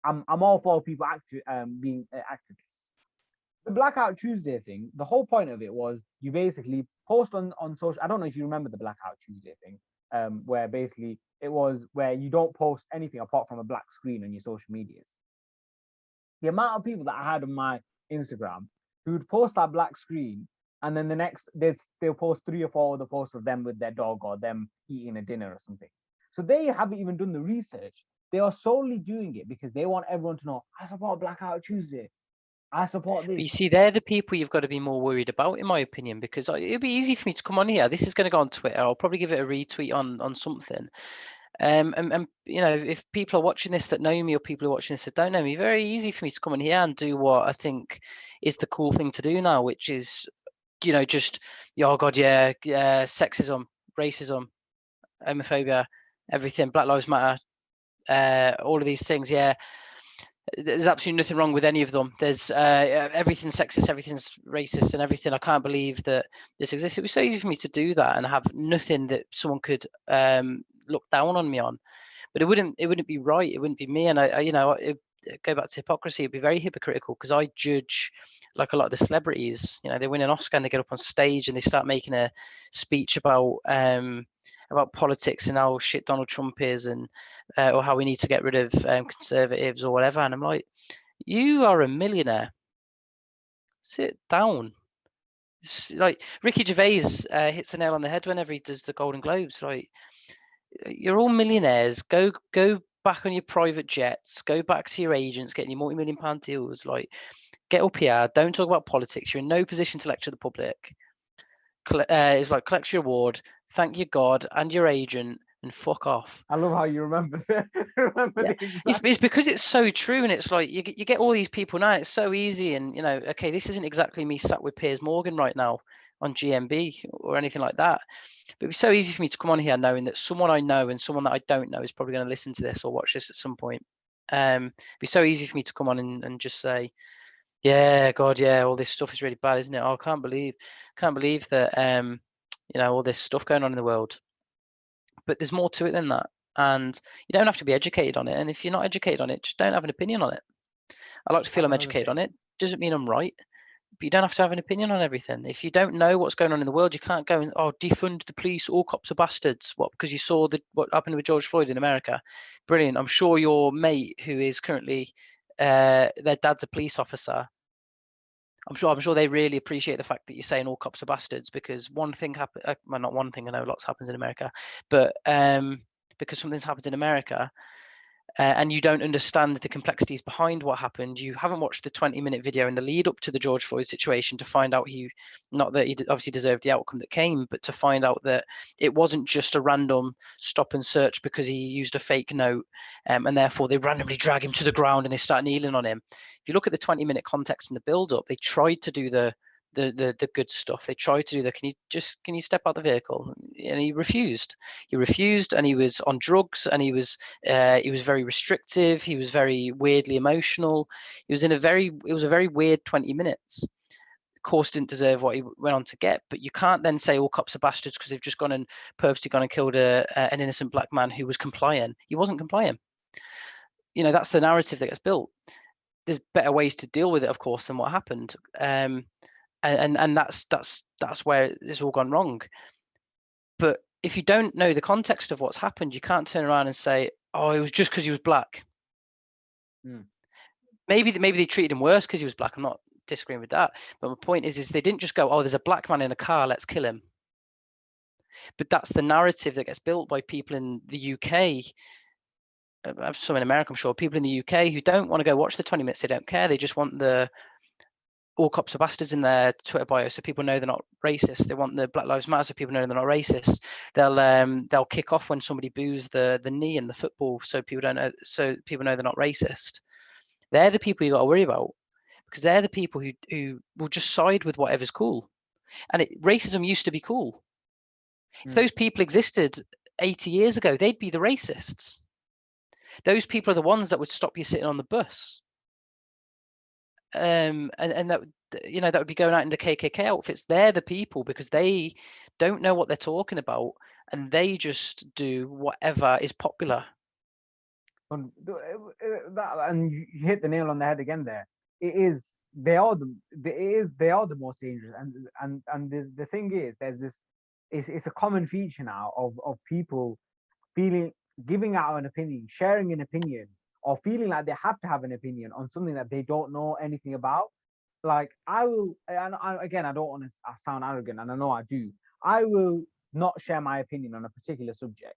I'm all for people being activists. The Blackout Tuesday thing, the whole point of it was you basically post on social. I don't know if you remember the Blackout Tuesday thing, where basically it was where you don't post anything apart from a black screen on your social medias. The amount of people that I had on my Instagram who would post that black screen, and then the next they'll post 3 or 4 other posts of them with their dog or them eating a dinner or something. So they haven't even done the research. They are solely doing it because they want everyone to know, I support Blackout Tuesday. I support this. But you see, they're the people you've got to be more worried about, in my opinion, because it'd be easy for me to come on here. This is going to go on Twitter. I'll probably give it a retweet on something. And you know, if people are watching this that know me, or people who are watching this that don't know me, very easy for me to come in here and do what I think is the cool thing to do now, which is, you know, just, oh God, yeah, sexism, racism, homophobia, everything, Black Lives Matter, all of these things. Yeah, there's absolutely nothing wrong with any of them. There's everything's sexist, everything's racist, and everything. I can't believe that this exists. It was so easy for me to do that and have nothing that someone could look down on me on. But it wouldn't be right. It wouldn't be me. And I you know, go back to hypocrisy. It'd be very hypocritical because I judge like a lot of the celebrities. You know, they win an Oscar and they get up on stage and they start making a speech about politics and how shit Donald Trump is, and or how we need to get rid of conservatives or whatever. And I'm like, you are a millionaire. Sit down. It's like Ricky Gervais hits the nail on the head whenever he does the Golden Globes. Like, you're all millionaires. Go back on your private jets. Go back to your agents, getting your multi-million-pound deals. Like, get up here. Don't talk about politics. You're in no position to lecture the public. It's like, collect your award, thank your God and your agent, and fuck off. I love how you remember that. It's because it's so true, and it's like you get all these people now. It's so easy, and you know, okay, this isn't exactly me sat with Piers Morgan right now on GMB or anything like that. But it's so easy for me to come on here knowing that someone I know and someone that I don't know is probably going to listen to this or watch this at some point. It'd be so easy for me to come on and just say, yeah, God, yeah, all this stuff is really bad, isn't it? Oh, I can't believe that you know, all this stuff going on in the world. But there's more to it than that. And you don't have to be educated on it. And if you're not educated on it, just don't have an opinion on it. I like to feel I'm educated on it. Doesn't mean I'm right. But you don't have to have an opinion on everything. If you don't know what's going on in the world, you can't go and, oh, defund the police, all cops are bastards. What? Because you saw what happened with George Floyd in America. Brilliant. I'm sure your mate who is currently their dad's a police officer. I'm sure they really appreciate the fact that you're saying all cops are bastards, because one thing happened. Well, not one thing. I know lots happens in America, but because something's happened in America, and you don't understand the complexities behind what happened. You haven't watched the 20-minute video in the lead up to the George Floyd situation to find out not that he obviously deserved the outcome that came, but to find out that it wasn't just a random stop and search because he used a fake note, and therefore they randomly drag him to the ground and they start kneeling on him. If you look at the 20-minute context and the build up, they tried to do the good stuff. They tried to do can you step out the vehicle? And he refused. And he was on drugs, and he was very restrictive. He was very weirdly emotional. It was a very weird 20 minutes. Of course, didn't deserve what he went on to get, but you can't then say all cops are bastards because they've just purposely gone and killed an innocent black man who was complying. He wasn't complying. You know, that's the narrative that gets built. There's better ways to deal with it, of course, than what happened. And that's where it's all gone wrong. But if you don't know the context of what's happened, you can't turn around and say, oh, it was just because he was black. Maybe they treated him worse because he was black. I'm not disagreeing with that, but my point is they didn't just go, oh, there's a black man in a car, let's kill him. But that's the narrative that gets built by people in the UK. Some in America, I'm sure, people in the UK who don't want to go watch the 20 minutes. They don't care. They just want the all cops are bastards in their Twitter bio so people know they're not racist. They want the Black Lives Matter so people know they're not racist. They'll kick off when somebody boos the knee in the football so people know they're not racist. They're the people you got to worry about, because they're the people who will just side with whatever's cool. And racism used to be cool. If those people existed 80 years ago, they'd be the racists. Those people are the ones that would stop you sitting on the bus. And that, that would be going out in the KKK outfits. They're the people because they don't know what they're talking about, and they just do whatever is popular. And you hit the nail on the head again there. They are the most dangerous. And the thing is, there's this, it's a common feature now of people giving out an opinion, sharing an opinion, or feeling like they have to have an opinion on something that they don't know anything about. Like I don't want to sound arrogant, and I know I do. I will not share my opinion on a particular subject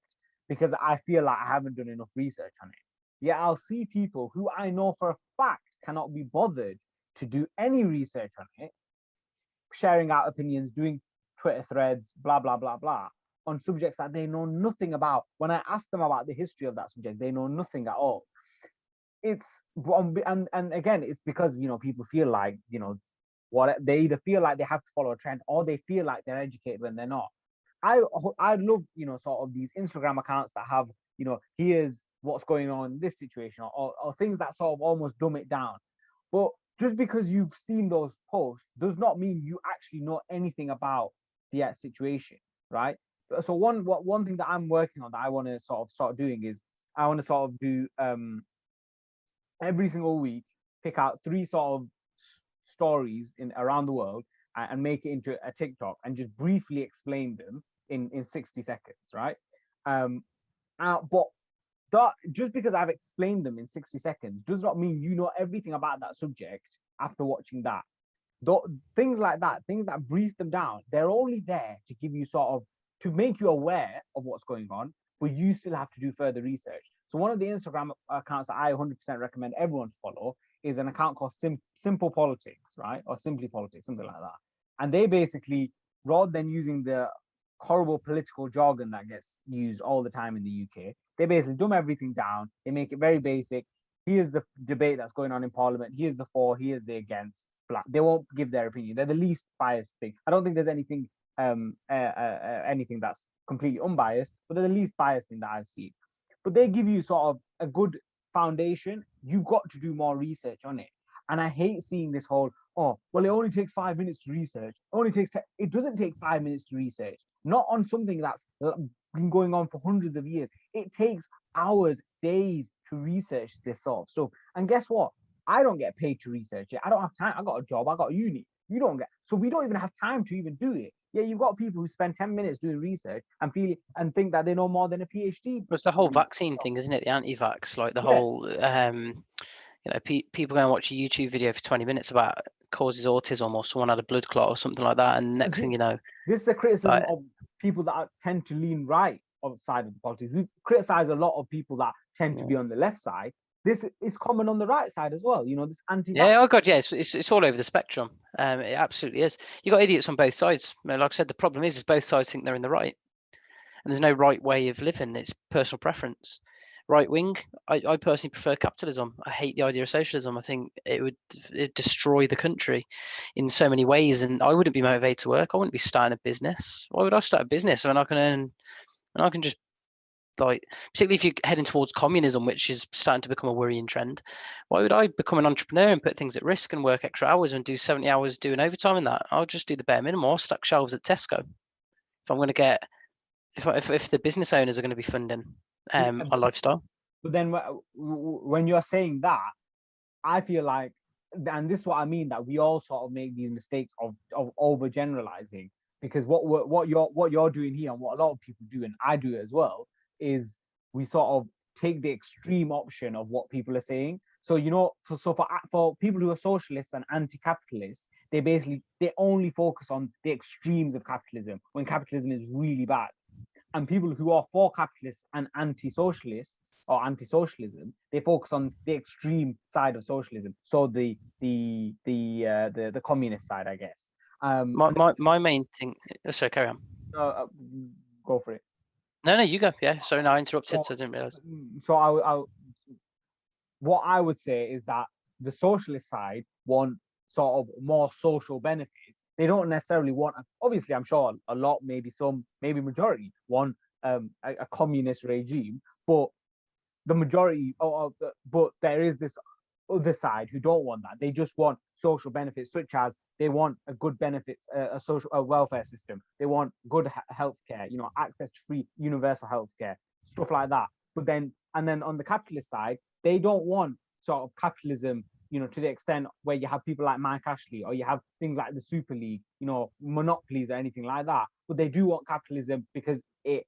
because I feel like I haven't done enough research on it. Yet I'll see people who I know for a fact cannot be bothered to do any research on it, sharing out opinions, doing Twitter threads, blah, blah, blah, blah, on subjects that they know nothing about. When I ask them about the history of that subject, they know nothing at all. And again, it's because, people feel like, they either feel like they have to follow a trend, or they feel like they're educated when they're not. I love, sort of these Instagram accounts that have, here's what's going on in this situation, or things that sort of almost dumb it down. But just because you've seen those posts does not mean you actually know anything about the situation, right? So one thing that I'm working on that I want to sort of start doing is I want to sort of do every single week, pick out 3 sort of stories around the world and make it into a TikTok and just briefly explain them in 60 seconds, right? But that, just because I've explained them in 60 seconds does not mean you know everything about that subject after watching that. Things like that, things that brief them down, they're only there to give you sort of, to make you aware of what's going on, but you still have to do further research. So one of the Instagram accounts that I 100% recommend everyone to follow is an account called Simple Politics, right? Or Simply Politics, something like that. And they basically, rather than using the horrible political jargon that gets used all the time in the UK, they basically dumb everything down. They make it very basic. Here's the debate that's going on in Parliament. Here's the for, here's the against. They won't give their opinion. They're the least biased thing. I don't think there's anything anything that's completely unbiased, but they're the least biased thing that I've seen. But they give you sort of a good foundation. You've got to do more research on it. And I hate seeing this whole, oh, well, it only takes 5 minutes to research. It doesn't take 5 minutes to research. Not on something that's been going on for hundreds of years. It takes hours, days to research this sort of stuff. And guess what? I don't get paid to research it. I don't have time. I got a job. I got uni. You don't get. So we don't even have time to even do it. Yeah, you've got people who spend 10 minutes doing research and think that they know more than a PhD. It's the whole vaccine thing, isn't it? The anti-vax, like the whole, people go and watch a YouTube video for 20 minutes about causes autism, or someone had a blood clot or something like that, and next thing you know, this is the criticism of people that tend to lean right on the side of the politics. We criticize a lot of people that tend to be on the left side. This is common on the right side as well. This anti-vax. Yeah, oh god, yeah, it's all over the spectrum. It absolutely is. You got idiots on both sides. Like I said, the problem is both sides think they're in the right, and there's no right way of living. It's personal preference. Right wing, I personally prefer capitalism. I hate the idea of socialism. I think it'd destroy the country in so many ways, and I wouldn't be motivated to work. I wouldn't be starting a business. Why would I start a business when I can earn, and I can just, like, particularly if you're heading towards communism, which is starting to become a worrying trend, why would I become an entrepreneur and put things at risk and work extra hours and do 70 hours doing overtime in that? I'll just do the bare minimum. I'll stack shelves at Tesco if I'm going to get, if the business owners are going to be funding our lifestyle. But then when you're saying that, I feel like, and this is what I mean, that we all sort of make these mistakes of overgeneralizing, because what you're doing here, and what a lot of people do, and I do it as well, is we sort of take the extreme option of what people are saying. So for people who are socialists and anti-capitalists, they only focus on the extremes of capitalism when capitalism is really bad. And people who are for capitalists and anti-socialists or anti-socialism, they focus on the extreme side of socialism. So the communist side, I guess. My main thing. Sorry, carry on. Go for it. No, you go. Yeah, sorry, no, I interrupted, so I didn't realize. So what I would say is that the socialist side want sort of more social benefits. They don't necessarily want, obviously, I'm sure a lot, maybe some, maybe majority want a communist regime, but the majority but there is this other side who don't want that. They just want social benefits, such as they want a good benefits, a social welfare system. They want good healthcare, access to free universal healthcare, stuff like that. But then, and then on the capitalist side, they don't want sort of capitalism, to the extent where you have people like Mike Ashley, or you have things like the Super League, monopolies or anything like that. But they do want capitalism because it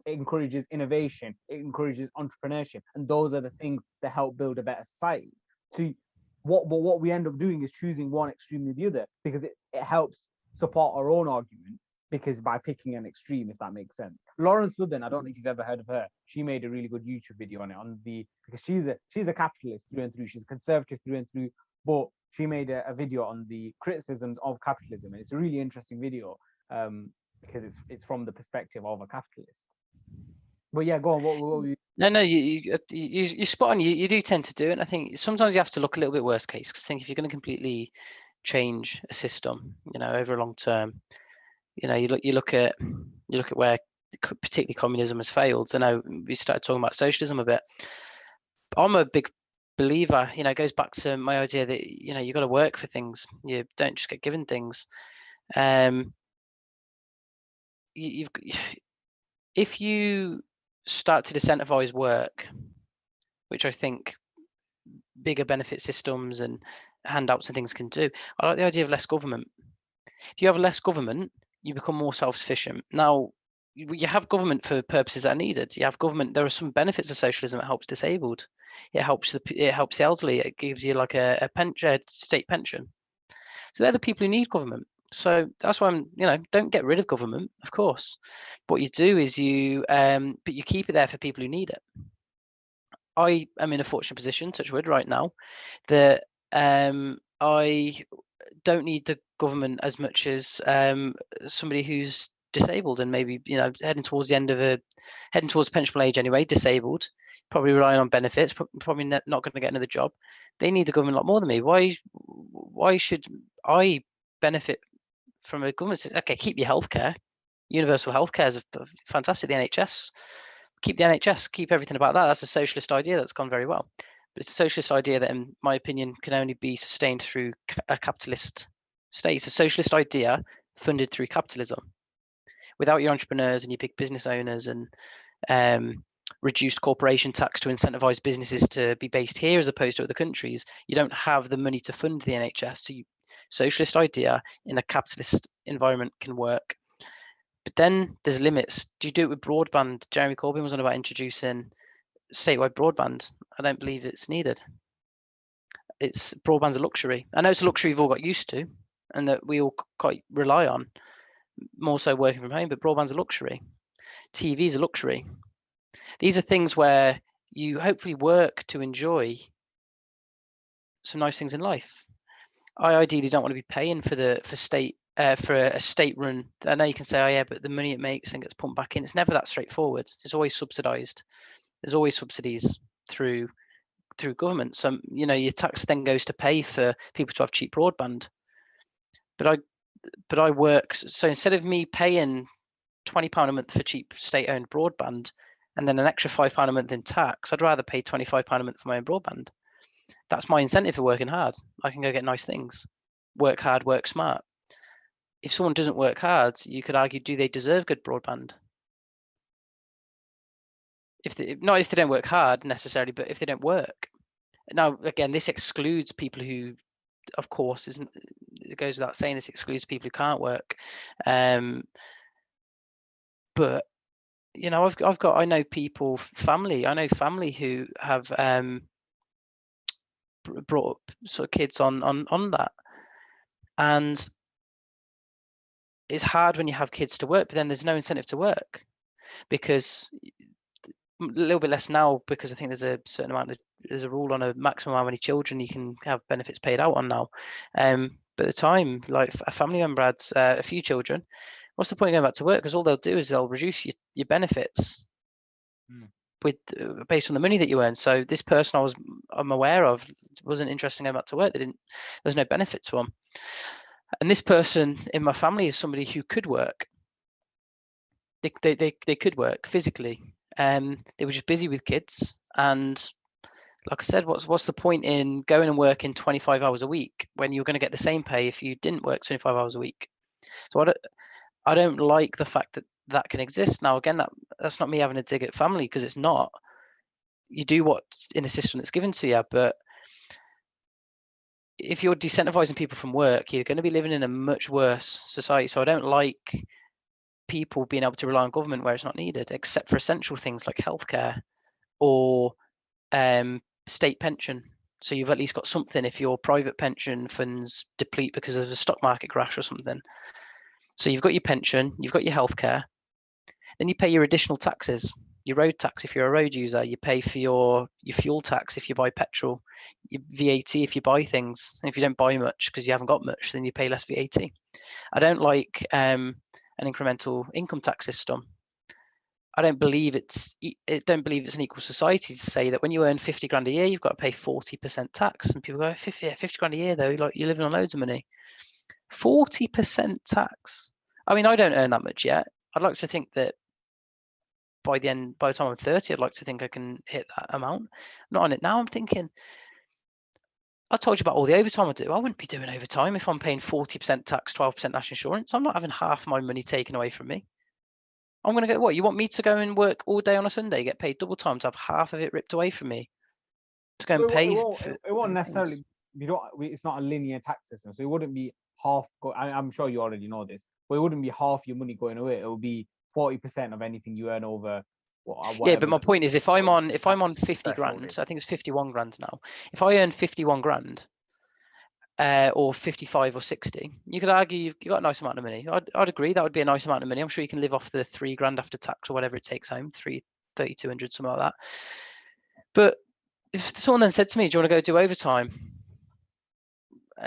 encourages innovation, it encourages entrepreneurship, and those are the things that help build a better society. So what we end up doing is choosing one extreme or the other, because it helps support our own argument, because by picking an extreme, if that makes sense. Lauren Southern, I don't know if you've ever heard of her. She made a really good YouTube video on it, because she's a capitalist through and through. She's a conservative through and through, but she made a video on the criticisms of capitalism, and it's a really interesting video, because it's from the perspective of a capitalist. But yeah, go on. What were you? No, you spot on. You do tend to do it. And I think sometimes you have to look a little bit worst case, because I think if you're going to completely change a system, over a long term, you look at where particularly communism has failed. So now we started talking about socialism a bit. I'm a big believer. It goes back to my idea that you got to work for things. You don't just get given things. If you start to incentivize work, which I think bigger benefit systems and handouts and things can do. I like the idea of less government. If you have less government, you become more self-sufficient. Now, you have government for purposes that are needed. You have government. There are some benefits of socialism. It helps disabled. It helps the elderly. It gives you like a state pension. So they're the people who need government. So that's why don't get rid of government, of course. What you do is but you keep it there for people who need it. I am in a fortunate position, touch wood, right now, that I don't need the government as much as somebody who's disabled and maybe heading towards pensionable age anyway, disabled, probably relying on benefits, probably not going to get another job. They need the government a lot more than me. Why should I benefit from a government system? Okay, keep your healthcare. Universal healthcare is fantastic. The NHS. Keep the NHS, keep everything about that. That's a socialist idea that's gone very well. But it's a socialist idea that, in my opinion, can only be sustained through a capitalist state. It's a socialist idea funded through capitalism. Without your entrepreneurs and your big business owners and reduced corporation tax to incentivize businesses to be based here as opposed to other countries, you don't have the money to fund the NHS. So socialist idea in a capitalist environment can work. But then there's limits. Do you do it with broadband? Jeremy Corbyn was on about introducing statewide broadband. I don't believe it's needed. Broadband's a luxury. I know it's a luxury we've all got used to and that we all quite rely on, more so working from home, but broadband's a luxury. TV's a luxury. These are things where you hopefully work to enjoy some nice things in life. I ideally don't want to be paying for a state-run. I know you can say, oh yeah, but the money it makes and gets pumped back in. It's never that straightforward. It's always subsidised. There's always subsidies through government. So your tax then goes to pay for people to have cheap broadband. But I work. So instead of me paying £20 a month for cheap state-owned broadband and then an extra £5 a month in tax, I'd rather pay £25 a month for my own broadband. That's my incentive for working hard. I can go get nice things. Work hard, work smart. If someone doesn't work hard, you could argue, do they deserve good broadband? Not if they don't work hard necessarily, but if they don't work. Now, again, this excludes people who, of course, it goes without saying, this excludes people who can't work. But I know family who have brought up sort of kids on that, and it's hard when you have kids to work, but then there's no incentive to work, because a little bit less now, because I think there's a rule on a maximum how many children you can have benefits paid out on now. But at the time, like a family member had a few children, what's the point of going back to work? Because all they'll do is they'll reduce your benefits. with based on the money that you earn. So this person I'm aware of wasn't interested in going back to work. There's no benefit to them. And this person in my family is somebody who could work. They could work physically. They were just busy with kids. And like I said, what's the point in going and working 25 hours a week when you're going to get the same pay if you didn't work 25 hours a week? So I don't like the fact that can exist. Now, again, that's not me having a dig at family, because it's not. You do what's in the system that's given to you, but if you're decentralizing people from work, you're going to be living in a much worse society. So I don't like people being able to rely on government where it's not needed, except for essential things like healthcare or state pension. So you've at least got something if your private pension funds deplete because of a stock market crash or something. So you've got your pension, you've got your healthcare, then you pay your additional taxes, your road tax if you're a road user, you pay for your fuel tax if you buy petrol, your VAT if you buy things. And if you don't buy much because you haven't got much, then you pay less VAT. I don't like an incremental income tax system. I don't believe it's an equal society to say that when you earn 50 grand a year, you've got to pay 40% tax. And people go, 50 grand a year though, like you're living on loads of money. 40% tax. I mean, I don't earn that much yet. I'd like to think that by the time I'm 30, I'd like to think I can hit that amount. I'm not on it now. I'm thinking, I told you about all the overtime I do. I wouldn't be doing overtime if I'm paying 40% tax, 12% national insurance. I'm not having half my money taken away from me. I'm going to go, what? You want me to go and work all day on a Sunday, get paid double time to have half of it ripped away from me? To go and pay it won't necessarily, it's not a linear tax system. So it wouldn't be half, I'm sure you already know this, but it wouldn't be half your money going away. It will be 40% of anything you earn over. Yeah, but my point is, if I'm on 50 grand, I think it's 51 grand now. If I earn 51 grand, or 55 or 60, you could argue you've got a nice amount of money. I'd agree that would be a nice amount of money. I'm sure you can live off the 3 grand after tax or whatever it takes home, 3,200, something like that. But if someone then said to me, do you want to go do overtime?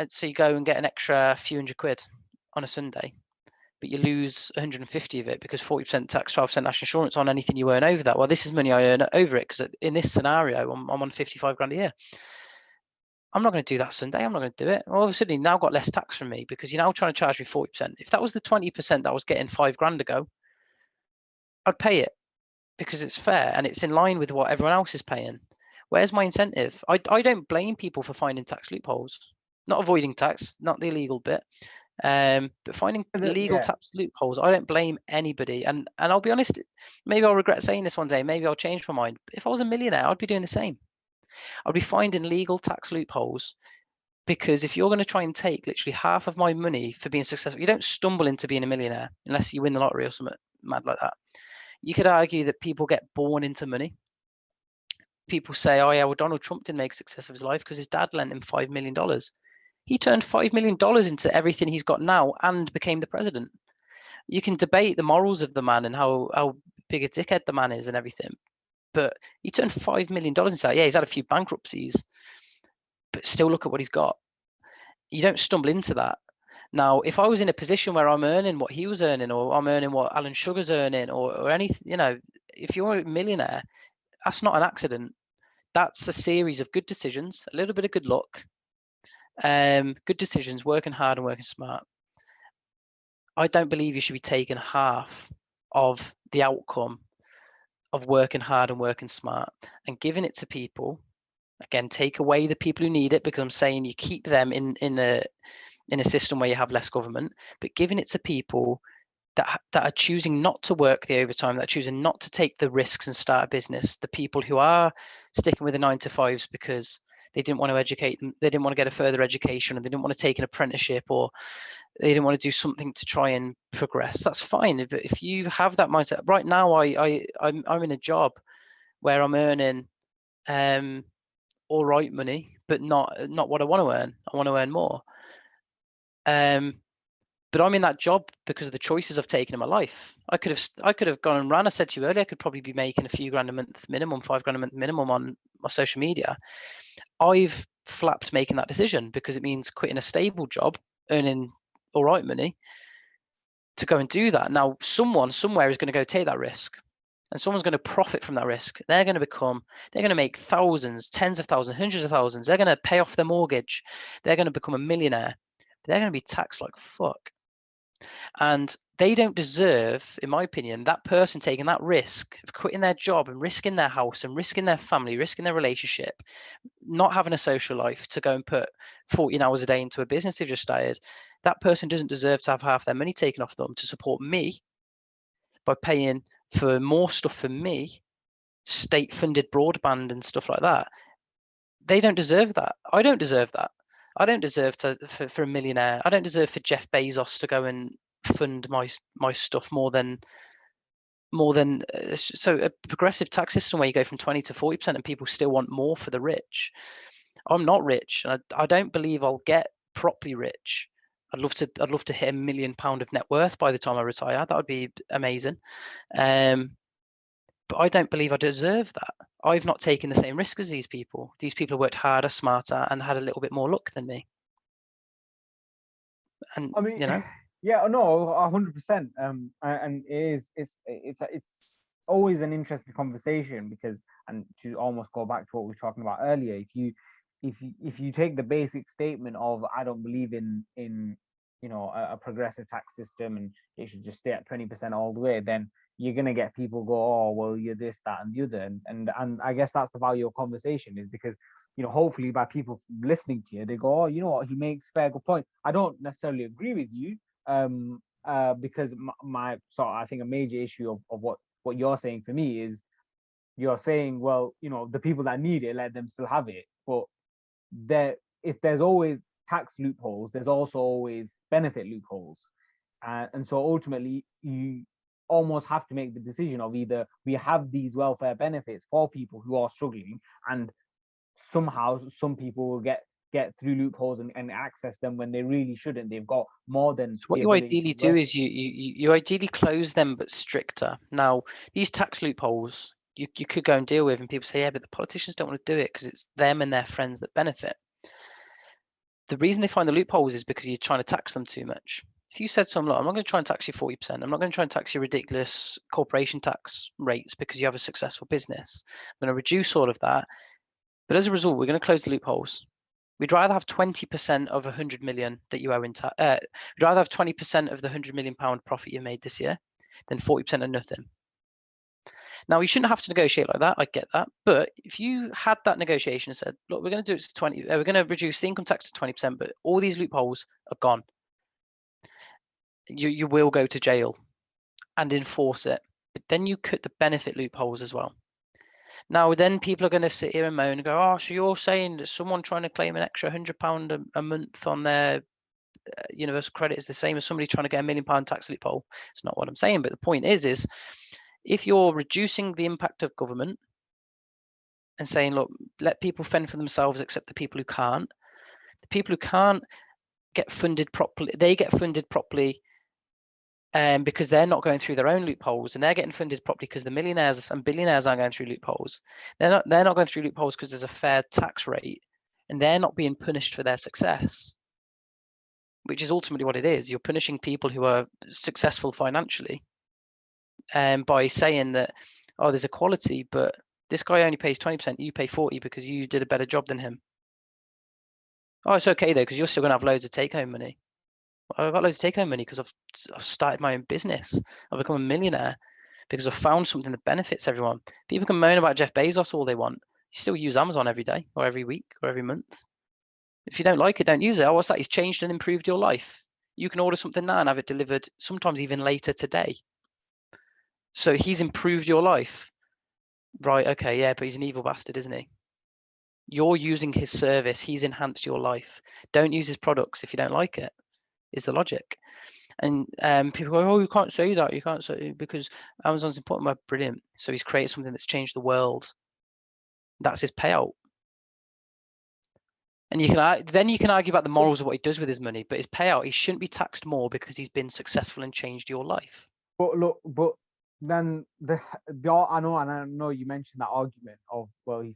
So you go and get an extra few hundred quid on a Sunday, but you lose 150 of it because 40% tax, 12% national insurance on anything you earn over that. Well, this is money I earn over it, because in this scenario, I'm on 55 grand a year. I'm not going to do that Sunday. I'm not going to do it. All of a sudden, you now got less tax from me because you're now trying to charge me 40%. If that was the 20% that I was getting 5 grand ago, I'd pay it because it's fair and it's in line with what everyone else is paying. Where's my incentive? I don't blame people for finding tax loopholes, not avoiding tax, not the illegal bit, but finding legal tax loopholes. I don't blame anybody. And I'll be honest, maybe I'll regret saying this one day. Maybe I'll change my mind. If I was a millionaire, I'd be doing the same. I'd be finding legal tax loopholes, because if you're going to try and take literally half of my money for being successful, you don't stumble into being a millionaire unless you win the lottery or something mad like that. You could argue that people get born into money. People say, oh yeah, well, Donald Trump didn't make success of his life because his dad lent him $5 million. He turned $5 million into everything he's got now and became the president. You can debate the morals of the man and how big a dickhead the man is and everything, but he turned $5 million into that. Yeah, he's had a few bankruptcies, but still look at what he's got. You don't stumble into that. Now, if I was in a position where I'm earning what he was earning, or I'm earning what Alan Sugar's earning, or anything, if you're a millionaire, that's not an accident. That's a series of good decisions, a little bit of good luck, good decisions, working hard and working smart. I don't believe you should be taking half of the outcome of working hard and working smart and giving it to people. Again, take away the people who need it, because I'm saying you keep them in a system where you have less government, but giving it to people that are choosing not to work the overtime, that are choosing not to take the risks and start a business, the people who are sticking with the 9-to-5s because they didn't want to educate them, they didn't want to get a further education, or they didn't want to take an apprenticeship, or they didn't want to do something to try and progress. That's fine. But if you have that mindset, right now I'm in a job where I'm earning all right money, but not what I want to earn. I want to earn more. But I'm in that job because of the choices I've taken in my life. I could have gone and ran. I said to you earlier, I could probably be making a few grand a month minimum, 5 grand a month minimum on my social media. I've flapped making that decision because it means quitting a stable job, earning all right money, to go and do that. Now, someone somewhere is going to go take that risk. and someone's going to profit from that risk. They're going to make thousands, tens of thousands, hundreds of thousands. They're going to pay off their mortgage. They're going to become a millionaire. They're going to be taxed like fuck. And they don't deserve, in my opinion, that person taking that risk of quitting their job and risking their house and risking their family, risking their relationship, not having a social life to go and put 14 hours a day into a business they've just started. That person doesn't deserve to have half their money taken off them to support me by paying for more stuff for me, state-funded broadband and stuff like that. They don't deserve that. I don't deserve that. I don't deserve for a millionaire. I don't deserve for Jeff Bezos to go and fund my stuff more than so a progressive tax system where you go from 20 to 40% and people still want more for the rich. I'm not rich, and I don't believe I'll get properly rich. I'd love to hit £1 million of net worth by the time I retire. That would be amazing. But I don't believe I deserve that. I've not taken the same risk as these people. These people have worked harder, smarter, and had a little bit more luck than me. And I mean, you know, yeah, no, 100%. And it's always an interesting conversation because, and to almost go back to what we were talking about earlier, if you take the basic statement of I don't believe in a progressive tax system and it should just stay at 20% all the way, then you're gonna get people go, oh well, you're this, that, and the other, and I guess that's the value of conversation, is because hopefully by people listening to you, they go, oh, you know what, he makes fair good point. I don't necessarily agree with you, because my sort of, I think a major issue of what you're saying for me is you're saying, well, the people that need it, let them still have it, but if there's always tax loopholes, there's also always benefit loopholes, and so ultimately you almost have to make the decision of either we have these welfare benefits for people who are struggling, and somehow some people will get through loopholes and access them when they really shouldn't. They've got more than so what you ideally do is you ideally close them but stricter. Now these tax loopholes you could go and deal with, and people say, yeah, but the politicians don't want to do it because it's them and their friends that benefit. The reason they find the loopholes is because you're trying to tax them too much. If you said to them, look, I'm not going to try and tax you 40%. I'm not going to try and tax you ridiculous corporation tax rates because you have a successful business. I'm going to reduce all of that. But as a result, we're going to close the loopholes. We'd rather have 20% of 100 million that you owe in tax. We'd rather have 20% of the £100 million profit you made this year than 40% of nothing. Now, you shouldn't have to negotiate like that. I get that. But if you had that negotiation and said, look, we're going to do it to 20, we're going to reduce the income tax to 20%, but all these loopholes are gone. You will go to jail and enforce it. But then you cut the benefit loopholes as well. Now, then people are going to sit here and moan and go, oh, so you're saying that someone trying to claim an extra £100 a month on their universal credit is the same as somebody trying to get £1 million tax loophole? It's not what I'm saying. But the point is if you're reducing the impact of government and saying, look, let people fend for themselves except the people who can't. The people who can't get funded properly, they get funded properly because they're not going through their own loopholes, and they're getting funded properly because the millionaires and billionaires aren't going through loopholes. They're not going through loopholes because there's a fair tax rate, and they're not being punished for their success, which is ultimately what it is. You're punishing people who are successful financially by saying that, oh, there's equality, but this guy only pays 20%, you pay 40% because you did a better job than him. Oh, it's okay though, because you're still going to have loads of take-home money. I've got loads of take-home money because I've started my own business. I've become a millionaire because I've found something that benefits everyone. People can moan about Jeff Bezos all they want. You still use Amazon every day or every week or every month. If you don't like it, don't use it. Oh, what's that? He's changed and improved your life. You can order something now and have it delivered sometimes even later today. So he's improved your life. Right, okay, yeah, but he's an evil bastard, isn't he? You're using his service. He's enhanced your life. Don't use his products if you don't like it, is the logic. And people go, oh, you can't say that. You can't say, because Amazon's important. Well, brilliant. So he's created something that's changed the world. That's his payout. And you can argue about the morals of what he does with his money, but his payout, he shouldn't be taxed more because he's been successful and changed your life. But look, then I know you mentioned that argument of, well, he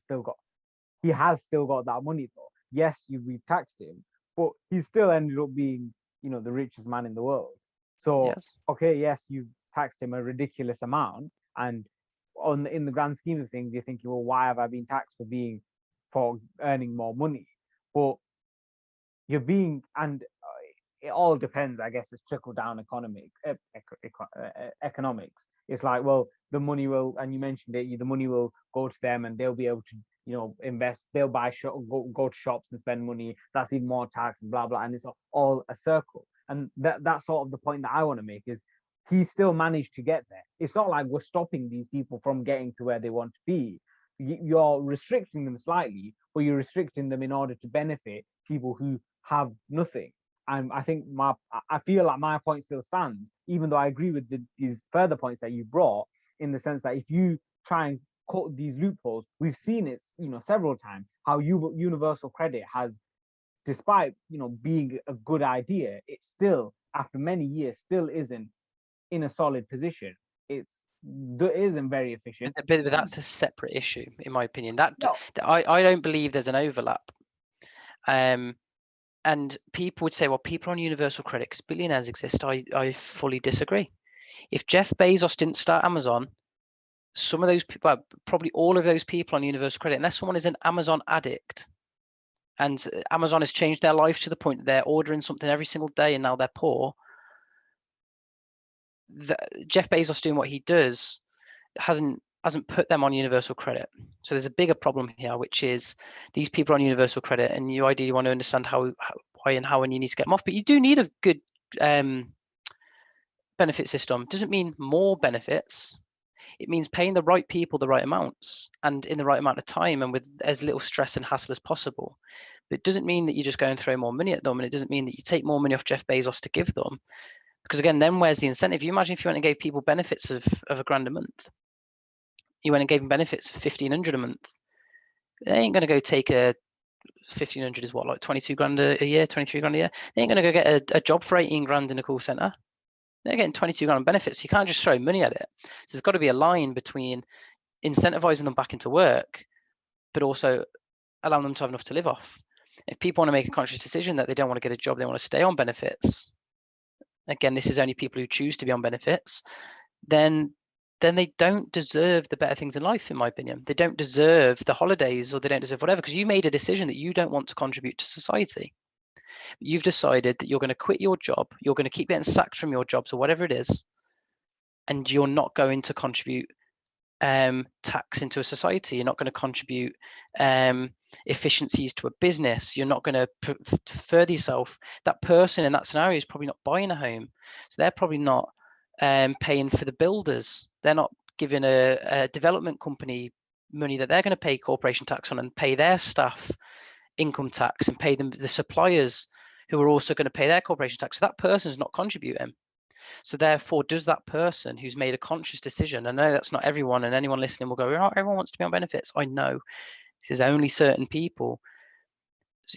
has still got that money though. Yes, we've taxed him, but he still ended up being, the richest man in the world. So yes. Okay, yes, you've taxed him a ridiculous amount, and in the grand scheme of things, you're thinking, well, why have I been taxed for earning more money? But you're being, and it all depends, I guess. It's trickle down economics. It's like, well, the money will, and you mentioned it, the money will go to them, and they'll be able to, invest. They'll buy go to shops and spend money. That's even more tax and blah blah, and it's all a circle. And that's sort of the point that I want to make is he still managed to get there. It's not like we're stopping these people from getting to where they want to be. You're restricting them slightly, but you're restricting them in order to benefit people who have nothing. And I feel like my point still stands, even though I agree with these further points that you brought, in the sense that if you try and cut these loopholes, we've seen it, several times, how universal credit has, despite being a good idea, it still, after many years, still isn't in a solid position. It isn't very efficient. But that's a separate issue, in my opinion. That No. I don't believe there's an overlap. And people would say, well, people on universal credit because billionaires exist. I fully disagree. If Jeff Bezos didn't start Amazon, some of those people, probably all of those people on universal credit, unless someone is an Amazon addict and Amazon has changed their life to the point that they're ordering something every single day and now they're poor, Jeff Bezos doing what he does hasn't put them on universal credit. So there's a bigger problem here, which is these people on universal credit, and you ideally want to understand why and how and you need to get them off. But you do need a good benefit system. Doesn't mean more benefits. It means paying the right people the right amounts and in the right amount of time and with as little stress and hassle as possible. But it doesn't mean that you just go and throw more money at them, and it doesn't mean that you take more money off Jeff Bezos to give them. Because again, then where's the incentive? You imagine if you went and gave people benefits of $1,000 a month. You went and gave them benefits of $1,500 a month. They ain't going to go take a 1,500 is what, like 22 grand a year, 23 grand a year. They ain't going to go get a job for 18 grand in a call center. They're getting 22 grand benefits. You can't just throw money at it. So there's got to be a line between incentivizing them back into work, but also allowing them to have enough to live off. If people want to make a conscious decision that they don't want to get a job, they want to stay on benefits. Again, this is only people who choose to be on benefits. Then they don't deserve the better things in life, in my opinion. They don't deserve the holidays, or they don't deserve whatever, because you made a decision that you don't want to contribute to society. You've decided that you're going to quit your job, you're going to keep getting sacked from your jobs or whatever it is, and you're not going to contribute tax into a society. You're not going to contribute efficiencies to a business. You're not going to further yourself. That person in that scenario is probably not buying a home, so they're probably not paying for the builders. They're not giving a development company money that they're going to pay corporation tax on and pay their staff income tax and pay them the suppliers who are also going to pay their corporation tax. So that person's not contributing. So therefore, does that person who's made a conscious decision, I know that's not everyone, and anyone listening will go, oh, everyone wants to be on benefits. I know this is only certain people.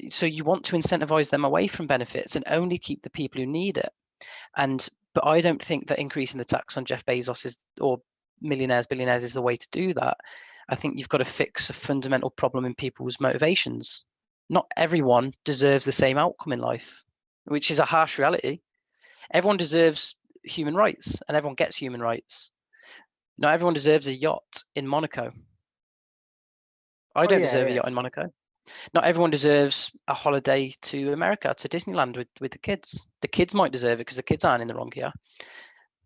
So you want to incentivize them away from benefits and only keep the people who need it. But I don't think that increasing the tax on Jeff Bezos or millionaires, billionaires is the way to do that. I think you've got to fix a fundamental problem in people's motivations. Not everyone deserves the same outcome in life, which is a harsh reality. Everyone deserves human rights, and everyone gets human rights. Not everyone deserves a yacht in Monaco. I don't deserve a yacht in Monaco. Not everyone deserves a holiday to America, to Disneyland with the kids. The kids might deserve it because the kids aren't in the wrong here,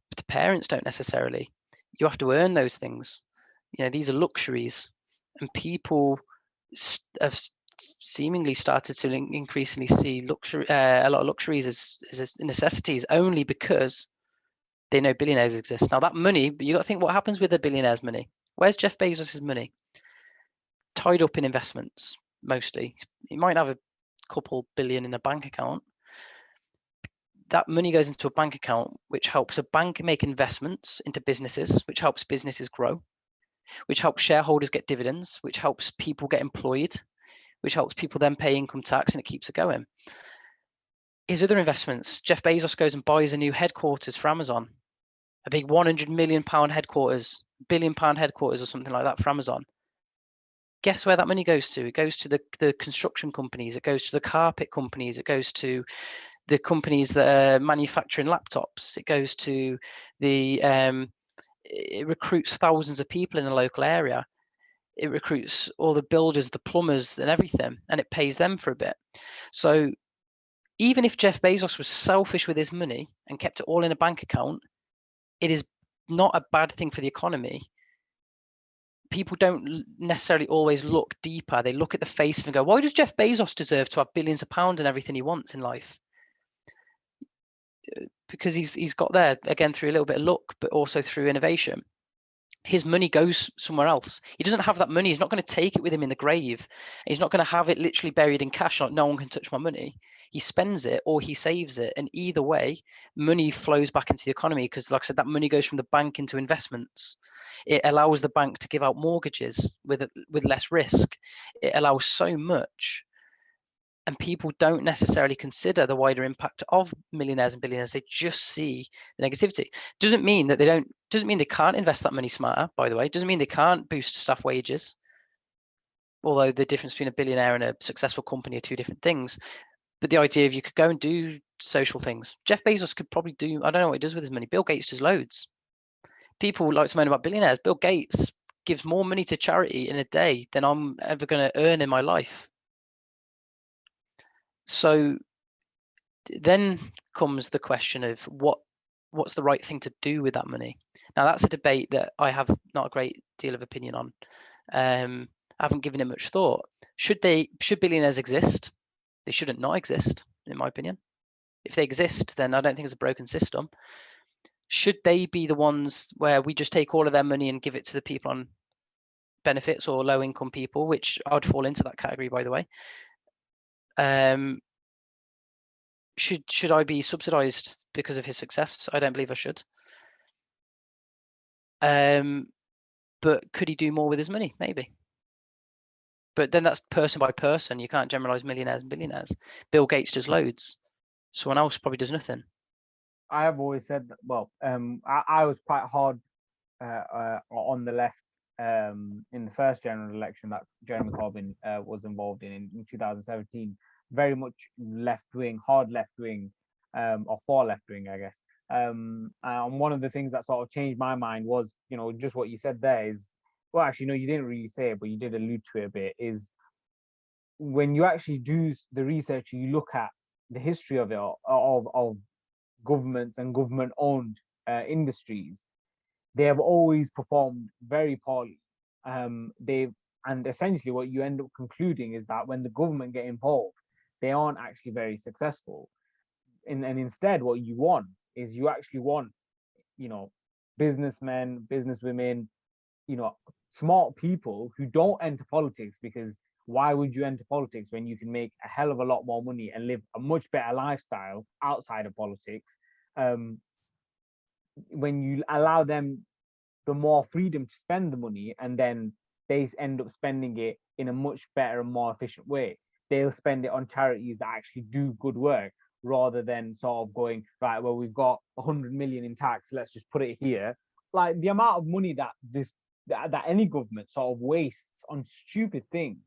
but the parents don't necessarily. You have to earn those things. These are luxuries, and people have seemingly started to increasingly see a lot of luxuries as necessities only because they know billionaires exist. Now that money, but you got to think what happens with the billionaires' money. Where's Jeff Bezos' money? Tied up in investments, mostly. He might have a couple billion in a bank account. That money goes into a bank account, which helps a bank make investments into businesses, which helps businesses grow, which helps shareholders get dividends, which helps people get employed, which helps people then pay income tax, and it keeps it going. His other investments, Jeff Bezos goes and buys a new headquarters for Amazon, a big £100 million headquarters, £1 billion headquarters or something like that for Amazon. Guess where that money goes to? It goes to the construction companies, it goes to the carpet companies, it goes to the companies that are manufacturing laptops, it goes to the it recruits thousands of people in a local area. It recruits all the builders, the plumbers, and everything, and it pays them for a bit. So even if Jeff Bezos was selfish with his money and kept it all in a bank account, it is not a bad thing for the economy. People don't necessarily always look deeper. They look at the face of it and go, why does Jeff Bezos deserve to have billions of pounds and everything he wants in life? Because he's got there, again, through a little bit of luck, but also through innovation. His money goes somewhere else. He doesn't have that money. He's not going to take it with him in the grave. He's not going to have it literally buried in cash, like no one can touch my money. He spends it or he saves it. And either way, money flows back into the economy because, like I said, that money goes from the bank into investments. It allows the bank to give out mortgages with less risk. It allows so much. And people don't necessarily consider the wider impact of millionaires and billionaires. They just see the negativity. Doesn't mean that doesn't mean they can't invest that money smarter, by the way. Doesn't mean they can't boost staff wages. Although the difference between a billionaire and a successful company are two different things. But the idea of you could go and do social things. Jeff Bezos could probably do, I don't know what he does with his money. Bill Gates does loads. People like to moan about billionaires. Bill Gates gives more money to charity in a day than I'm ever going to earn in my life. So then comes the question of what's the right thing to do with that money. Now that's a debate that I have not a great deal of opinion on. I haven't given it much thought. Should billionaires exist? They shouldn't not exist, in my opinion. If they exist, then I don't think it's a broken system. Should they be the ones where we just take all of their money and give it to the people on benefits or low income people, which I'd fall into that category, by the way. Should I be subsidized because of his success? I don't believe I should. But could he do more with his money? Maybe. But then that's person by person. You can't generalize millionaires and billionaires. Bill Gates does loads. Someone else probably does nothing. I have always said that, well, I was quite hard on the left in the first general election that Jeremy Corbyn was involved in 2017. Very much left wing, hard left wing, or far left wing, I guess. And one of the things that sort of changed my mind was, just what you said there is, well, actually, no, you didn't really say it, but you did allude to it a bit, is when you actually do the research, you look at the history of it, of governments and government-owned industries, they have always performed very poorly. And essentially what you end up concluding is that when the government get involved, they aren't actually very successful. And instead, what you want is you actually want, businessmen, businesswomen, smart people who don't enter politics, because why would you enter politics when you can make a hell of a lot more money and live a much better lifestyle outside of politics? When you allow them the more freedom to spend the money, and then they end up spending it in a much better and more efficient way. They'll spend it on charities that actually do good work, rather than sort of going, right, well, we've got 100 million in tax, let's just put it here. Like the amount of money that any government sort of wastes on stupid things.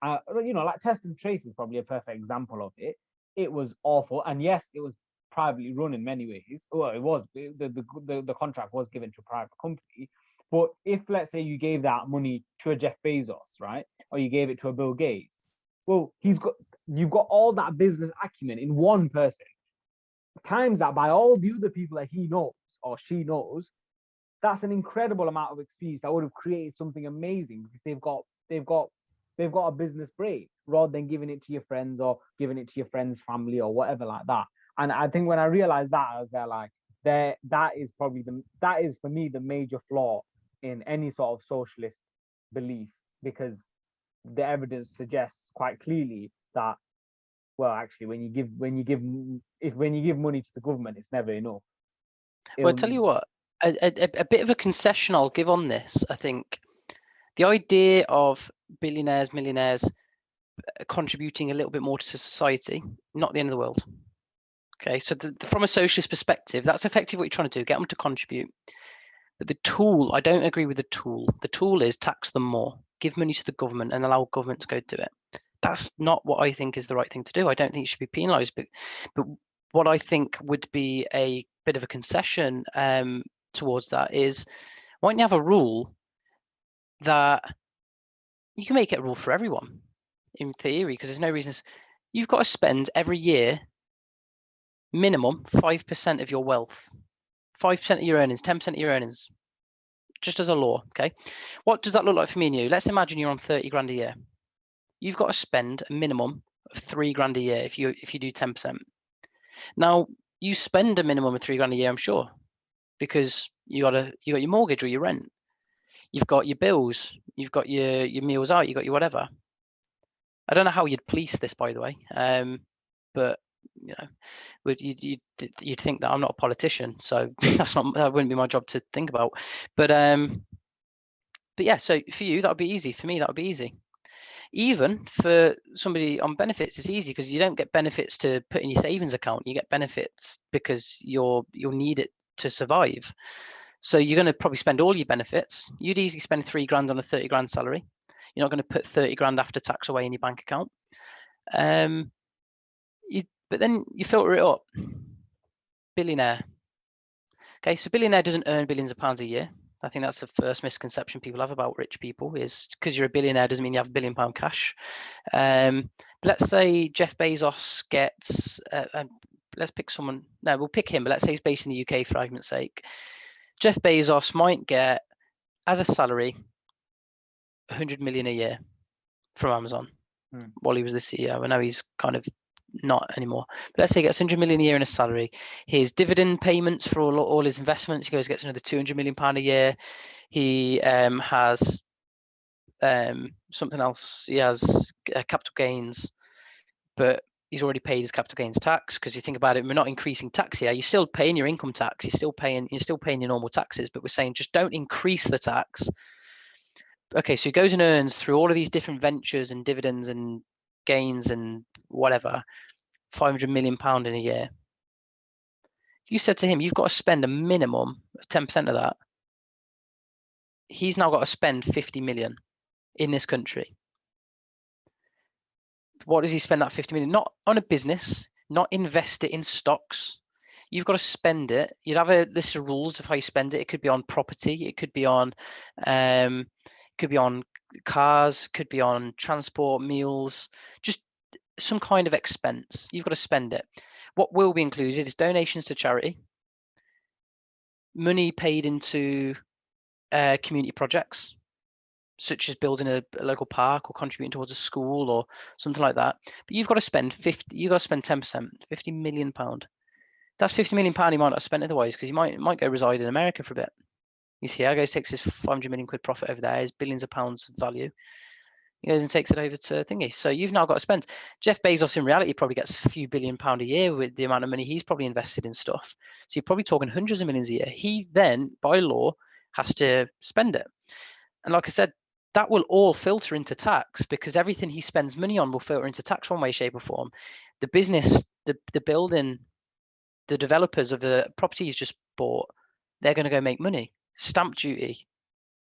Like Test and Trace is probably a perfect example of it. It was awful, and yes, it was privately run in many ways. Well, it was the contract was given to a private company. But if, let's say, you gave that money to a Jeff Bezos, right, or you gave it to a Bill Gates, well, you've got all that business acumen in one person, times that by all the other people that he knows or she knows. That's an incredible amount of experience that would have created something amazing, because they've got a business brain, rather than giving it to your friends or giving it to your friend's family or whatever like that. And I think when I realized that, I was there like, that is for me the major flaw in any sort of socialist belief, because the evidence suggests quite clearly that, well, actually, when you give money to the government, it's never enough. Well, I'll tell you what, a bit of a concession I'll give on this. I think the idea of billionaires, millionaires contributing a little bit more to society, not the end of the world. Okay, so from a socialist perspective, that's effectively what you're trying to do, get them to contribute. But the tool, I don't agree with the tool. The tool is tax them more, give money to the government and allow government to go do it. That's not what I think is the right thing to do. I don't think it should be penalised. But what I think would be a bit of a concession towards that is Why don't you have a rule that you can make it a rule for everyone in theory, because there's no reason. You've got to spend every year minimum 5% of your wealth, 5% of your earnings, 10% of your earnings, just as a law. Okay, what does that look like for me and you? Let's imagine you're on 30 grand a year. You've got to spend a minimum of 3 grand a year if you do 10%. Now you spend a minimum of 3 grand a year, I'm sure, because you got your mortgage or your rent, you've got your bills, you've got your meals out, you got your whatever. I don't know how you'd police this, by the way, but you know, you'd think that I'm not a politician, so that wouldn't be my job to think about. But yeah, so for you that would be easy. For me that would be easy. Even for somebody on benefits, it's easy because you don't get benefits to put in your savings account. You get benefits because you'll need it to survive. So you're going to probably spend all your benefits. You'd easily spend 3 grand on a 30 grand salary. You're not going to put 30 grand after tax away in your bank account. But then you filter it up. Billionaire. Okay, so billionaire doesn't earn billions of pounds a year. I think that's the first misconception people have about rich people, is because you're a billionaire doesn't mean you have £1 billion cash. But let's say Jeff Bezos gets, let's pick someone, no, we'll pick him, but let's say he's based in the UK for argument's sake. Jeff Bezos might get, as a salary, 100 million a year from Amazon while he was the CEO. I know he's kind of not anymore, but let's say he gets 100 million a year in a salary. His dividend payments for all his investments, he gets another 200 million pound a year. He has something else. He has capital gains, but he's already paid his capital gains tax, because you think about it, we're not increasing tax here. You're still paying your income tax. You're still paying your normal taxes, but we're saying just don't increase the tax. Okay, so he goes and earns through all of these different ventures and dividends and gains and whatever, 500 million pound in a year. If you said to him, you've got to spend a minimum of 10% of that, he's now got to spend 50 million in this country. What does he spend that 50 million? Not on a business, not invest it in stocks. You've got to spend it. You'd have a list of rules of how you spend it. It could be on property. It could be on cars, could be on transport, meals, just some kind of expense. You've got to spend it. What will be included is donations to charity, money paid into community projects, such as building a local park or contributing towards a school or something like that. But you've got to spend 10%, 50 million pound. That's 50 million pound he might not have spent otherwise, because he might go reside in America for a bit. You see, goes takes his 500 million quid profit over there, his billions of pounds value. He goes and takes it over to thingy. So you've now got to spend. Jeff Bezos in reality probably gets a few £1 billion a year with the amount of money he's probably invested in stuff. So you're probably talking hundreds of millions a year. He then, by law, has to spend it. And like I said, that will all filter into tax, because everything he spends money on will filter into tax one way, shape or form. The business, the building, the developers of the property he's just bought, they're going to go make money. Stamp duty.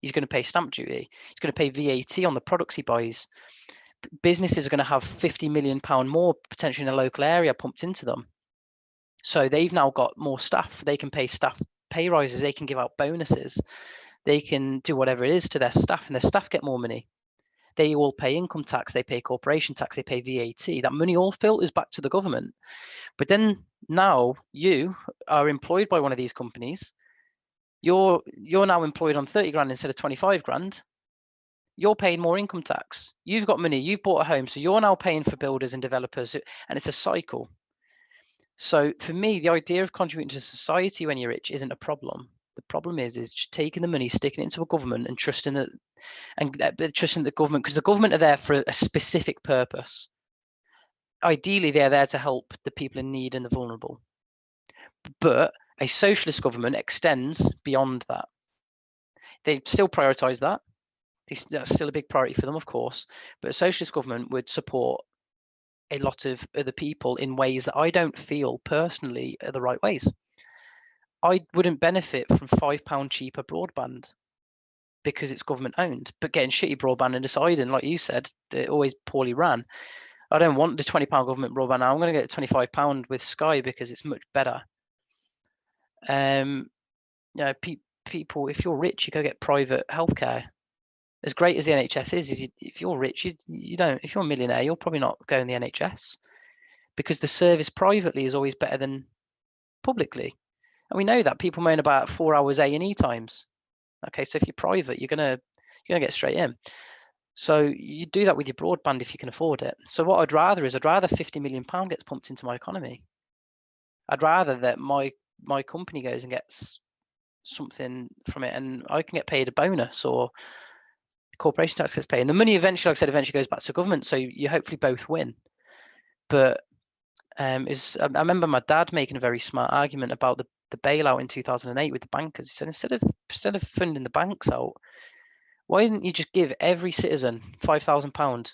He's going to pay stamp duty. He's going to pay VAT on the products he buys. Businesses are going to have £50 million more potentially in a local area pumped into them. So they've now got more staff. They can pay staff pay rises. They can give out bonuses. They can do whatever it is to their staff, and their staff get more money. They all pay income tax. They pay corporation tax. They pay VAT. That money all filters back to the government. But then now you are employed by one of these companies. You're now employed on 30 grand instead of 25 grand. You're paying more income tax. You've got money. You've bought a home. So you're now paying for builders and developers. And it's a cycle. So for me, the idea of contributing to society when you're rich isn't a problem. The problem is just taking the money, sticking it into a government and trusting that, trusting the government, because the government are there for a specific purpose. Ideally, they're there to help the people in need and the vulnerable. But a socialist government extends beyond that. They still prioritize that. That's still a big priority for them, of course. But a socialist government would support a lot of other people in ways that I don't feel personally are the right ways. I wouldn't benefit from £5 cheaper broadband because it's government owned, but getting shitty broadband and deciding, like you said, they're always poorly ran. I don't want the £20 government broadband now. I'm going to get £25 with Sky because it's much better. people, if you're rich, you go get private healthcare. As great as the NHS is if you're rich, you don't. If you're a millionaire, you're probably not going the NHS, because the service privately is always better than publicly. And we know that. People moan about 4 hours A&E times. Okay, so if you're private, you're gonna get straight in. So you do that with your broadband if you can afford it. So what I'd rather £50 million gets pumped into my economy. I'd rather that my company goes and gets something from it, and I can get paid a bonus, or corporation tax gets paid. And the money eventually, like I said, eventually goes back to government. So you hopefully both win. But I remember my dad making a very smart argument about the bailout in 2008 with the bankers. He said, instead of funding the banks out, why didn't you just give every citizen £5,000?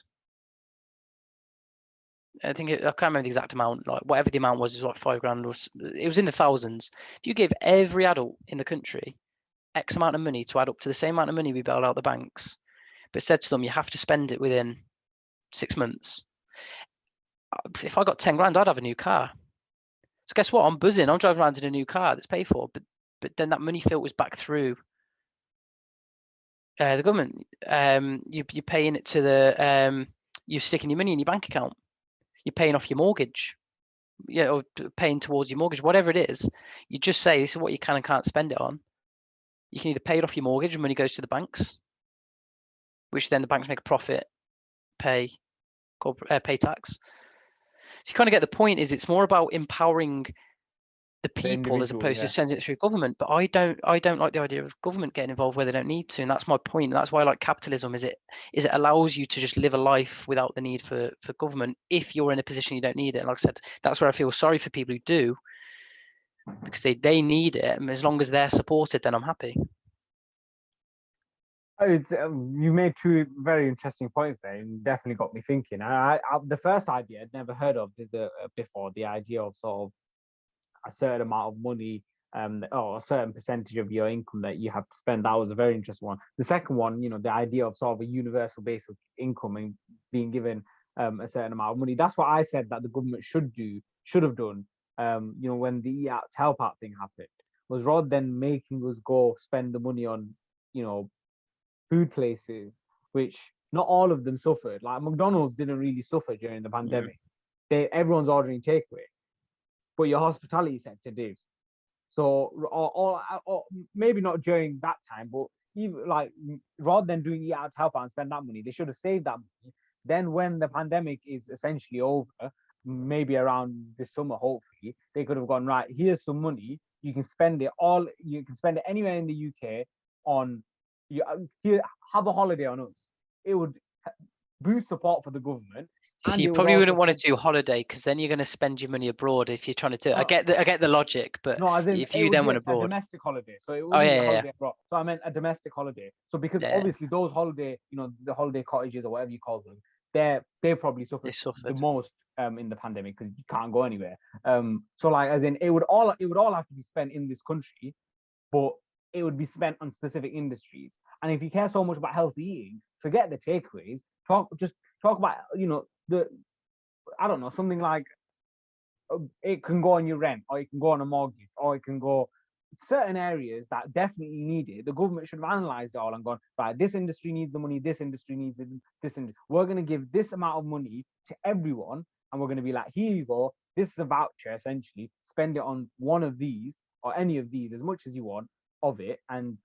I can't remember the exact amount, like whatever the amount was, it was like £5,000, or it was in the thousands. If you gave every adult in the country X amount of money to add up to the same amount of money we bailed out the banks, but said to them, you have to spend it within 6 months. If I got 10 grand, I'd have a new car. So guess what? I'm buzzing. I'm driving around in a new car that's paid for, but then that money filters back through the government. You're paying it to the you're sticking your money in your bank account. You're paying off your mortgage, or paying towards your mortgage, whatever it is. You just say this is what you can and can't spend it on. You can either pay it off your mortgage and money goes to the banks, which then the banks make a profit, pay tax. So you kind of get the point. Is it's more about empowering the people as opposed to sending it through government. But I don't like the idea of government getting involved where they don't need to, and that's my point. And that's why I like capitalism. Is it allows you to just live a life without the need for government if you're in a position you don't need it. And like I said, that's where I feel sorry for people who do, because they need it, and as long as they're supported, then I'm happy. It's you made two very interesting points there, and definitely got me thinking. I the first idea I'd never heard of before, the idea of sort of a certain amount of money, or a certain percentage of your income that you have to spend. That was a very interesting one. The second one, the idea of sort of a universal basic income and being given a certain amount of money. That's what I said that the government should have done. When the help out thing happened, was rather than making us go spend the money on, food places, which not all of them suffered. Like McDonald's didn't really suffer during the pandemic. Everyone's ordering takeaway, but your hospitality sector did. So, or maybe not during that time, but even like rather than doing eat out to help out and spend that money, they should have saved that money. Then, when the pandemic is essentially over, maybe around this summer, hopefully, they could have gone, right, here's some money. You can spend it anywhere in the UK on. Here, have a holiday on us. It would boost support for the government. So you probably wouldn't want to do holiday, because then you're going to spend your money abroad if you're trying to do it. I get the logic, but no, as in, if you then went abroad, a domestic holiday. So it would be a holiday abroad. So I meant a domestic holiday. So because obviously those holiday, the holiday cottages or whatever you call them, they probably suffered the most in the pandemic, because you can't go anywhere. So like as in it would all have to be spent in this country, but it would be spent on specific industries. And if you care so much about healthy eating, forget the takeaways. Talk about I don't know, something like it can go on your rent, or it can go on a mortgage, or it can go certain areas that definitely need it. The government should have analyzed it all and gone, right, this industry needs the money, this industry needs it, we're going to give this amount of money to everyone, and we're going to be like, here you go, this is a voucher essentially, spend it on one of these or any of these as much as you want of it, and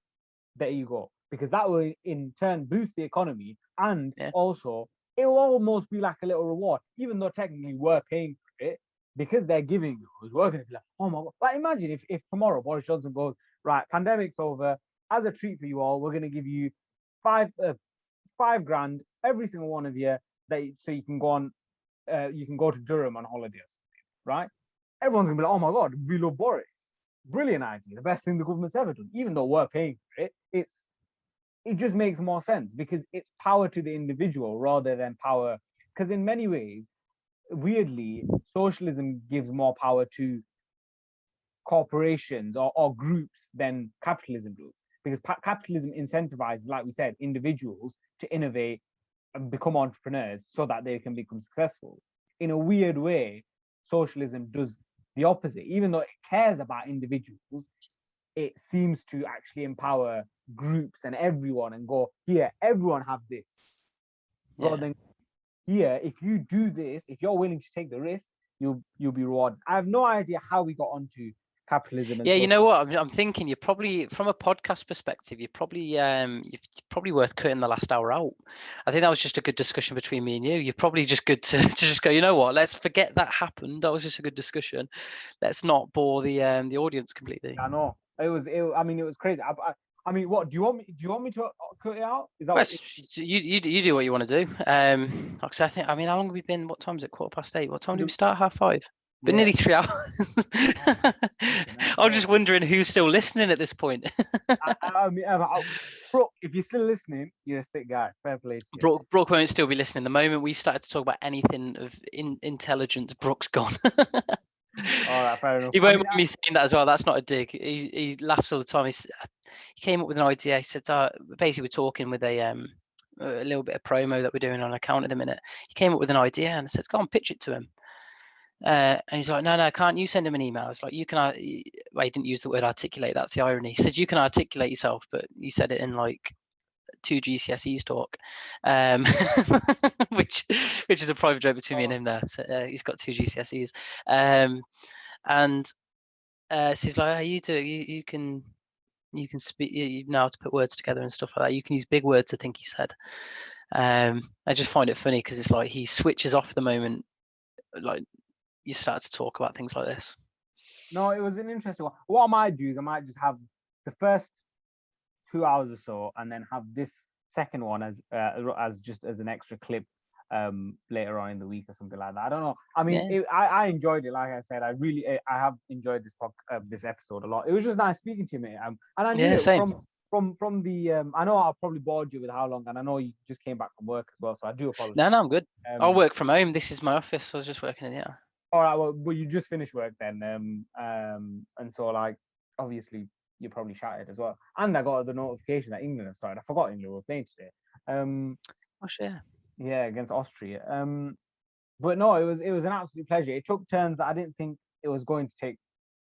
there you go. Because that will in turn boost the economy, and also it will almost be like a little reward, even though technically we're paying for it, because they're giving us. We're going to be like, oh my god! Like imagine if tomorrow Boris Johnson goes, right, pandemic's over, as a treat for you all, we're going to give you £5,000 every single one of you, so you can go on, you can go to Durham on holiday or something, right? Everyone's gonna be like, oh my god, we love Boris. Brilliant idea, the best thing the government's ever done. Even though we're paying for it, it just makes more sense, because it's power to the individual rather than power. Because in many ways, weirdly, socialism gives more power to corporations or groups than capitalism does. Because capitalism incentivizes, like we said, individuals to innovate and become entrepreneurs so that they can become successful. In a weird way, socialism does the opposite. Even though it cares about individuals, it seems to actually empower groups and everyone and go, here, everyone have this. Rather than here, if you do this, if you're willing to take the risk, you'll be rewarded. I have no idea how we got onto capitalism. And you know what? I'm thinking you're probably, from a podcast perspective, you're probably worth cutting the last hour out. I think that was just a good discussion between me and you. You're probably just good to just go, you know what? Let's forget that happened. That was just a good discussion. Let's not bore the audience completely. I know it was crazy. I mean, what do you want me to cut it out? Is that well, you do what you want to do. Like I said, how long have we been? What time is it? 8:15. What time did we start? 5:30. Been nearly 3 hours. I'm just wondering who's still listening at this point. Brooke, if you're still listening, you're a sick guy. Fair play to you. Brooke won't still be listening. The moment we started to talk about anything of intelligence, Brooke's gone. All right, fair enough. He won't mind me saying that as well. That's not a dig. He laughs all the time. He came up with an idea. He said, basically, we're talking with a little bit of promo that we're doing on account at the minute. He came up with an idea and I said, go on, pitch it to him. And he's like, no, can't you send him an email? It's like, you can, well, he didn't use the word articulate. That's the irony. He said, you can articulate yourself, but he said it in like 2 GCSEs talk, which is a private joke between me and him there. So, he's got 2 GCSEs. So he's like, you can speak, you know how to put words together and stuff like that. You can use big words, I think he said. I just find it funny because it's like he switches off the moment, like, you start to talk about things like this. No, it was an interesting one. What I might do is I might just have the first 2 hours or so, and then have this second one as just as an extra clip later on in the week or something like that. I don't know. I mean, I enjoyed it. Like I said, I have enjoyed this episode a lot. It was just nice speaking to you, mate. And I knew from the I know I probably bored you with how long, and I know you just came back from work as well, so I do apologize. No, I'm good. I'll work from home. This is my office, so I was just working in here. All right, well, you just finished work then, and so like obviously you're probably shattered as well. And I got the notification that England have started. I forgot England were playing today. Yeah, against Austria. But no, it was an absolute pleasure. It took turns that I didn't think it was going to take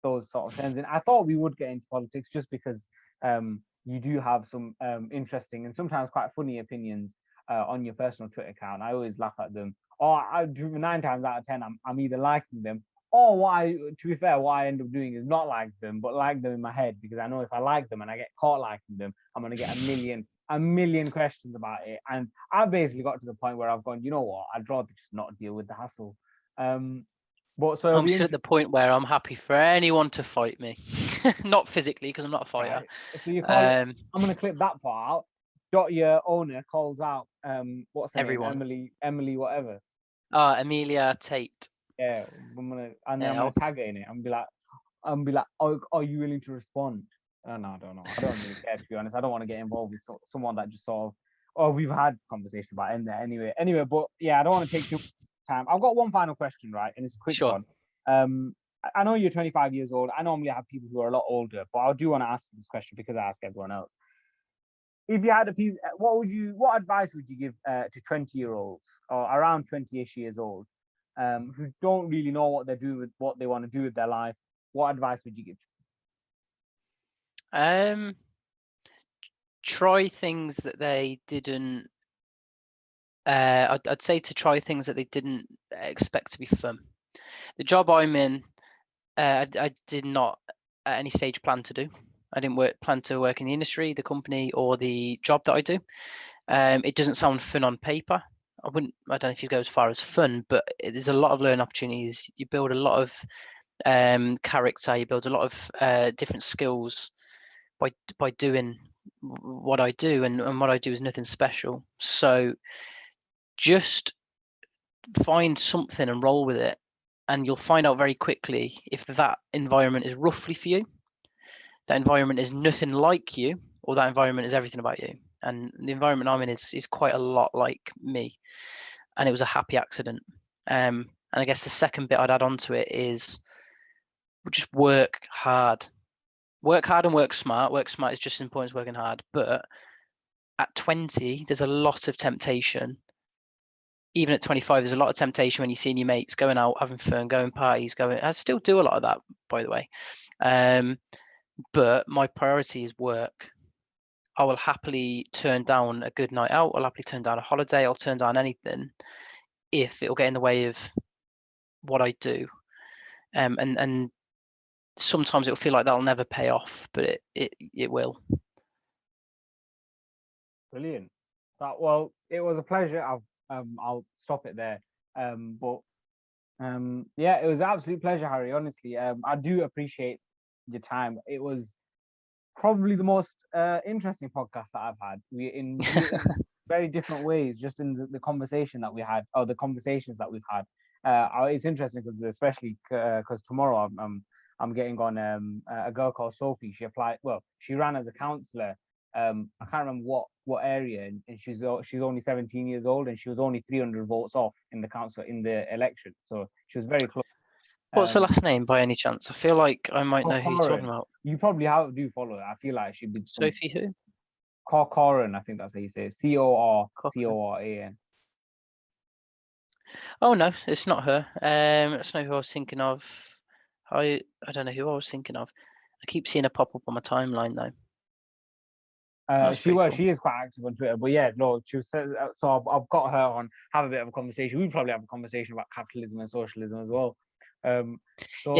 those sort of turns in. I thought we would get into politics just because you do have some interesting and sometimes quite funny opinions on your personal Twitter account. I always laugh at them. Or 9 times out of 10, I'm either liking them, or what I end up doing is not like them, but like them in my head, because I know if I like them and I get caught liking them, I'm gonna get a million questions about it. And I basically got to the point where I've gone, you know what, I'd rather just not deal with the hassle. But so I'm still at the point where I'm happy for anyone to fight me, not physically because I'm not a fighter. Right. So you call it, I'm gonna clip that part out. DHOTYA owner calls out what's her everyone name? Emily whatever. Amelia Tate. Yeah, I'm gonna tag her in it and be like, are you willing to respond? No, I don't know. I don't really care, to be honest. I don't want to get involved with someone that just sort of, we've had conversations about it anyway. But yeah, I don't want to take too much time. I've got one final question, right? And it's a quick one. I know you're 25 years old. I normally have people who are a lot older, but I do want to ask this question because I ask everyone else. If you had a piece, what advice would you give to 20-year-olds or around 20-ish years old who don't really know what they're doing with what they want to do with their life? What advice would you give? Try things that they didn't. I'd say to try things that they didn't expect to be fun. The job I'm in, I did not at any stage plan to do. I didn't plan to work in the industry, the company, or the job that I do. It doesn't sound fun on paper. I don't know if you go as far as fun, but there's a lot of learning opportunities. You build a lot of character. You build a lot of different skills by doing what I do, and what I do is nothing special. So just find something and roll with it, and you'll find out very quickly if that environment is roughly for you, that environment is nothing like you, or that environment is everything about you. And the environment I'm in is quite a lot like me, and it was a happy accident. And I guess the second bit I'd add on to it is just work hard and work smart. Work smart is just as important as working hard. But at 20, there's a lot of temptation. Even at 25, there's a lot of temptation when you're seeing your mates going out, having fun, going parties, I still do a lot of that, by the way. but my priority is work. I will happily turn down a good night out. I'll happily turn down a holiday. I'll turn down anything if it'll get in the way of what I do. And sometimes it'll feel like that'll never pay off, but it will. Brilliant. Well, it was a pleasure. I'll stop it there. Yeah, it was an absolute pleasure, Harry. Honestly, I do appreciate your time. It was probably the most interesting podcast that I've had. We in very different ways, just in the conversation that we had, or the conversations that we've had. It's interesting because especially because tomorrow I'm getting on a girl called Sophie. She ran as a counsellor. I can't remember what area, and she's only 17 years old, and she was only 300 votes off in the election. So she was very close. What's her last name by any chance? I feel like I might know who you're talking about. You probably do follow her. I feel like she'd be Sophie who? Corcoran, I think that's how you say it. Corcoran. Oh no, it's not her. That's not who I was thinking of. I don't know who I was thinking of. I keep seeing her pop up on my timeline though. She is quite active on Twitter, but yeah, no, she was, so I've got her on, have a bit of a conversation. We'd probably have a conversation about capitalism and socialism as well.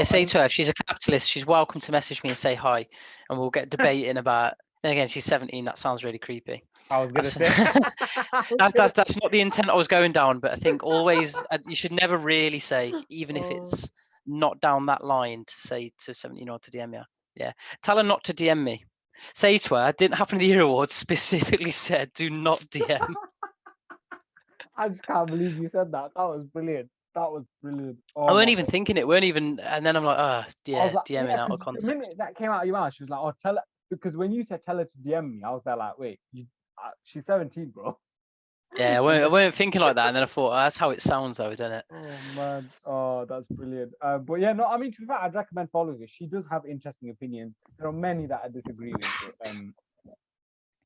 Say to her, if she's a capitalist, she's welcome to message me and say hi, and we'll get debating about. And again, she's 17. That sounds really creepy. I was gonna say that's not the intent I was going down, but I think always you should never really say, even if it's not down that line, to say to 17-year-old to DM you. Yeah, tell her not to DM me. Say to her, didn't happen in the Year Awards, specifically said, do not DM. I just can't believe you said that. That was brilliant. Oh, I weren't even thinking it. And then I'm like, DMing out of context. The minute that came out of your mouth, she was like, tell her, because when you said tell her to DM me, I was there like, wait, she's 17, bro. Yeah, I weren't thinking like that, and then I thought, that's how it sounds though, doesn't it? Oh man, that's brilliant. But yeah, no, I mean, to be fair, I'd recommend following her. She does have interesting opinions. There are many that I disagree with. But,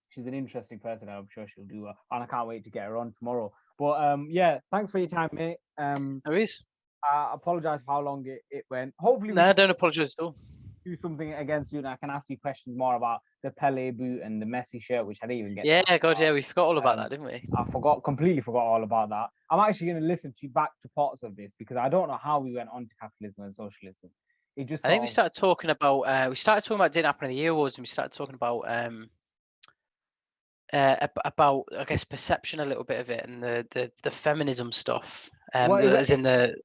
she's an interesting person, and I'm sure she'll do well. And I can't wait to get her on tomorrow. But yeah, thanks for your time, mate. No worries. I apologize for how long it went. Hopefully, no, don't apologize at all. Do something again soon. I can ask you questions more about the Pele boot and the Messi shirt, which I didn't even get. Yeah, God, yeah, we forgot all about that, didn't we? I completely forgot all about that. I'm actually going to listen back to parts of this because I don't know how we went on to capitalism and socialism. I think we started talking about didn't happen in the Year Awards, and we started talking about I guess perception a little bit of it, and the feminism stuff. It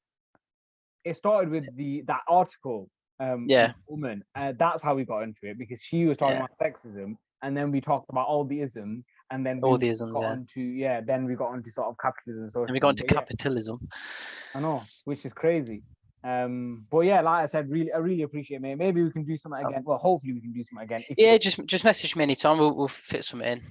started with that article. Woman. That's how we got into it, because she was talking about sexism, and then we talked about all the isms, and then then we got onto sort of capitalism and socialism. And we got into capitalism. I know, which is crazy. But yeah, like I said, I really appreciate it, mate. Maybe we can do something again. Well, hopefully we can do something again. Just message me anytime. We'll fit something in,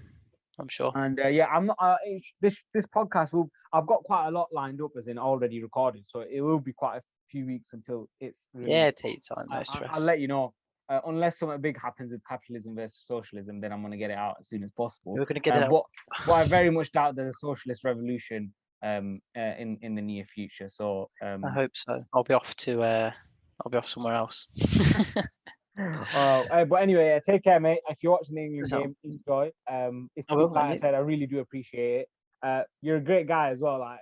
I'm sure. And I'm not. This podcast I've got quite a lot lined up, as in already recorded, so it will be quite a few weeks until it's released. Take your time. No stress. I'll let you know. Unless something big happens with capitalism versus socialism, then I'm going to get it out as soon as possible. We're going to get it out. But I very much doubt there's a socialist revolution in the near future. So I hope so. I'll be off somewhere else. But anyway, take care, mate. If you're watching the England game, enjoy. I said, I really do appreciate it. You're a great guy as well. Like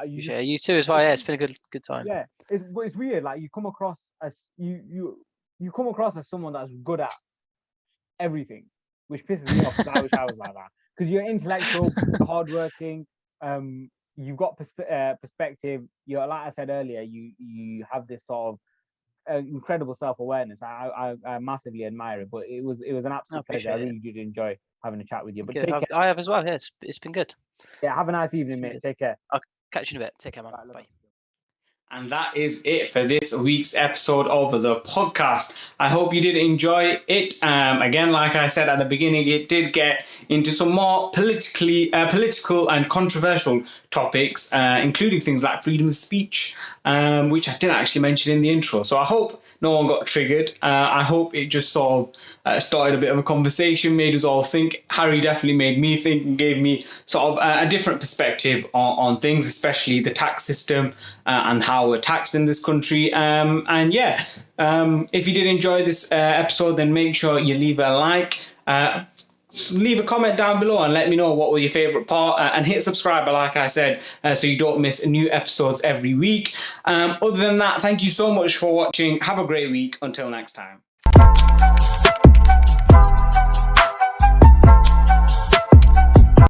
you too as well. Yeah, it's been a good time. Yeah, it's weird. Like you come across as you come across as someone that's good at everything, which pisses me off, because I wish I was like that. Because you're intellectual, hardworking. You've got perspective. You're, like I said earlier, you have this sort of incredible self-awareness. I massively admire it. But it was an absolute pleasure. I really did enjoy having a chat with you. But take care. I have as well. Yes, it's been good. Yeah, have a nice evening, mate. Take care. I'll catch you in a bit. Take care, man. Bye. And that is it for this week's episode of the podcast. I hope you did enjoy it. Again, like I said at the beginning, it did get into some more political and controversial topics, including things like freedom of speech, which I didn't actually mention in the intro. So I hope no one got triggered. I hope it just sort of started a bit of a conversation, made us all think. Harry definitely made me think and gave me sort of a different perspective on things, especially the tax system and how how we're taxed in this country. And yeah, if you did enjoy this episode, then make sure you leave a like. Leave a comment down below and let me know what were your favourite part, and hit subscribe, like I said, so you don't miss new episodes every week. Other than that, thank you so much for watching. Have a great week. Until next time.